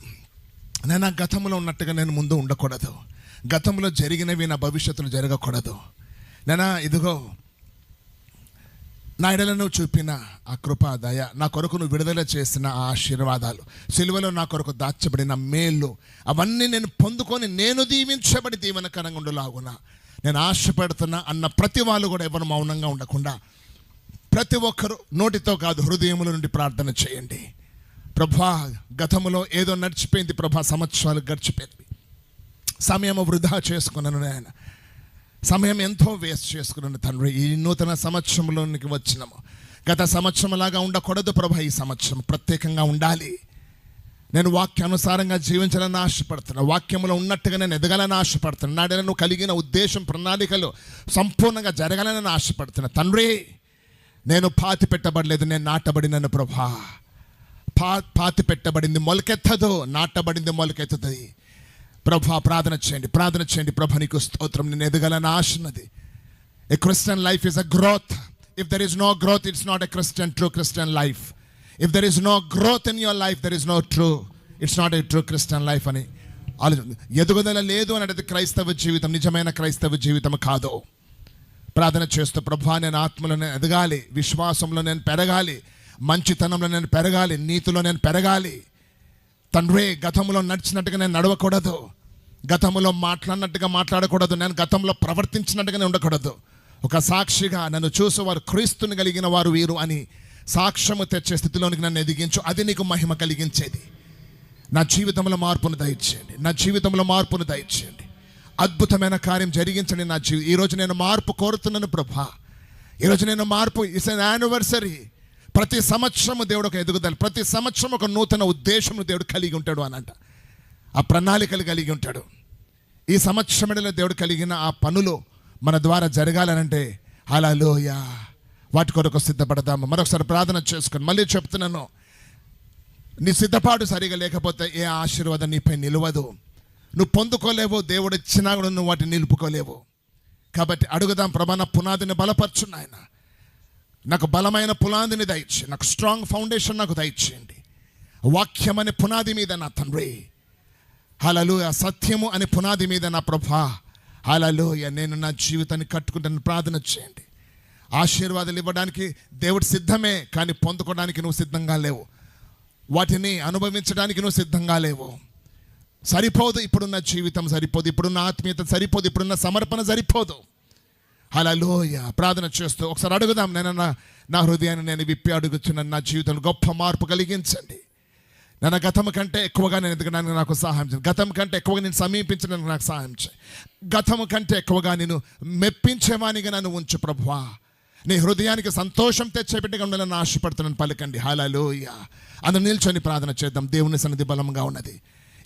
నేను గతంలో ఉన్నట్టుగా నేను ముందు ఉండకూడదు. గతంలో జరిగినవి నా భవిష్యత్తులో జరగకూడదు. నేను ఇదిగో నా ఎడలను చూపిన ఆ కృపా దయ, నా కొరకు నువ్వు విడుదల చేసిన ఆ ఆశీర్వాదాలు, సిలువలో నా కొరకు దాచబడిన మేలు, అవన్నీ నేను పొందుకొని నేను దీవించబడి దీవెనకరంగా ఉండలాగున నేను ఆశపడుతున్నా అన్న ప్రతి వాళ్ళు కూడా ఎవరు మౌనంగా ఉండకుండా ప్రతి ఒక్కరు నోటితో కాదు హృదయముల నుండి ప్రార్థన చేయండి. ప్రభా, గతంలో ఏదో నడిచిపోయింది ప్రభా, సంవత్సరాలు గడిచిపోయింది, సమయం వృధా చేసుకున్నాను నాయన, సమయం ఎంతో వేస్ట్ చేసుకున్నాను తండ్రి. ఈ నూతన సంవత్సరంలోనికి వచ్చినాము. గత సంవత్సరం లాగా ఉండకూడదు ప్రభా, ఈ సంవత్సరం ప్రత్యేకంగా ఉండాలి. నేను వాక్యానుసారంగా జీవించాలని ఆశపడుతున్నా, వాక్యంలో ఉన్నట్టుగా నేను ఎదగాలని ఆశపడుతున్నా, నాడలను కలిగిన ఉద్దేశం ప్రణాళికలు సంపూర్ణంగా జరగాలని ఆశపడుతున్నా తండ్రి. నేను పాతి పెట్టబడలేదు, నేను నాటబడినను ప్రభా. పాతి పెట్టబడింది మొలకెత్తదు, నాటబడింది మొలకెత్తుతుంది ప్రభా. ప్రార్థన చేయండి, ప్రార్థన చేయండి. ప్రభా నీకు స్తోత్రం. నేను ఎదగాలని ఆశ ఉన్నది. A Christian life is a growth. If there is no growth, it's not a Christian, true Christian life. If there is no growth in your life, there is no true, it's not a true Christian life అని ఆలోచన. ఎదుగుదల లేదు అనేది క్రైస్తవ జీవితం నిజమైన క్రైస్తవ జీవితం కాదు. ప్రార్థన చేస్తూ ప్రభా, నేను ఆత్మలో నేను ఎదగాలి, విశ్వాసంలో నేను పెరగాలి, మంచితనంలో నేను పెరగాలి, నీతిలో నేను పెరగాలి తండ్రి. గతంలో నడిచినట్టుగా నేను నడవకూడదు, గతంలో మాట్లాడినట్టుగా మాట్లాడకూడదు, నేను గతంలో ప్రవర్తించినట్టుగానే ఉండకూడదు. ఒక సాక్షిగా నన్ను చూసి వారు క్రీస్తుని కలిగిన వారు వీరు అని సాక్ష్యము తెచ్చే స్థితిలోనికి నన్ను ఎదిగించు. అది నీకు మహిమ కలిగించేది. నా జీవితంలో మార్పును దయచేయండి, నా జీవితంలో మార్పును దయచేయండి. అద్భుతమైన కార్యం జరిగించండి నా ఈరోజు నేను మార్పు కోరుతున్నాను ప్రభా. ఈరోజు నేను మార్పు, ఇట్స్ అన్ యానివర్సరీ. ప్రతి సంవత్సరము దేవుడు ఒక ఎదుగుదల, ప్రతి సంవత్సరం ఒక నూతన ఉద్దేశం దేవుడు కలిగి ఉంటాడు అనంట. ఆ ప్రణాళికలు కలిగి ఉంటాడు. ఈ సంవత్సరంలో దేవుడు కలిగిన ఆ పనులు మన ద్వారా జరగాలనంటే హల్లెలూయా, వాటి కొరకు సిద్ధపడదాము. మరొకసారి ప్రార్థన చేసుకొని మళ్ళీ చెప్తున్నాను, నీ సిద్ధపాటు సరిగా లేకపోతే ఏ ఆశీర్వాదం నీపై నిలవదు. నువ్వు పొందుకోలేవు, దేవుడు ఇచ్చినా కూడా నువ్వు వాటిని నిలుపుకోలేవు. కాబట్టి అడుగుదాం, ప్రభా నా పునాదిని బలపరచు నాయన, నాకు బలమైన పునాదిని దయచేయండి, నాకు స్ట్రాంగ్ ఫౌండేషన్ నాకు దయచేయండి. వాక్యం అనే పునాది మీద నా తండ్రి, హల్లెలూయా, సత్యము అనే పునాది మీద నా ప్రభా, హల్లెలూయా, నేను నా జీవితాన్ని కట్టుకుంటాను. ప్రార్థన చేయండి. ఆశీర్వాదాలు ఇవ్వడానికి దేవుడు సిద్ధమే, కానీ పొందుకోవడానికి నువ్వు సిద్ధంగా లేవు, వాటిని అనుభవించడానికి నువ్వు సిద్ధంగా లేవు. సరిపోదు, ఇప్పుడున్న జీవితం సరిపోదు, ఇప్పుడున్న ఆత్మీయత సరిపోదు, ఇప్పుడున్న సమర్పణ సరిపోదు. హల్లెలూయా. ప్రార్థన చేస్తూ ఒకసారి అడుగుదాం, నేను నా హృదయాన్ని నేను విప్పి అడుగుతున్నాను, నా జీవితంలో గొప్ప మార్పు కలిగించండి. నా గతం కంటే ఎక్కువగా నేను ఎదగడానికి నాకు సహాయం చేయండి. గతం కంటే ఎక్కువగా నేను సమీపించడానికి నాకు సహాయం చేయి. గతం కంటే ఎక్కువగా నేను మెప్పించేవానిగా నన్ను ఉంచు ప్రభువా. నీ హృదయానికి సంతోషం తెచ్చేపెట్టుగా ఉండాలని ఆశపడుతున్నాను. పలకండి హల్లెలూయా. అందరూ నిల్చొని ప్రార్థన చేద్దాం. దేవుని సన్నిధి బలంగా ఉన్నది.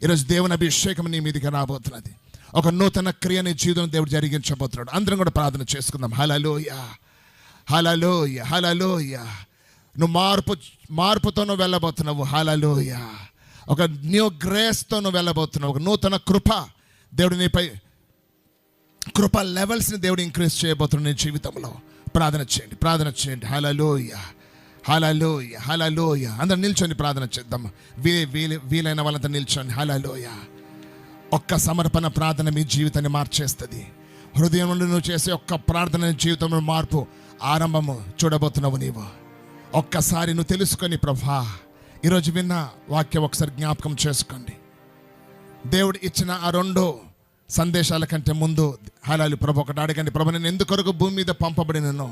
ఈరోజు దేవుని అభిషేకం నీ మీదికి రాబోతున్నది. ఒక నూతన క్రియని జీవితం దేవుడు జరిగించబోతున్నాడు. అందరం కూడా ప్రార్థన చేసుకుందాం. హల్లెలూయా, హల్లెలూయా, హల్లెలూయా. నువ్వు మార్పుతో నువ్వు వెళ్ళబోతున్నావు. హల్లెలూయా. ఒక న్యూ గ్రేస్తో నువ్వు వెళ్ళబోతున్నావు. ఒక నూతన కృప దేవుడు నీపై, కృప లెవెల్స్ని దేవుడు ఇంక్రీజ్ చేయబోతున్నాడు నీ జీవితంలో. ప్రార్థన చేయండి, ప్రార్థన చేయండి. హల్లెలూయా, హల్లెలూయా, హల్లెలూయా. అందరూ నిల్చొని ప్రార్థన చేద్దాం. వీలైన వాళ్ళంతా నిల్చొని. హల్లెలూయా. ఒక్క సమర్పణ ప్రార్థన మీ జీవితాన్ని మార్చేస్తుంది. హృదయం నుండి నువ్వు చేసే ఒక్క ప్రార్థన జీవితంలో మార్పు ఆరంభము చూడబోతున్నావు నీవు. ఒక్కసారి నువ్వు తెలుసుకొని, ప్రభా ఈరోజు విన్న వాక్యం ఒకసారి జ్ఞాపకం చేసుకోండి. దేవుడు ఇచ్చిన ఆ 2 సందేశాల కంటే ముందు హల్లెలూయా ప్రభు ఒకటి అడగండి, ప్రభు నేను ఎందుకొరకు భూమి మీద పంపబడినను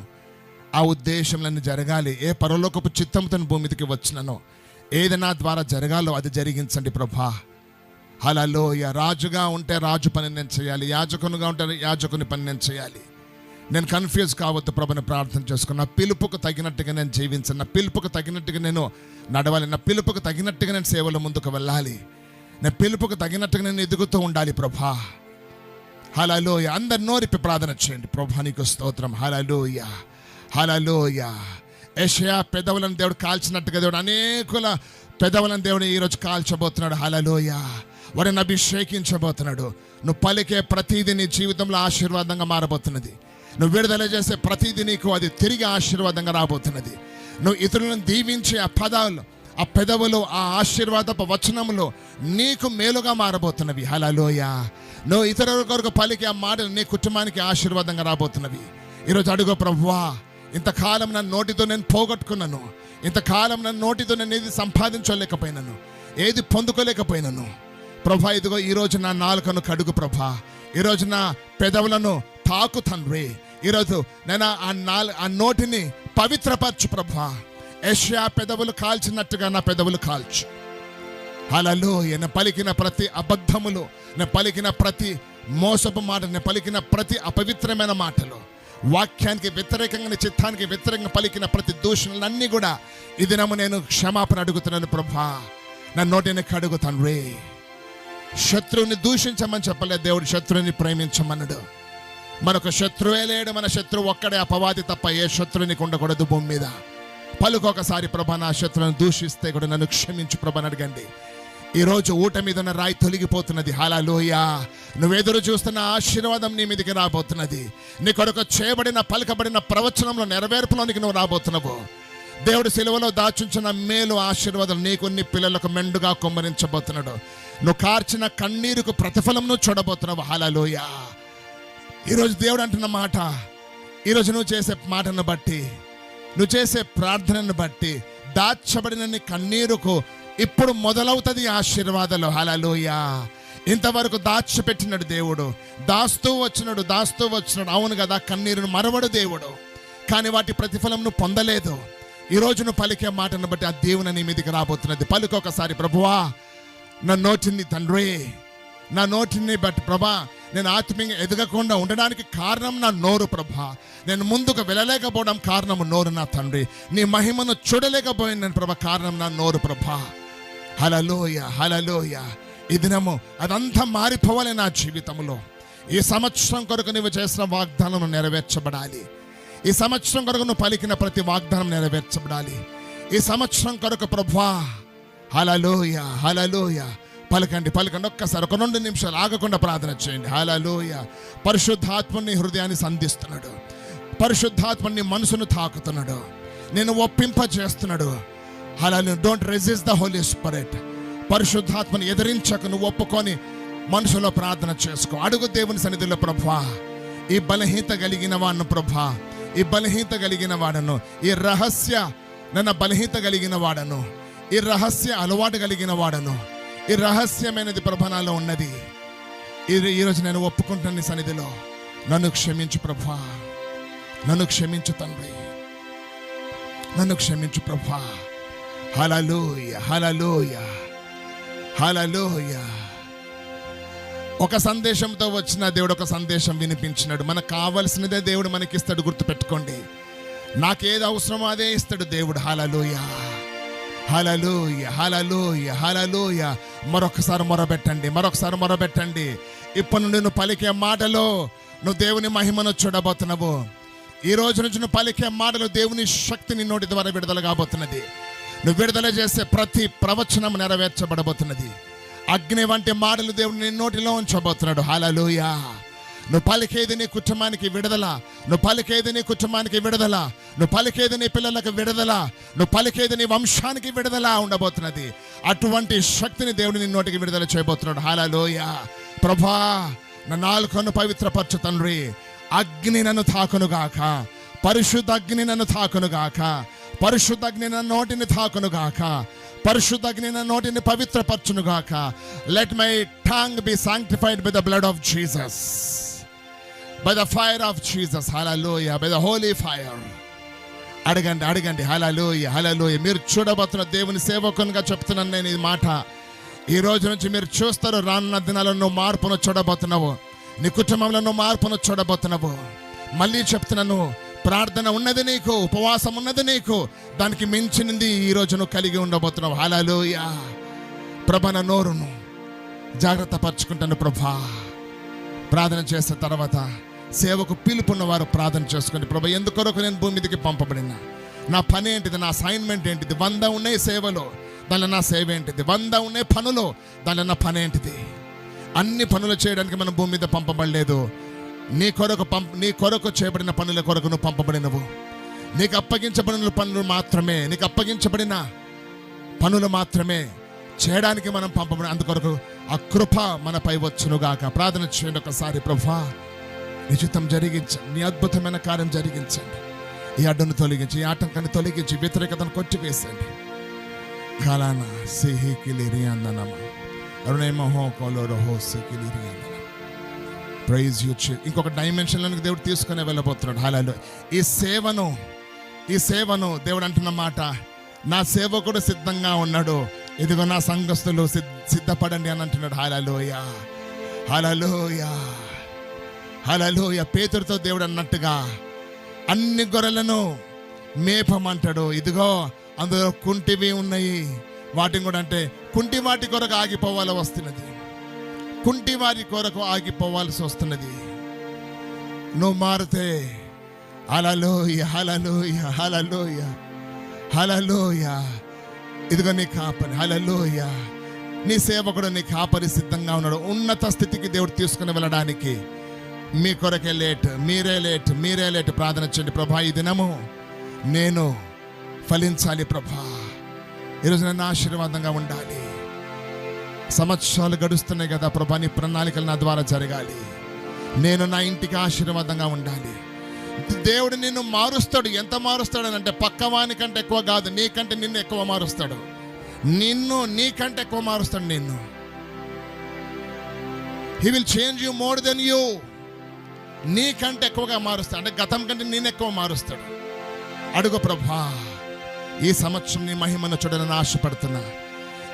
ఆ ఉద్దేశంలో జరగాలి, ఏ పరలోకపు చిత్తంతో భూమి మీదకి వచ్చినను ఏది నా ద్వారా జరగాలో అది జరిగించండి ప్రభా. హల్లెలూయా. రాజుగా ఉంటే రాజు పని నేను చేయాలి, యాజకునిగా ఉంటే యాజకుని పని నేను చేయాలి. నేను కన్ఫ్యూజ్ కావద్దు ప్రభుని ప్రార్థన చేసుకుని, నా పిలుపుకు తగినట్టుగా నేను జీవించాను, నా పిలుపుకు తగినట్టుగా నేను నడవాలి, నా పిలుపుకు తగినట్టుగా నేను సేవల ముందుకు వెళ్ళాలి, నా పిలుపుకు తగినట్టుగా నేను ఎదుగుతూ ఉండాలి ప్రభా. హల్లెలూయా. అందరు నోరిపి ప్రార్థన చేయండి. ప్రభా నీకు స్తోత్రం. హల్లెలూయా, హల్లెలూయా. యెషయా పెదవులను దేవుడు కాల్చినట్టుగా దేవుడు అనేకుల పెదవులను దేవుడు ఈరోజు కాల్చబోతున్నాడు. హల్లెలూయా. వారిని అభిషేకించబోతున్నాడు. నువ్వు పలికే ప్రతిదీ నీ జీవితంలో ఆశీర్వాదంగా మారబోతున్నది. నువ్వు విడుదల చేసే ప్రతిదీ నీకు అది తిరిగి ఆశీర్వాదంగా రాబోతున్నది. నువ్వు ఇతరులను దీవించే ఆ పెదవులు ఆ ఆశీర్వాదపు వచనములు నీకు మేలుగా మారబోతున్నవి. హల్లెలూయా. నువ్వు ఇతరుల కొరకు పలికే ఆ మాటలు నీ కుటుంబానికి ఆశీర్వాదంగా రాబోతున్నవి. ఈరోజు అడుగు ప్రభువా, ఇంతకాలం నా నోటితో నేను పోగొట్టుకున్నాను, ఇంతకాలం నా నోటితో నేను ఏది సంపాదించలేకపోయినాను, ఏది పొందుకోలేకపోయినాను ప్రభా. ఇదిగో ఈరోజు నా నాలుకను కడుగు ప్రభా, ఈరోజు నా పెదవులను తాకు తండ్రి, ఈరోజు నేను ఆ నోటిని పవిత్రపరచు ప్రభా. యెషయా పెదవులు కాల్చినట్టుగా నా పెదవులు కాల్చు. హల్లెలూయా. నేను పలికిన ప్రతి అబద్ధములు, నేను పలికిన ప్రతి మోసపు మాట, నేను పలికిన ప్రతి అపవిత్రమైన మాటలు, వాక్యానికి వ్యతిరేకంగా చిత్తానికి వ్యతిరేకంగా పలికిన ప్రతి దూషణలన్నీ కూడా ఈ దినము నేను క్షమాపణ అడుగుతున్నాను ప్రభా. నా నోటిని కడుగు తండ్రి. శత్రువుని దూషించమని చెప్పలేదు దేవుడు, శత్రువుని ప్రేమించమన్నాడు. మనకు శత్రువే లేడు, మన శత్రువు ఒక్కడే అపవాది తప్ప ఏ శత్రువునికి ఉండకూడదు భూమి మీద. పలుకొకసారి ప్రభా నా శత్రువుని దూషిస్తే కూడా నన్ను క్షమించు ప్రభా అడగండి. ఈరోజు ఊట మీద ఉన్న రాయి తొలగిపోతున్నది. హల్లెలూయా. నువ్వెదురు చూస్తున్న ఆశీర్వాదం నీ మీదకి రాబోతున్నది. నీ కొరకు చేయబడిన పలకబడిన ప్రవచనంలో నెరవేర్పులోనికి నువ్వు రాబోతున్నావు. దేవుడు సిలువలో దాచుంచిన మేలు ఆశీర్వాదం నీకు నీ పిల్లలకు మెండుగా కుమ్మరించబోతున్నాడు. నువ్వు కార్చిన కన్నీరుకు ప్రతిఫలం నువ్వు చూడబోతున్నావు. హల్లెలూయా. ఈరోజు దేవుడు అంటున్న మాట, ఈరోజు నువ్వు చేసే మాటను బట్టి, నువ్వు చేసే ప్రార్థనను బట్టి దాచబడిన నీ కన్నీరుకు ఇప్పుడు మొదలవుతుంది ఆశీర్వాదాలు. హల్లెలూయా. ఇంతవరకు దాచిపెట్టినాడు దేవుడు, దాస్తూ వచ్చినాడు. అవును కదా, కన్నీరును మరవడు దేవుడు, కానీ వాటి ప్రతిఫలం నువ్వు పొందలేదు. ఈరోజు నువ్వు పలికే మాటను బట్టి ఆ దేవుని నీ మీదకి రాబోతున్నది. పలుకొకసారి, ప్రభువా నా నోటిని తండ్రి, నా నోటిని బట్టి ప్రభా నేను ఆత్మీయంగా ఎదగకుండా ఉండడానికి కారణం నా నోరు ప్రభా. నేను ముందుకు వెళ్ళలేకపోవడం కారణం నోరు నా తండ్రి. నీ మహిమను చూడలేకపోయిన ప్రభా కారణం నా నోరు ప్రభా. హల్లెలూయా, హల్లెలూయా. ఈ దినము అదంతా మారిపోవాలి నా జీవితంలో. ఈ సంవత్సరం కొరకు నువ్వు చేసిన వాగ్దానం నెరవేర్చబడాలి. ఈ సంవత్సరం కొరకు నువ్వు పలికిన ప్రతి వాగ్దానం నెరవేర్చబడాలి. ఈ సంవత్సరం కొరకు ప్రభువా. హల్లెలూయా, హల్లెలూయా. పలకండి. ఒక్కసారి 2 నిమిషాలు ఆగకుండా ప్రార్థన చేయండి. హల్లెలూయా. పరిశుద్ధాత్మని హృదయాన్ని సంధిస్తున్నాడు, పరిశుద్ధాత్మని మనసును తాకుతున్నాడు, నేను ఒప్పింప చేస్తున్నాడు. Hallelujah. Don't resist the Holy Spirit. పరిశుద్ధాత్మని ఎదిరించక నువ్వు ఒప్పుకొని మనసులో ప్రార్థన చేసుకో. అడుగు దేవుని సన్నిధిలో, ప్రభువా ఈ బలహీనత కలిగిన వాడను ప్రభా, ఈ బలహీనత కలిగిన వాడను, ఈ రహస్య నన్న బలహీనత కలిగిన వాడను, ఈ రహస్య అలవాటు కలిగిన వాడను, ఈ రహస్యమైనది ప్రభానాలో ఉన్నది. ఈరోజు నేను ఒప్పుకుంటాను నీ సన్నిధిలో. నన్ను క్షమించు ప్రభా, నన్ను క్షమించు తండ్రి, నన్ను క్షమించు ప్రభా. హల్లెలూయా, హల్లెలూయా, హల్లెలూయా. ఒక సందేశంతో వచ్చిన దేవుడు ఒక సందేశం వినిపించినాడు. మనకు కావలసినదే దేవుడు మనకిస్తాడు. గుర్తుపెట్టుకోండి, నాకేది అవసరమో అదే ఇస్తాడు దేవుడు. హల్లెలూయా, హల్లెలూయా, హల్లెలూయా, హల్లెలూయా. మరొకసారి మొరబెట్టండి. ఇప్పటి నుండి నువ్వు పలికే మాటలో నువ్వు దేవుని మహిమను చూడబోతున్నావు. ఈ రోజు నుంచి నువ్వు పలికే మాటలు దేవుని శక్తిని నోటి ద్వారా విడుదల కాబోతున్నది. నువ్వు విడుదల చేసే ప్రతి ప్రవచనం నెరవేర్చబడబోతున్నది. అగ్ని వంటి మాటలు దేవుని నోటిలో ఉంచబోతున్నాడు. హల్లెలూయా. నువ్వు పలికేది నీ కుటుంబానికి విడుదల, నువ్వు పలికేది నీ కుటుంబానికి విడుదల, నువ్వు పలికేది నీ పిల్లలకు విడుదల, నువ్వు పలికేది నీ వంశానికి విడుదల ఉండబోతున్నది. అటువంటి శక్తిని దేవుని నీ నోటికి విడుదల చేయబోతున్నాడు. హల్లెలూయా. ప్రభా నా నాలుకను పవిత్రపరచు తండ్రి. అగ్ని నన్ను తాకునుగాక, పరిశుద్ధ అగ్ని నన్ను తాకునుగాక, పరిశుద్ధ అగ్ని నా నోటిని తాకునుగాక, పరిశుద్ధ అగ్ని నా నోటిని పవిత్రపరచును గాక. Let my tongue be sanctified by the blood of Jesus, by the fire of Jesus. Hallelujah, by the holy fire. అడగండి, అడగండి. హల్లెలూయా, హల్లెలూయా. మీరు చూడబోతున్న దేవుని సేవకునిగా చెప్తున్నాను నేను ఈ మాట. ఈ రోజు నుంచి మీరు చూస్తారు, రానున్న దినాల్లో నువ్వు మార్పును చూడబోతున్నావు, నీ కుటుంబంలో నువ్వు మార్పును చూడబోతున్నావు. మళ్ళీ చెప్తున్నాను, ప్రార్థన ఉన్నది నీకు, ఉపవాసం ఉన్నది నీకు, దానికి మించినది ఈ రోజు నువ్వు కలిగి ఉండబోతున్నావు. హల్లెలూయా. ప్రభా నా నోరును జాగ్రత్త పరుచుకుంటాను ప్రభా. ప్రార్థన చేసిన తర్వాత సేవకు పిలుపున్న వారు ప్రార్థన చేసుకోండి. ప్రభా ఎందుకొరకు నేను భూమి మీదకి పంపబడినా, నా పని ఏంటిది, నా అసైన్మెంట్ ఏంటిది? 100 ఉన్నాయి సేవలో, దానిలో నా సేవ ఏంటిది? 100 ఉన్నాయి పనులు, దానిలో నా పని ఏంటిది? అన్ని పనులు చేయడానికి మనం భూమి మీద పంపబడలేదు. నీ కొరకు చేయబడిన పనుల కొరకు నువ్వు పంపబడినవు. నీకు అప్పగించబడిన పనులు మాత్రమే, నీకు అప్పగించబడిన పనులు మాత్రమే చేయడానికి మనం పంపబడి. అందుకొరకు ఆ కృప మనపై వచ్చునుగాక. ప్రార్థన చేయండి ఒకసారి. ప్రభా నీ చిత్తం జరిగించండి, నీ అద్భుతమైన కార్యం జరిగించండి. ఈ అడ్డును తొలగించి, ఈ ఆటంకాన్ని తొలగించి, వ్యతిరేకతను కొట్టివేసండి. కాలానా సిహికిలిరి అందనమా అరుణేమహో కోలోరహో సికిలిరి అందన. Praise you. ఇంకొక డైమెన్షన్లోనికి దేవుడు తీసుకునే వెళ్ళబోతున్నాడు. హల్లెలూయా. ఈ సేవను దేవుడు అంటున్న మాట, నా సేవకుడు సిద్ధంగా ఉన్నాడు, ఇదిగో నా సంఘస్థులు సిద్ధపడండి అని అంటున్నాడు. హల్లెలూయా, హల్లెలూయా, హల్లెలూయా. పేతురుతో దేవుడు అన్నట్టుగా అన్ని గొర్రెలను మేపమంటాడు. ఇదిగో అందులో కుంటివి ఉన్నాయి, వాటిని కూడా అంటే కుంటి వాటి కొరకు ఆగిపోవాలి వస్తున్నది, కుంటి వారి కొరకు ఆగిపోవాల్సి వస్తున్నది. నువ్వు మారితే హల్లెలూయా, హల్లెలూయా, హల్లెలూయా, హల్లెలూయా. ఇదిగో నీ కాపరి. హల్లెలూయా. నీ సేవకుడు, నీ కాపరి సిద్ధంగా ఉన్నాడు ఉన్నత స్థితికి దేవుడు తీసుకుని వెళ్ళడానికి. మీ కొరకే లేట్, మీరే లేట్. ప్రార్థన చేయండి. ప్రభా ఈ దినము నేను ఫలించాలి ప్రభా, ఈరోజు నన్ను ఆశీర్వాదంగా ఉండాలి. సంవత్సరాలు గడుస్తున్నాయి కదా ప్రభా, నీ ప్రణాళికలు నా ద్వారా జరగాలి. నేను నా ఇంటికి ఆశీర్వాదంగా ఉండాలి. దేవుడు నిన్ను మారుస్తాడు. ఎంత మారుస్తాడు అని అంటే పక్కవాని కంటే ఎక్కువ కాదు, నీకంటే నిన్ను ఎక్కువ మారుస్తాడు. నీకంటే ఎక్కువ మారుస్తాడు నిన్ను. He will change you more than you. నీకంటే ఎక్కువగా మారుస్తాడు, అంటే గతం కంటే నేను ఎక్కువ మారుస్తాడు. అడుగు ప్రభా, ఈ సంవత్సరం నీ మహిమను చూడాలని ఆశపడుతున్నా.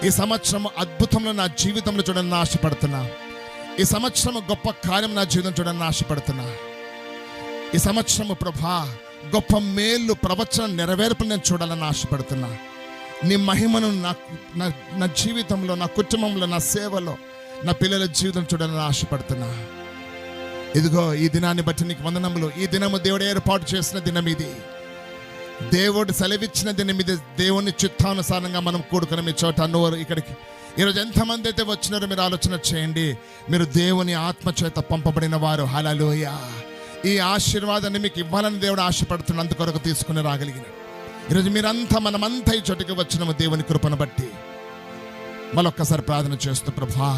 ఈ సంవత్సరం అద్భుతంలో నా జీవితంలో చూడాలని ఆశపడుతున్నా. ఈ సంవత్సరం గొప్ప కార్యం నా జీవితం చూడాలని ఆశపడుతున్నా. ఈ సంవత్సరము ప్రభా గొప్ప మేలు ప్రవచనం నెరవేర్పు నేను చూడాలని ఆశపడుతున్నా. నీ మహిమను నా జీవితంలో, నా కుటుంబంలో, నా సేవలో, నా పిల్లల జీవితం చూడాలని ఆశపడుతున్నా. ఇదిగో ఈ దినాన్ని బట్టి నీకు వందనములు. ఈ దినము దేవుడు ఏర్పాటు చేసిన దినం ఇది, దేవుడు సెలవిచ్చిన దినం ఇది. దేవుని చిత్తానుసారంగా మనం కూడుకున్న మీ చోట అన్నవారు ఇక్కడికి ఈరోజు ఎంతమంది అయితే వచ్చినారో మీరు ఆలోచన చేయండి. మీరు దేవుని ఆత్మ చేత పంపబడిన వారు. హల్లెలూయా. ఈ ఆశీర్వాదాన్ని మీకు ఇవ్వాలని దేవుడు ఆశపడుతున్న, అందుకొరకు తీసుకుని రాగలిగిన ఈరోజు మీరంతా, మనమంతా ఈ చోటికి వచ్చినాము దేవుని కృపను బట్టి. మళ్ళొక్కసారి ప్రార్థన చేస్తూ, ప్రభా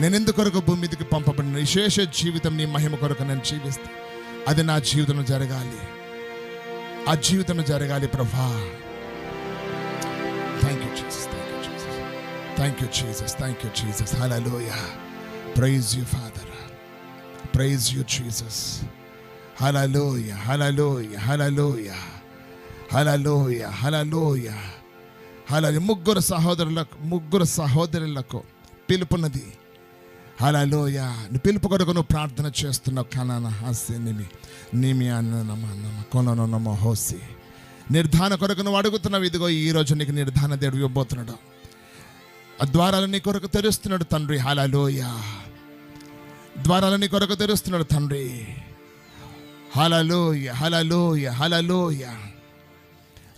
నేను ఎందుకొరకు భూమి మీదకి పంపబడిన విశేష జీవితం నీ మహిమ కొరకు నేను జీవిస్తే అది నా జీవితంలో జరగాలి, ఆ జీవితంలో జరగాలి ప్రభా. Thank you Jesus, thank you Jesus, thank you Jesus. Hallelujah. Praise you father, praise you Jesus. Hallelujah, hallelujah, hallelujah, hallelujah, hallelujah, hallelujah. ముగ్గురు సహోదరులకు పిలుపున్నది. హల్లెలూయా. నీ పిలుపు కొరకు నువ్వు ప్రార్థన చేస్తున్నావు. కనాన హాస్య నిమి అన్న కొననమ హోసి నిర్ధారణ కొరకు నువ్వు అడుగుతున్నావు. ఇదిగో ఈరోజు నీకు నిర్ధారణ దేవుడు ఇవ్వబోతున్నాడు. ఆ ద్వారాలు నీ కొరకు తెరుస్తున్నాడు తండ్రి. హల్లెలూయా. ద్వారాలు నీ కొరకు తెరుస్తున్నాడు తండ్రి. హల్లెలూయా, హల్లెలూయా, హల్లెలూయా.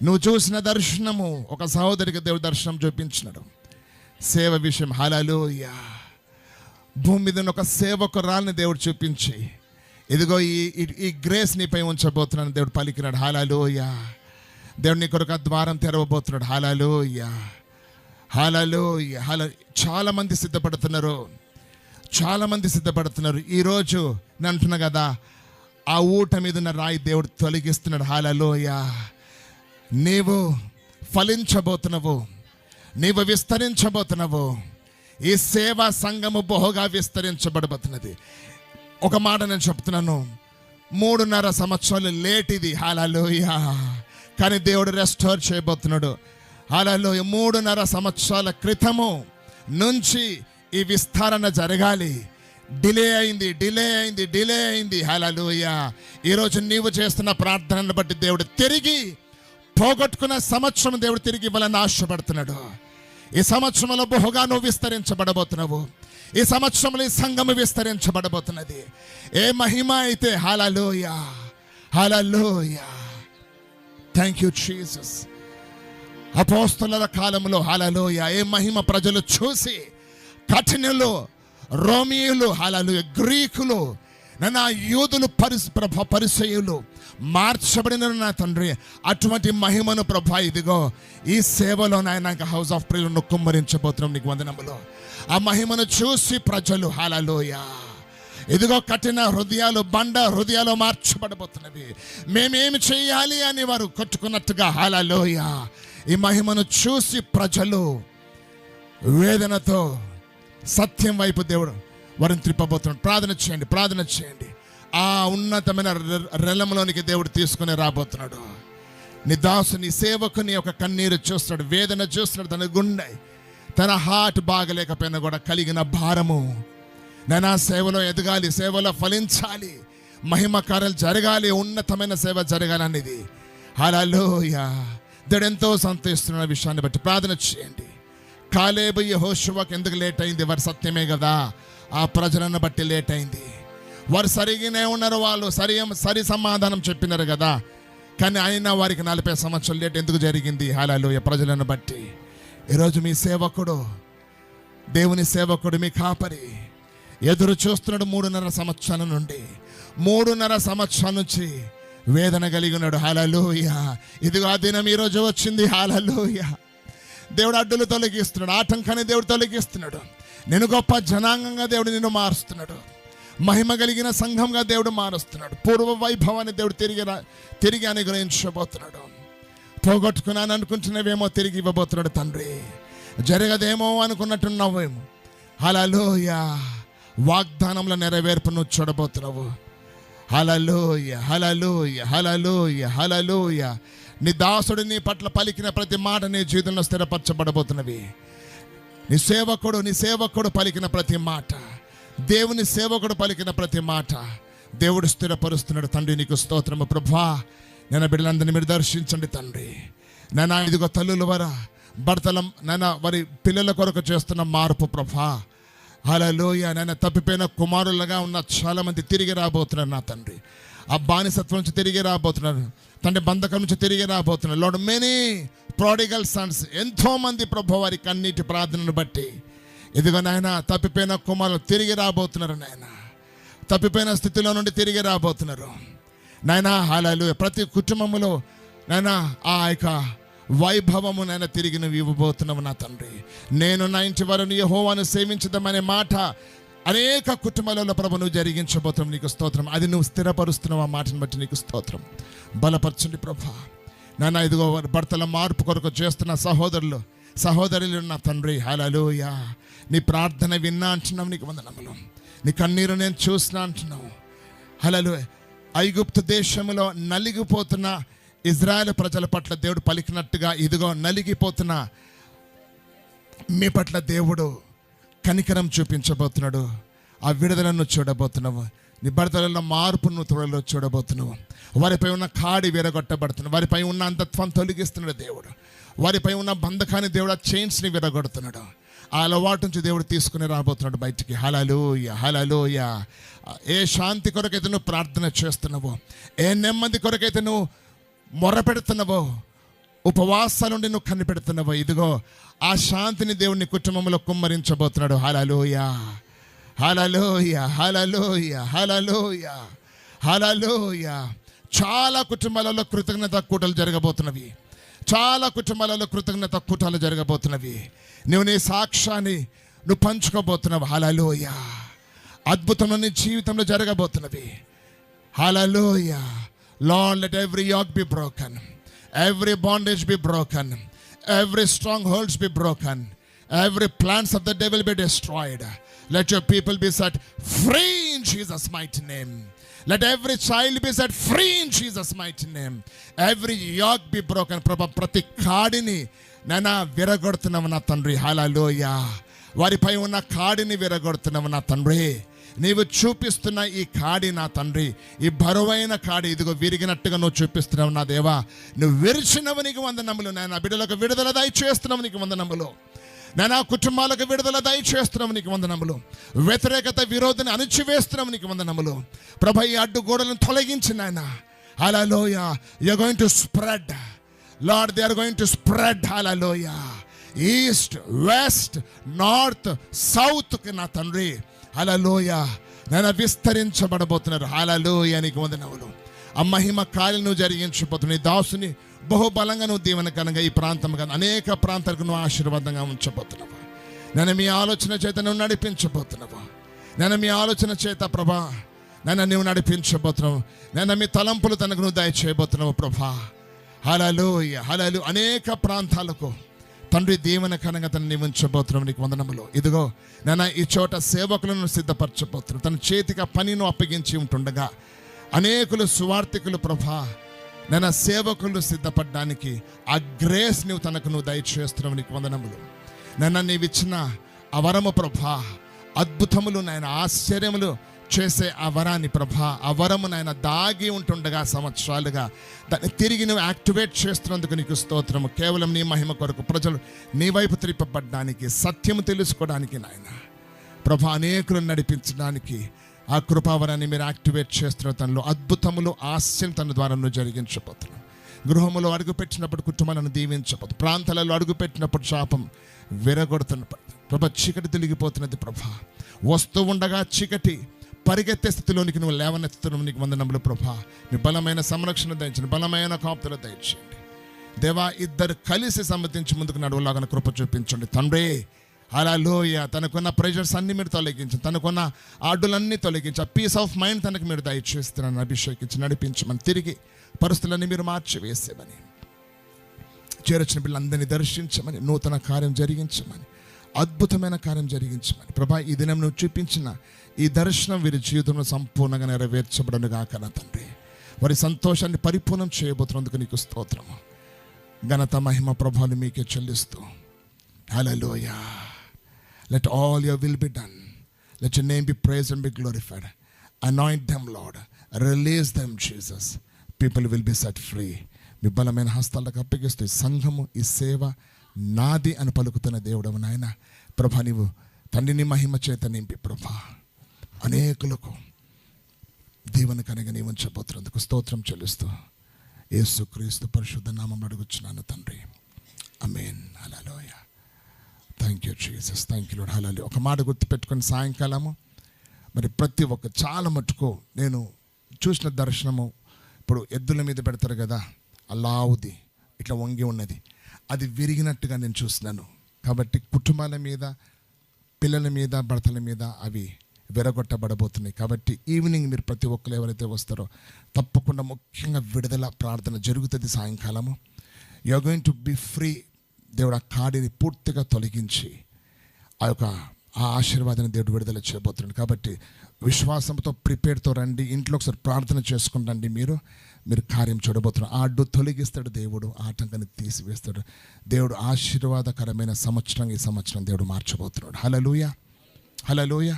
నువ్వు చూసిన దర్శనము, ఒక సహోదరికి దేవుడు దర్శనం చూపించినాడు సేవ విషయం. హల్లెలూయా. భూమి మీద ఒక సేవకురాల్ని దేవుడు చూపించి, ఇదిగో ఈ గ్రేస్ నీపై ఉంచబోతున్నాను దేవుడు పలికినాడు. హల్లెలూయా. దేవుడు నీ కొరకు ద్వారం తెరవబోతున్నాడు. హల్లెలూయా, హల్లెలూయా, చాలా మంది సిద్ధపడుతున్నారు. ఈరోజు నేను అంటున్నా కదా, ఆ ఊట మీద ఉన్న రాయి దేవుడు తొలగిస్తున్నాడు. హల్లెలూయా. నీవు ఫలించబోతున్నావు, నీవు విస్తరించబోతున్నావు. ఈ సేవా సంఘము బహుగా విస్తరించబడబోతున్నది. ఒక మాట నేను చెప్తున్నాను, 3.5 సంవత్సరాలు లేట్ ఇది. హల్లెలూయా. కానీ దేవుడు రెస్టోర్ చేయబోతున్నాడు. హల్లెలూయా. 3.5 సంవత్సరాల క్రితము నుంచి ఈ విస్తరణ జరగాలి. డిలే అయింది. హల్లెలూయా. ఈరోజు నీవు చేస్తున్న ప్రార్థనను బట్టి దేవుడు తిరిగి పోగొట్టుకున్న సంవత్సరం దేవుడు తిరిగి ఇవ్వాలని ఆశపడుతున్నాడు. ఈ సంవత్సరంలో బహుగా నువ్వు విస్తరించబడబోతున్నావు. ఈ సంవత్సరంలో ఈ సంఘము విస్తరించబడబోతున్నది. ఏ మహిమ అయితే. హల్లెలూయా. Thank you Jesus. అపోస్తలుల కాలంలో హల్లెలూయా ఏ మహిమ ప్రజలు చూసి, కఠినులు, రోమియులు, హల్లెలూయా గ్రీకులు, నా యూదులు, పరిసయ్యులు మార్చబడిన నా తండ్రి, అటువంటి మహిమను ప్రభా ఇదిగో ఈ సేవలో నాయన హౌస్ ఆఫ్ ప్రేయర్ను కుమ్మరించబోతున్నాం. నీకు వందనములు. ఆ మహిమను చూసి ప్రజలు హల్లెలూయా ఇదిగో కఠిన హృదయాలు, బండ హృదయాలు మార్చబడబోతున్నవి. మేమేమి చేయాలి అని వారు కొట్టుకున్నట్టుగా హల్లెలూయా ఈ మహిమను చూసి ప్రజలు వేదనతో సత్యం వైపు దేవుడు వారిని త్రిప్పబోతున్నాడు. ప్రార్థన చేయండి. ఆ ఉన్నతమైన రెలంలోనికి దేవుడు తీసుకుని రాబోతున్నాడు. నీ దాసుని సేవకుని ఒక కన్నీరు చూస్తున్నాడు, వేదన చూస్తున్నాడు. తన గుండె, తన హార్ట్ బాగలేకపోయినా కూడా కలిగిన భారము, నేను సేవలో ఎదగాలి, సేవలో ఫలించాలి, మహిమ కార్యాలు జరగాలి, ఉన్నతమైన సేవ జరగాలనేది. హల్లెలూయా. దేవుడు ఎంతో సంతోషిస్తున్న విషయాన్ని బట్టి ప్రార్థన చేయండి. కాలేబు యెహోషువకు ఎందుకు లేట్ అయింది? వారు సత్యమే కదా. ఆ ప్రజలను బట్టి లేట్ అయింది. వారు సరిగానే ఉన్నారు, వాళ్ళు సరి సమాధానం చెప్పినారు కదా. కానీ అయినా వారికి 40 సంవత్సరాలు లేట్ ఎందుకు జరిగింది? హల్లెలూయా ప్రజలను బట్టి. ఈరోజు మీ సేవకుడు, దేవుని సేవకుడు, మీ కాపరి ఎదురు చూస్తున్నాడు 3.5 సంవత్సరాల నుండి. 3.5 సంవత్సరాల నుంచి వేదన కలిగి ఉన్నాడు. హల్లెలూయా. ఇదిగో ఆ దినం ఈరోజు వచ్చింది. హల్లెలూయా. దేవుడు అడ్డులు తొలగిస్తున్నాడు, ఆటంకాన్ని దేవుడు తొలగిస్తున్నాడు. నేను గొప్ప జనాంగంగా దేవుడు నిన్ను మారుస్తున్నాడు. మహిమ కలిగిన సంఘంగా దేవుడు మారుస్తున్నాడు. పూర్వ వైభవాన్ని దేవుడు తిరిగి అనుగ్రహించబోతున్నాడు. పోగొట్టుకున్నాను అనుకుంటున్నవేమో తిరిగి ఇవ్వబోతున్నాడు తండ్రి. జరగదేమో అనుకున్నట్టున్నావేమో. హల్లెలూయా. వాగ్దానంలో నెరవేర్పు నువ్వు చూడబోతున్నావు. హల్లెలూయా. నీ దాసుడు నీ పట్ల పలికిన ప్రతి మాట నీ జీవితంలో స్థిరపరచబడబోతున్నవి. నీ సేవకుడు పలికిన ప్రతి మాట, దేవుని సేవకుడు పలికిన ప్రతి మాట దేవుడు స్థిరపరుస్తున్నాడు. తండ్రి నీకు స్తోత్రము ప్రభువా. నేను బిడ్డలందరినీ మీరు దర్శించండి తండ్రి. నేను ఇదిగో తల్లుల భర్తల వారి పిల్లల కొరకు చేస్తున్న మార్పు ప్రభువా. హల్లెలూయా. నేను తప్పిపోయిన కుమారులుగా ఉన్న చాలా మంది తిరిగి రాబోతున్నారు నా తండ్రి. ఆ బానిసత్వం నుంచి తిరిగి రాబోతున్నారు తండ్రి, బంధకం నుంచి తిరిగి రాబోతున్నారు. లార్డ్ మెనీ ప్రాడిగల్ సన్స్, ఎంతో మంది ప్రభు వారి కన్నీటి ప్రార్థనను బట్టి ఇదిగో నాయన తప్పిపోయిన కుమారులు తిరిగి రాబోతున్నారు నాయన. తప్పిపోయిన స్థితిలో నుండి తిరిగి రాబోతున్నారు నాయన. హల్లెలూయా. ప్రతి కుటుంబంలో నాయన ఆ యొక్క వైభవము నాయన తిరిగి నువ్వు ఇవ్వబోతున్నావు నా తండ్రి. నేను నా ఇంటి వారిని యెహోవాను సేవించుదామనే మాట అనేక కుటుంబాలలో ప్రభు నువ్వు జరిగించబోతున్నావు. నీకు స్తోత్రం. అది నువ్వు స్థిరపరుస్తున్నావు. ఆ మాటను బట్టి నీకు స్తోత్రం. బలపరచండి ప్రభా. నాన్న ఇదిగో భర్తల మార్పు కొరకు చేస్తున్న సహోదరులు నా తండ్రి. హల్లెలూయా. నీ ప్రార్థన విన్నా అంటున్నావు, నీకు వందనములు. నీ కన్నీరు నేను చూసినా అంటున్నావు. హల్లెలూయా. ఐగుప్తు దేశంలో నలిగిపోతున్న ఇజ్రాయెల్ ప్రజల పట్ల దేవుడు పలికినట్టుగా ఇదిగో నలిగిపోతున్న మీ పట్ల దేవుడు కనికరం చూపించబోతున్నాడు. ఆ విడుదలను చూడబోతున్నావు. నీ భర్తలలో మార్పును త్వరలో చూడబోతున్నావు. వారిపై ఉన్న కాడి విరగొట్టబడుతున్నాడు. వారిపై ఉన్న అంధత్వం తొలగిస్తున్నాడు దేవుడు. వారిపై ఉన్న బంధకాన్ని దేవుడు ఆ చైన్స్ని విరగొడుతున్నాడు. ఆ అలవాటు నుంచి దేవుడు తీసుకుని రాబోతున్నాడు బయటికి. హల్లెలూయా. ఏ శాంతి కొరకైతే నువ్వు ప్రార్థన చేస్తున్నావో, ఏ నెమ్మది కొరకైతే నువ్వు మొరపెడుతున్నావో, ఉపవాసాల నుండి నువ్వు కనిపెడుతున్నావో, ఇదిగో ఆ శాంతిని దేవుని కుటుంబంలో కుమ్మరించబోతున్నాడు. హల్లెలూయా. చాలా కుటుంబాలలో కృతజ్ఞత కూటలు జరగబోతున్నవి. నువ్వు నీ సాక్ష్యాన్ని నువ్వు పంచుకోబోతున్నావు. హల్లెలూయా. అద్భుతం నీ జీవితంలో జరగబోతున్నవి. హల్లెలూయా. Lord, let every yoke be broken, every bondage be broken. Every strongholds be broken. Every plans of the devil be destroyed. Let your people be set free in Jesus' mighty name. Let every child be set free in Jesus' mighty name. Every yoke be broken. ప్రతి కాడిని నైనా విరగొడుతున్నావు నా తండ్రి. హల్లెలూయా. వారిపై ఉన్న కాడిని విరగొడుతున్నావు నా తండ్రి. నీవు చూపిస్తున్న ఈ కాడి నా తండ్రి, ఈ బరువైన కాడి ఇదిగో విరిగినట్టుగా నువ్వు చూపిస్తున్నావు నా దేవా. నువ్వు విరిచినవు నీకు వందనములు. నాయన బిడ్డలకు విడుదల దయచేస్తున్నావు నీకు వందనములు. నాయన కుటుంబాలకు విడుదల దయచేస్తున్నావు నీకు వందనములు. వ్యతిరేకత విరోధిని అణిచివేస్తున్నావు నీకు వందనములు. ప్రభు ఈ అడ్డుగోడలను తొలగించి నాయన. Hallelujah. You are going to spread Lord, they are going to spread. Hallelujah. East, west, north, south కి నా తండ్రి హల్లెలూయా నేను విస్తరించబడబోతున్నారు. హల్లెలూయా నీకు వందనములు. ఆ మహిమ కార్యం నువ్వు జరిగించబోతున్నావు. నీ దాసుని బహుబలంగా నువ్వు దీవెనకరంగా ఈ ప్రాంతం కాదు అనేక ప్రాంతాలకు నువ్వు ఆశీర్వాదంగా ఉంచబోతున్నావు. నేను మీ ఆలోచన చేత నువ్వు నడిపించబోతున్నావు. నేను మీ ఆలోచన చేత ప్రభా నన్ను నువ్వు నడిపించబోతున్నావు. నేను మీ తలంపులు తనకు నువ్వు దయచేయబోతున్నావు ప్రభా. హల్లెలూయా. హల్లెలూయా. అనేక ప్రాంతాలకు తండ్రి దీవెనకరంగా తను నీవు ఉంచబోతున్నావు నీకు వందనములు. ఇదిగో నేను ఈ చోట సేవకులను సిద్ధపరచబోతున్నాను. తన చేతికి పనిను అప్పగించి ఉంటుండగా అనేకులు సువార్థికులు ప్రభా నేను సేవకులు సిద్ధపడడానికి ఆ గ్రేస్ నువ్వు తనకు నువ్వు దయచేస్తున్నావు నీకు వందనములు. నన్ను నీవిచ్చిన ఆ వరము ప్రభా, అద్భుతములు నాయన ఆశ్చర్యములు చేసే ఆ వరాన్ని ప్రభా, ఆ వరము నాయన దాగి ఉంటుండగా సంవత్సరాలుగా దాన్ని తిరిగి నువ్వు యాక్టివేట్ చేస్తున్నందుకు నీకు స్తోత్రము. కేవలం నీ మహిమ కొరకు ప్రజలు నీ వైపు త్రిప్పబడ్డానికి, సత్యము తెలుసుకోవడానికి నాయన ప్రభా అనేకులను నడిపించడానికి ఆ కృపావరాన్ని మీరు యాక్టివేట్ చేస్తున్న తనలో అద్భుతములు ఆశ్చర్యం తన ద్వారా నువ్వు జరిగించబోతున్నావు. గృహములో అడుగుపెట్టినప్పుడు కుటుంబాలను దీవించబోతు, ప్రాంతాలలో అడుగుపెట్టినప్పుడు శాపం విరగొడుతున్నప్పుడు ప్రభా చీకటి తొలగిపోతున్నది ప్రభా. వస్తూ ఉండగా చీకటి పరిగెత్తే స్థితిలోనికి నువ్వు లేవనెత్తుతున్నావు నీకు వందనములు ప్రభా. మీ బలమైన సంరక్షణ దయచండి, బలమైన కాపుదల దయచేయండి దేవా. ఇద్దరు కలిసి సమ్మతించి ముందుకు నడువులాగా కృప చూపించండి తండ్రి. హల్లెలూయా. తనకున్న ప్రెషర్స్ అన్ని మీరు తొలగించండి, తనకున్న అడ్డులన్నీ తొలగించి ఆ పీస్ ఆఫ్ మైండ్ తనకు మీరు దయచేస్తున్నాను. అభిషేకించి నడిపించమని, తిరిగి పరిస్థితులన్నీ మీరు మార్చివేసేమని, చేరొచ్చిన పిల్లలందరినీ దర్శించమని, నూతన కార్యం జరిగించమని, అద్భుతమైన కార్యం జరిగించమని ప్రభా. ఈ దినం నువ్వు చూపించిన ఈ దర్శనం వీరి జీవితంలో సంపూర్ణంగా నెరవేర్చబడను గాక నా తండ్రి. వారి సంతోషాన్ని పరిపూర్ణం చేయబోతున్నందుకు నీకు స్తోత్రము, ఘనత, మహిమ, ప్రభావాలు మీకే చెల్లిస్తూ. హల్లెలూయా. Let all your will be done. Let your name be praised and be glorified. Anoint them, Lord. Release them, Jesus. People will be set free. మీ బలమైన హస్తాలకు అప్పగిస్తూ ఈ సంఘము, ఈ సేవ నాది అని పలుకుతున్న దేవుడవు నాయన ప్రభా. నీవు తండ్రిని మహిమ చేత నింపి ప్రభా అనేకులకు దీవెన కనుక నీవు ఉంచబోతున్నందుకు స్తోత్రం చెల్లిస్తూ యేసుక్రీస్తు పరిశుద్ధ నామములో అడుగుచున్నాను తండ్రి. Amen. Hallelujah. Thank you Jesus. Thank you Lord. Hallelujah. ఒక మాట గుర్తుపెట్టుకొని సాయంకాలము మరి ప్రతి ఒక్క చాలా మటుకు నేను చూసిన దర్శనము, ఇప్పుడు ఎద్దుల మీద పెడతారు కదా ఆ లావుది ఇట్లా వంగి ఉన్నది, అది విరిగినట్టుగా నేను చూస్తున్నాను. కాబట్టి కుటుంబాల మీద, పిల్లల మీద, భర్తల మీద అవి విరగొట్టబడబోతున్నాయి. కాబట్టి ఈవినింగ్ మీరు ప్రతి ఒక్కరు ఎవరైతే వస్తారో తప్పకుండా ముఖ్యంగా విడుదల ప్రార్థన జరుగుతుంది సాయంకాలము. You are going to be free. దేవుడు ఆ కాడిని పూర్తిగా తొలగించి ఆ ఆశీర్వాదాన్ని దేవుడు విడుదల చేయబోతున్నాడు. కాబట్టి విశ్వాసంతో ప్రిపేర్తో రండి. ఇంట్లో ఒకసారి ప్రార్థన చేసుకుని రండి. మీరు కార్యం చూడబోతున్నారు. ఆ అడ్డు తొలగిస్తాడు దేవుడు, ఆటంకాన్ని తీసివేస్తాడు దేవుడు. ఆశీర్వాదకరమైన సంవత్సరం ఈ సంవత్సరం దేవుడు మార్చబోతున్నాడు. హల్లెలూయా. హల్లెలూయా.